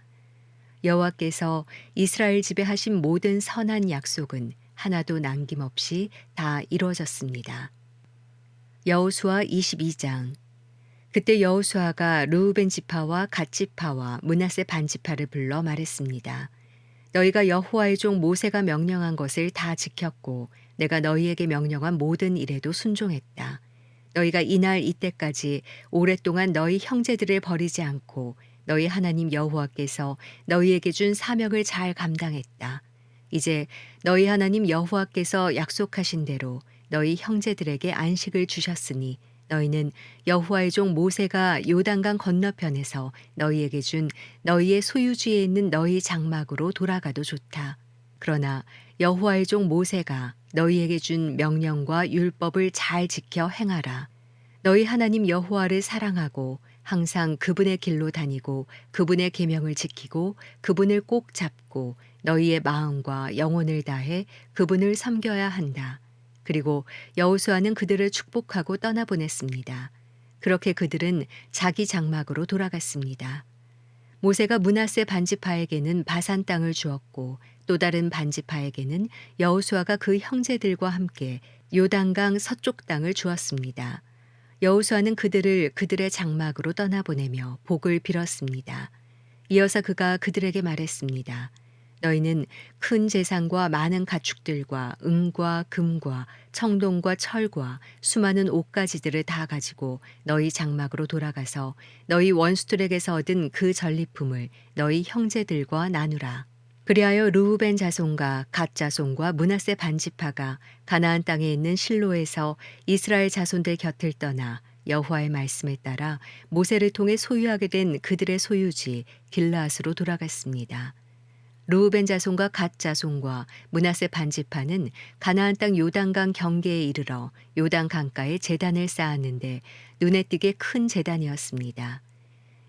여호와께서 이스라엘 집에 하신 모든 선한 약속은 하나도 남김없이 다 이루어졌습니다. 여호수아 22장. 그때 여호수아가 르우벤 지파와 갓 지파와 므낫세 반 지파를 불러 말했습니다. 너희가 여호와의 종 모세가 명령한 것을 다 지켰고 내가 너희에게 명령한 모든 일에도 순종했다. 너희가 이날 이때까지 오랫동안 너희 형제들을 버리지 않고 너희 하나님 여호와께서 너희에게 준 사명을 잘 감당했다. 이제 너희 하나님 여호와께서 약속하신 대로 너희 형제들에게 안식을 주셨으니 너희는 여호와의 종 모세가 요단강 건너편에서 너희에게 준 너희의 소유지에 있는 너희 장막으로 돌아가도 좋다. 그러나 여호와의 종 모세가 너희에게 준 명령과 율법을 잘 지켜 행하라. 너희 하나님 여호와를 사랑하고 항상 그분의 길로 다니고 그분의 계명을 지키고 그분을 꼭 잡고 너희의 마음과 영혼을 다해 그분을 섬겨야 한다. 그리고 여호수아는 그들을 축복하고 떠나보냈습니다. 그렇게 그들은 자기 장막으로 돌아갔습니다. 모세가 므낫세 반지파에게는 바산 땅을 주었고 또 다른 반지파에게는 여호수아가 그 형제들과 함께 요단강 서쪽 땅을 주었습니다. 여호수아는 그들을 그들의 장막으로 떠나보내며 복을 빌었습니다. 이어서 그가 그들에게 말했습니다. 너희는 큰 재산과 많은 가축들과 은과 금과 청동과 철과 수많은 옷가지들을 다 가지고 너희 장막으로 돌아가서 너희 원수들에게서 얻은 그 전리품을 너희 형제들과 나누라. 그리하여 르우벤 자손과 갓 자손과 므낫세 반지파가 가나안 땅에 있는 실로에서 이스라엘 자손들 곁을 떠나 여호와의 말씀에 따라 모세를 통해 소유하게 된 그들의 소유지 길르앗으로 돌아갔습니다. 르우벤 자손과 갓 자손과 므낫세 반지파는 가나안 땅 요단강 경계에 이르러 요단 강가에 제단을 쌓았는데 눈에 띄게 큰 제단이었습니다.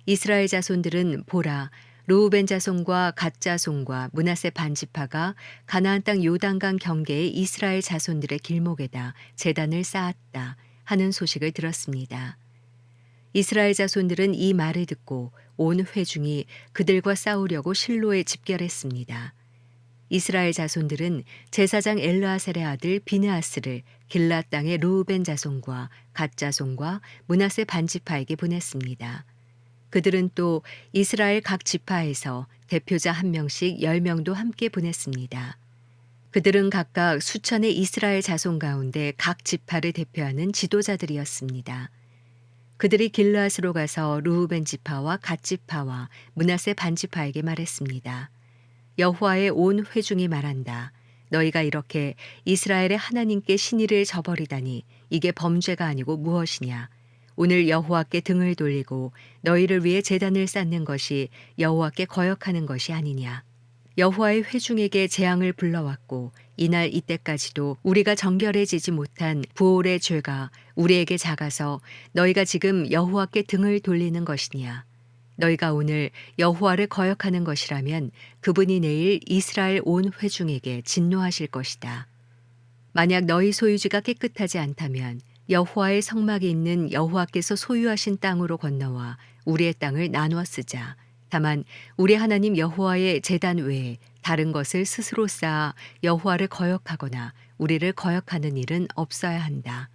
이스라엘 자손들은 보라 르우벤 자손과 갓 자손과 므낫세 반지파가 가나안 땅 요단강 경계의 이스라엘 자손들의 길목에다 제단을 쌓았다 하는 소식을 들었습니다. 이스라엘 자손들은 이 말을 듣고 온 회중이 그들과 싸우려고 실로에 집결했습니다. 이스라엘 자손들은 제사장 엘르아셀의 아들 비느하스를 길앗 땅의 르우벤 자손과 갓 자손과 므낫세 반지파에게 보냈습니다. 그들은 또 이스라엘 각 지파에서 대표자 1명씩 10명도 함께 보냈습니다. 그들은 각각 수천의 이스라엘 자손 가운데 각 지파를 대표하는 지도자들이었습니다. 그들이 길르앗으로 가서 르우벤 지파와 갓 지파와 므낫세 반지파에게 말했습니다. 여호와의 온 회중이 말한다. 너희가 이렇게 이스라엘의 하나님께 신의를 저버리다니 이게 범죄가 아니고 무엇이냐. 오늘 여호와께 등을 돌리고 너희를 위해 제단을 쌓는 것이 여호와께 거역하는 것이 아니냐. 여호와의 회중에게 재앙을 불러왔고 이날 이때까지도 우리가 정결해지지 못한 부올의 죄가 우리에게 작아서 너희가 지금 여호와께 등을 돌리는 것이냐. 너희가 오늘 여호와를 거역하는 것이라면 그분이 내일 이스라엘 온 회중에게 진노하실 것이다. 만약 너희 소유지가 깨끗하지 않다면 여호와의 성막이 있는 여호와께서 소유하신 땅으로 건너와 우리의 땅을 나누어 쓰자. 다만 우리 하나님 여호와의 제단 외에 다른 것을 스스로 쌓아 여호와를 거역하거나 우리를 거역하는 일은 없어야 한다.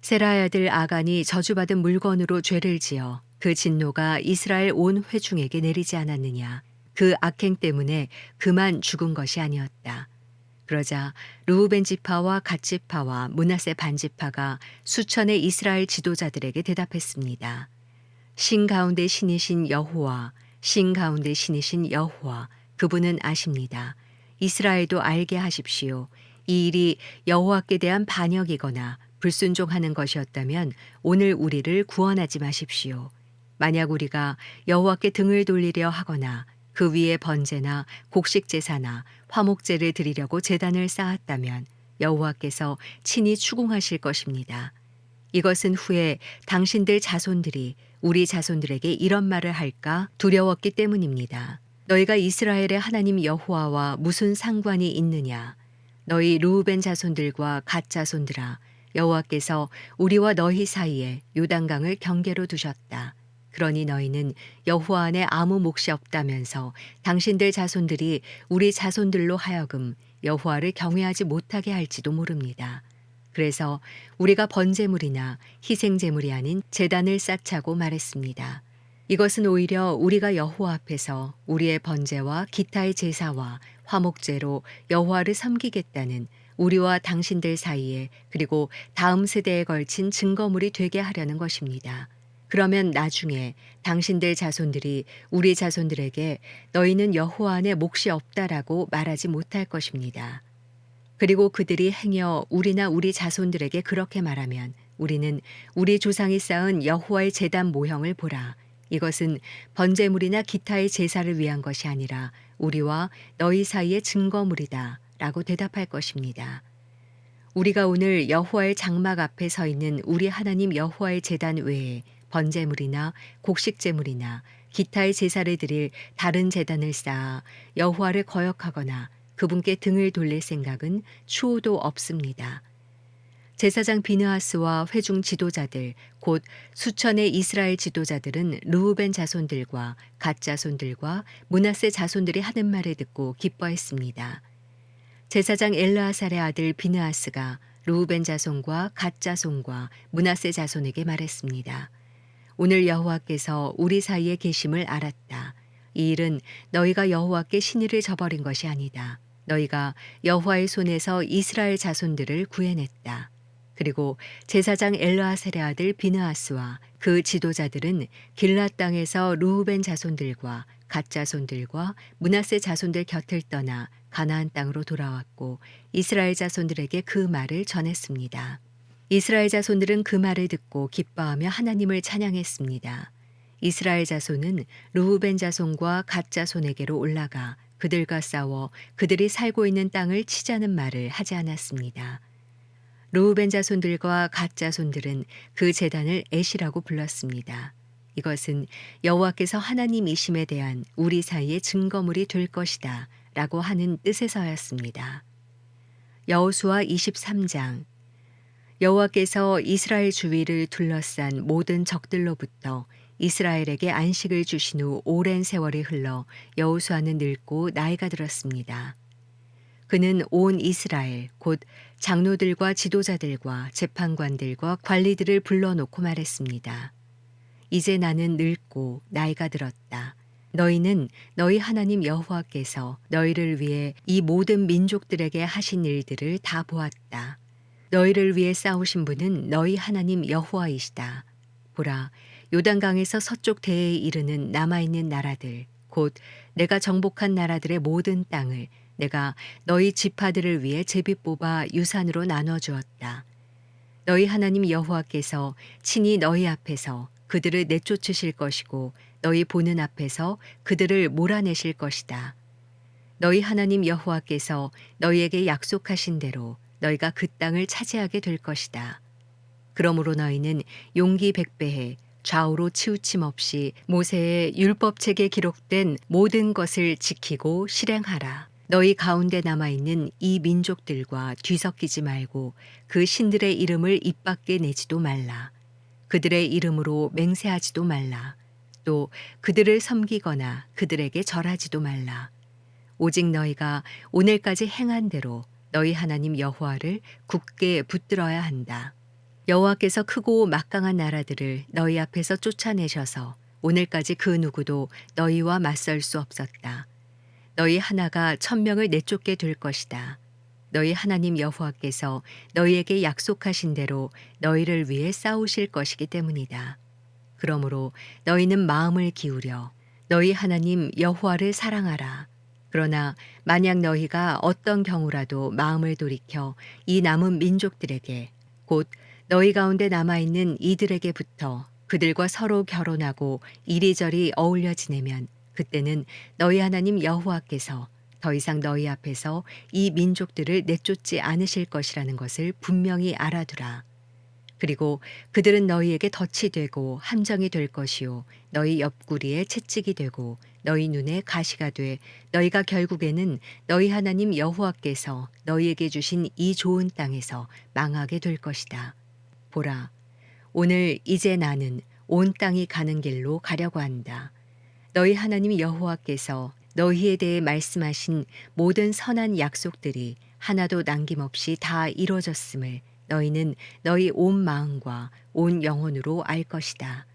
세라의 아들 아간이 저주받은 물건으로 죄를 지어 그 진노가 이스라엘 온 회중에게 내리지 않았느냐. 그 악행 때문에 그만 죽은 것이 아니었다. 그러자 르우벤 지파와 갓 지파와 므낫세 반지파가 수천의 이스라엘 지도자들에게 대답했습니다. 신 가운데 신이신 여호와, 신 가운데 신이신 여호와, 그분은 아십니다. 이스라엘도 알게 하십시오. 이 일이 여호와께 대한 반역이거나 불순종하는 것이었다면 오늘 우리를 구원하지 마십시오. 만약 우리가 여호와께 등을 돌리려 하거나 그 위에 번제나 곡식제사나 화목제를 드리려고 제단을 쌓았다면 여호와께서 친히 추궁하실 것입니다. 이것은 후에 당신들 자손들이 우리 자손들에게 이런 말을 할까 두려웠기 때문입니다. 너희가 이스라엘의 하나님 여호와와 무슨 상관이 있느냐? 너희 르우벤 자손들과 갓 자손들아, 여호와께서 우리와 너희 사이에 요단강을 경계로 두셨다. 그러니 너희는 여호와 안에 아무 몫이 없다면서 당신들 자손들이 우리 자손들로 하여금 여호와를 경외하지 못하게 할지도 모릅니다. 그래서 우리가 번제물이나 희생제물이 아닌 제단을 쌓자고 말했습니다. 이것은 오히려 우리가 여호와 앞에서 우리의 번제와 기타의 제사와 화목제로 여호와를 섬기겠다는 우리와 당신들 사이에 그리고 다음 세대에 걸친 증거물이 되게 하려는 것입니다. 그러면 나중에 당신들 자손들이 우리 자손들에게 너희는 여호와 안에 몫이 없다라고 말하지 못할 것입니다. 그리고 그들이 행여 우리나 우리 자손들에게 그렇게 말하면 우리는 우리 조상이 쌓은 여호와의 제단 모형을 보라. 이것은 번제물이나 기타의 제사를 위한 것이 아니라 우리와 너희 사이의 증거물이다 라고 대답할 것입니다. 우리가 오늘 여호와의 장막 앞에 서 있는 우리 하나님 여호와의 제단 외에 번제물이나 곡식제물이나 기타의 제사를 드릴 다른 제단을 쌓아 여호와를 거역하거나 그분께 등을 돌릴 생각은 추호도 없습니다. 제사장 비느하스와 회중 지도자들 곧 수천의 이스라엘 지도자들은 르우벤 자손들과 갓 자손들과 므낫세 자손들이 하는 말을 듣고 기뻐했습니다. 제사장 엘르아살의 아들 비느하스가 르우벤 자손과 갓 자손과 므낫세 자손에게 말했습니다. 오늘 여호와께서 우리 사이에 계심을 알았다. 이 일은 너희가 여호와께 신의를 저버린 것이 아니다. 너희가 여호와의 손에서 이스라엘 자손들을 구해냈다. 그리고 제사장 엘르아살의 아들 비느하스와 그 지도자들은 길랏 땅에서 르우벤 자손들과 갓 자손들과 므낫세 자손들 곁을 떠나 가나안 땅으로 돌아왔고 이스라엘 자손들에게 그 말을 전했습니다. 이스라엘 자손들은 그 말을 듣고 기뻐하며 하나님을 찬양했습니다. 이스라엘 자손은 르우벤 자손과 갓 자손에게로 올라가 그들과 싸워 그들이 살고 있는 땅을 치자는 말을 하지 않았습니다. 르우벤 자손들과 갓 자손들은 그 제단을 에시라고 불렀습니다. 이것은 여호와께서 하나님이심에 대한 우리 사이의 증거물이 될 것이다 라고 하는 뜻에서였습니다. 여호수아 23장 여호와께서 이스라엘 주위를 둘러싼 모든 적들로부터 이스라엘에게 안식을 주신 후 오랜 세월이 흘러 여호수아는 늙고 나이가 들었습니다. 그는 온 이스라엘 곧 장로들과 지도자들과 재판관들과 관리들을 불러놓고 말했습니다. 이제 나는 늙고 나이가 들었다. 너희는 너희 하나님 여호와께서 너희를 위해 이 모든 민족들에게 하신 일들을 다 보았다. 너희를 위해 싸우신 분은 너희 하나님 여호와이시다. 보라, 요단강에서 서쪽 대해에 이르는 남아있는 나라들 곧 내가 정복한 나라들의 모든 땅을 내가 너희 지파들을 위해 제비 뽑아 유산으로 나눠 주었다. 너희 하나님 여호와께서 친히 너희 앞에서 그들을 내쫓으실 것이고 너희 보는 앞에서 그들을 몰아내실 것이다. 너희 하나님 여호와께서 너희에게 약속하신 대로 너희가 그 땅을 차지하게 될 것이다. 그러므로 너희는 용기 백배해 좌우로 치우침 없이 모세의 율법책에 기록된 모든 것을 지키고 실행하라. 너희 가운데 남아있는 이 민족들과 뒤섞이지 말고 그 신들의 이름을 입 밖에 내지도 말라. 그들의 이름으로 맹세하지도 말라. 또 그들을 섬기거나 그들에게 절하지도 말라. 오직 너희가 오늘까지 행한 대로 너희 하나님 여호와를 굳게 붙들어야 한다. 여호와께서 크고 막강한 나라들을 너희 앞에서 쫓아내셔서 오늘까지 그 누구도 너희와 맞설 수 없었다. 너희 하나가 1000명을 내쫓게 될 것이다. 너희 하나님 여호와께서 너희에게 약속하신 대로 너희를 위해 싸우실 것이기 때문이다. 그러므로 너희는 마음을 기울여 너희 하나님 여호와를 사랑하라. 그러나 만약 너희가 어떤 경우라도 마음을 돌이켜 이 남은 민족들에게 곧 너희 가운데 남아있는 이들에게부터 그들과 서로 결혼하고 이리저리 어울려 지내면 그때는 너희 하나님 여호와께서 더 이상 너희 앞에서 이 민족들을 내쫓지 않으실 것이라는 것을 분명히 알아두라. 그리고 그들은 너희에게 덫이 되고 함정이 될 것이요 너희 옆구리에 채찍이 되고 너희 눈에 가시가 돼 너희가 결국에는 너희 하나님 여호와께서 너희에게 주신 이 좋은 땅에서 망하게 될 것이다. 보라, 오늘 이제 나는 온 땅이 가는 길로 가려고 한다. 너희 하나님 여호와께서 너희에 대해 말씀하신 모든 선한 약속들이 하나도 남김없이 다 이루어졌음을 너희는 너희 온 마음과 온 영혼으로 알 것이다.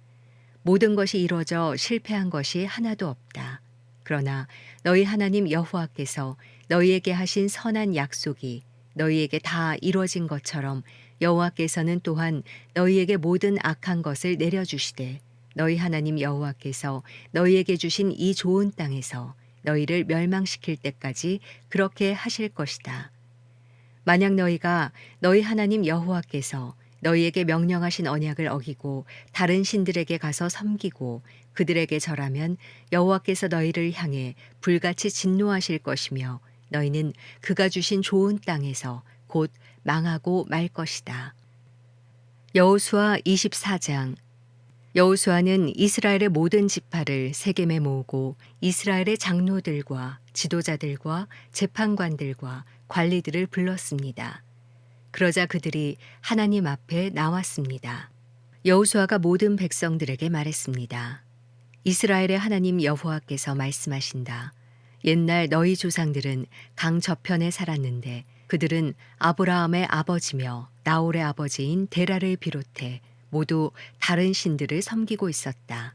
모든 것이 이루어져 실패한 것이 하나도 없다. 그러나 너희 하나님 여호와께서 너희에게 하신 선한 약속이 너희에게 다 이루어진 것처럼 여호와께서는 또한 너희에게 모든 악한 것을 내려주시되 너희 하나님 여호와께서 너희에게 주신 이 좋은 땅에서 너희를 멸망시킬 때까지 그렇게 하실 것이다. 만약 너희가 너희 하나님 여호와께서 너희에게 명령하신 언약을 어기고 다른 신들에게 가서 섬기고 그들에게 절하면 여호와께서 너희를 향해 불같이 진노하실 것이며 너희는 그가 주신 좋은 땅에서 곧 망하고 말 것이다. 여호수아 24장. 여호수아는 이스라엘의 모든 지파를 세겜에 모으고 이스라엘의 장로들과 지도자들과 재판관들과 관리들을 불렀습니다. 그러자 그들이 하나님 앞에 나왔습니다. 여호수아가 모든 백성들에게 말했습니다. 이스라엘의 하나님 여호와께서 말씀하신다. 옛날 너희 조상들은 강 저편에 살았는데 그들은 아브라함의 아버지며 나홀의 아버지인 데라를 비롯해 모두 다른 신들을 섬기고 있었다.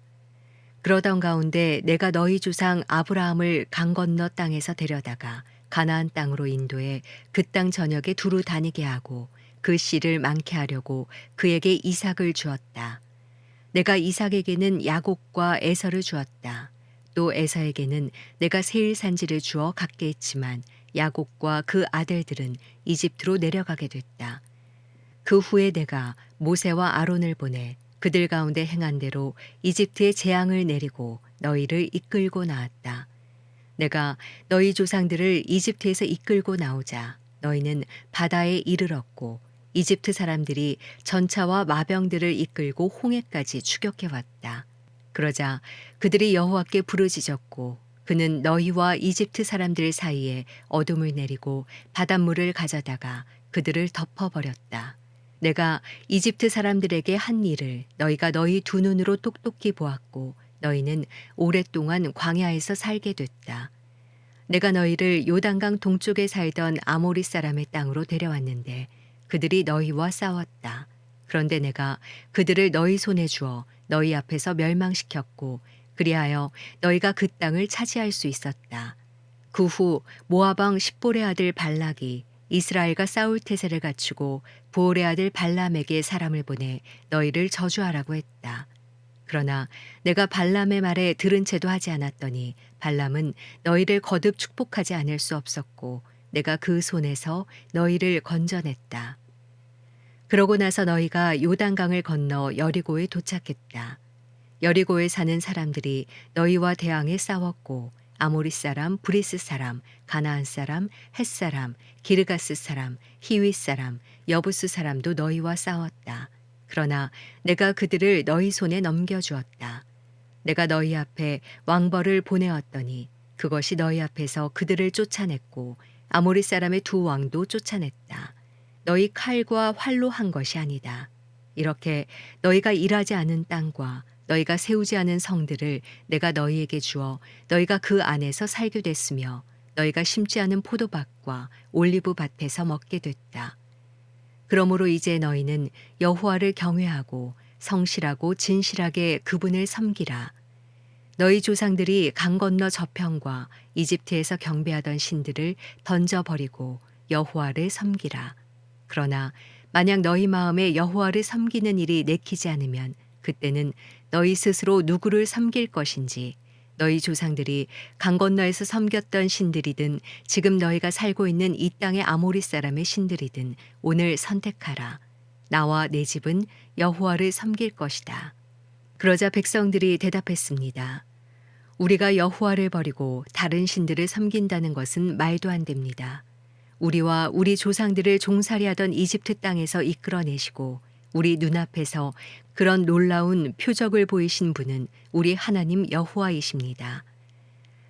그러던 가운데 내가 너희 조상 아브라함을 강 건너 땅에서 데려다가 가나안 땅으로 인도해 그 땅 전역에 두루 다니게 하고 그 씨를 많게 하려고 그에게 이삭을 주었다. 내가 이삭에게는 야곱과 에서를 주었다. 또 에서에게는 내가 세일 산지를 주어 갖게 했지만 야곱과 그 아들들은 이집트로 내려가게 됐다. 그 후에 내가 모세와 아론을 보내 그들 가운데 행한 대로 이집트에 재앙을 내리고 너희를 이끌고 나왔다. 내가 너희 조상들을 이집트에서 이끌고 나오자 너희는 바다에 이르렀고 이집트 사람들이 전차와 마병들을 이끌고 홍해까지 추격해 왔다. 그러자 그들이 여호와께 부르짖었고 그는 너희와 이집트 사람들 사이에 어둠을 내리고 바닷물을 가져다가 그들을 덮어버렸다. 내가 이집트 사람들에게 한 일을 너희가 너희 두 눈으로 똑똑히 보았고 너희는 오랫동안 광야에서 살게 됐다. 내가 너희를 요단강 동쪽에 살던 아모리 사람의 땅으로 데려왔는데 그들이 너희와 싸웠다. 그런데 내가 그들을 너희 손에 주어 너희 앞에서 멸망시켰고 그리하여 너희가 그 땅을 차지할 수 있었다. 그 후 모압 왕 십볼의 아들 발락이 이스라엘과 싸울 태세를 갖추고 보올의 아들 발람에게 사람을 보내 너희를 저주하라고 했다. 그러나 내가 발람의 말에 들은 채도 하지 않았더니 발람은 너희를 거듭 축복하지 않을 수 없었고 내가 그 손에서 너희를 건져냈다. 그러고 나서 너희가 요단강을 건너 여리고에 도착했다. 여리고에 사는 사람들이 너희와 대항해 싸웠고 아모리 사람, 브리스 사람, 가나안 사람, 헷 사람, 기르가스 사람, 히윗 사람, 여부스 사람도 너희와 싸웠다. 그러나 내가 그들을 너희 손에 넘겨주었다. 내가 너희 앞에 왕벌을 보내었더니 그것이 너희 앞에서 그들을 쫓아냈고 아모리 사람의 두 왕도 쫓아냈다. 너희 칼과 활로 한 것이 아니다. 이렇게 너희가 일하지 않은 땅과 너희가 세우지 않은 성들을 내가 너희에게 주어 너희가 그 안에서 살게 됐으며 너희가 심지 않은 포도밭과 올리브 밭에서 먹게 됐다. 그러므로 이제 너희는 여호와를 경외하고 성실하고 진실하게 그분을 섬기라. 너희 조상들이 강 건너 저편과 이집트에서 경배하던 신들을 던져버리고 여호와를 섬기라. 그러나 만약 너희 마음에 여호와를 섬기는 일이 내키지 않으면 그때는 너희 스스로 누구를 섬길 것인지 너희 조상들이 강 건너에서 섬겼던 신들이든 지금 너희가 살고 있는 이 땅의 아모리 사람의 신들이든 오늘 선택하라. 나와 내 집은 여호와를 섬길 것이다. 그러자 백성들이 대답했습니다. 우리가 여호와를 버리고 다른 신들을 섬긴다는 것은 말도 안 됩니다. 우리와 우리 조상들을 종살이하던 이집트 땅에서 이끌어내시고 우리 눈앞에서 그런 놀라운 표적을 보이신 분은 우리 하나님 여호와이십니다.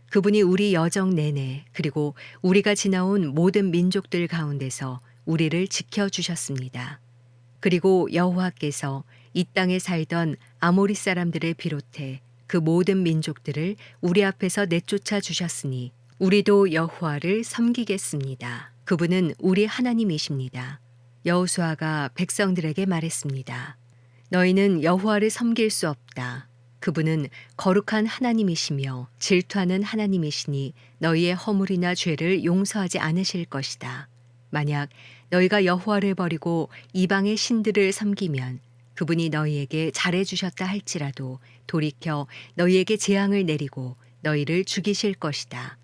그분이 우리 여정 내내 그리고 우리가 지나온 모든 민족들 가운데서 우리를 지켜주셨습니다. 그리고 여호와께서 이 땅에 살던 아모리 사람들을 비롯해 그 모든 민족들을 우리 앞에서 내쫓아 주셨으니 우리도 여호와를 섬기겠습니다. 그분은 우리 하나님이십니다. 여호수아가 백성들에게 말했습니다. 너희는 여호와를 섬길 수 없다. 그분은 거룩한 하나님이시며 질투하는 하나님이시니 너희의 허물이나 죄를 용서하지 않으실 것이다. 만약 너희가 여호와를 버리고 이방의 신들을 섬기면 그분이 너희에게 잘해 주셨다 할지라도 돌이켜 너희에게 재앙을 내리고 너희를 죽이실 것이다.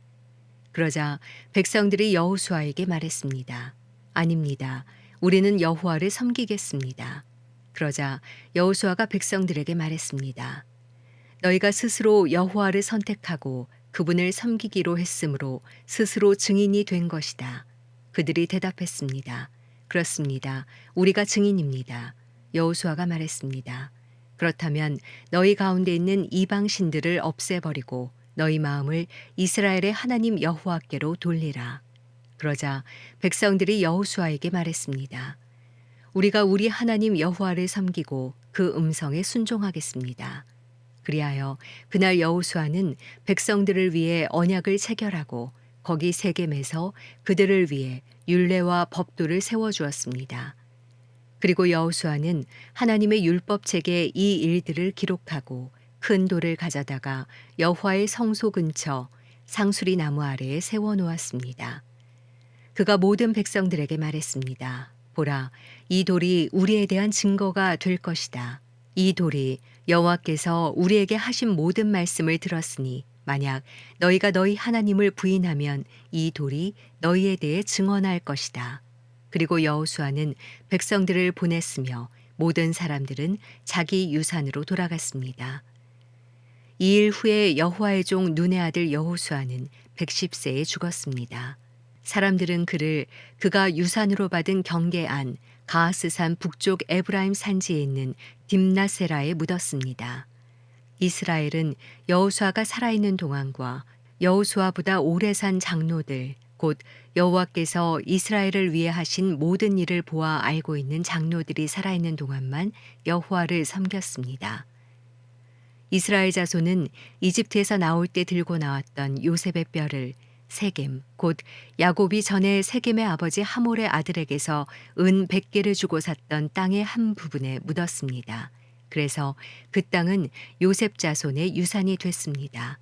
그러자 백성들이 여호수아에게 말했습니다. 아닙니다. 우리는 여호와를 섬기겠습니다. 그러자 여호수아가 백성들에게 말했습니다. 너희가 스스로 여호와를 선택하고 그분을 섬기기로 했으므로 스스로 증인이 된 것이다. 그들이 대답했습니다. 그렇습니다. 우리가 증인입니다. 여호수아가 말했습니다. 그렇다면 너희 가운데 있는 이방 신들을 없애버리고 너희 마음을 이스라엘의 하나님 여호와께로 돌리라. 그러자 백성들이 여호수아에게 말했습니다. 우리가 우리 하나님 여호와를 섬기고 그 음성에 순종하겠습니다. 그리하여 그날 여호수아는 백성들을 위해 언약을 체결하고 거기 세겜에서 그들을 위해 율례와 법도를 세워 주었습니다. 그리고 여호수아는 하나님의 율법책에 이 일들을 기록하고 큰 돌을 가져다가 여호와의 성소 근처 상수리 나무 아래에 세워 놓았습니다. 그가 모든 백성들에게 말했습니다. 보라, 이 돌이 우리에 대한 증거가 될 것이다. 이 돌이 여호와께서 우리에게 하신 모든 말씀을 들었으니 만약 너희가 너희 하나님을 부인하면 이 돌이 너희에 대해 증언할 것이다. 그리고 여호수아는 백성들을 보냈으며 모든 사람들은 자기 유산으로 돌아갔습니다. 이 일 후에 여호와의 종 눈의 아들 여호수아는 110세에 죽었습니다. 사람들은 그를 그가 유산으로 받은 경계 안 가하스산 북쪽 에브라임 산지에 있는 딥나세라에 묻었습니다. 이스라엘은 여호수아가 살아있는 동안과 여호수아보다 오래 산 장로들 곧 여호와께서 이스라엘을 위해 하신 모든 일을 보아 알고 있는 장로들이 살아있는 동안만 여호와를 섬겼습니다. 이스라엘 자손은 이집트에서 나올 때 들고 나왔던 요셉의 뼈를 세겜 곧 야곱이 전에 세겜의 아버지 하몰의 아들에게서 은 100개를 주고 샀던 땅의 한 부분에 묻었습니다. 그래서 그 땅은 요셉 자손의 유산이 됐습니다.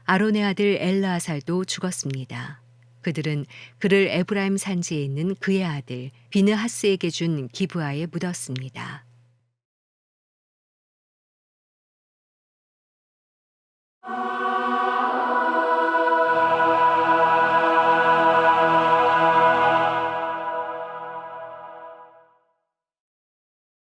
아론의 아들 엘르아살도 죽었습니다. 그들은 그를 에브라임 산지에 있는 그의 아들 비느하스에게 준 기브아에 묻었습니다.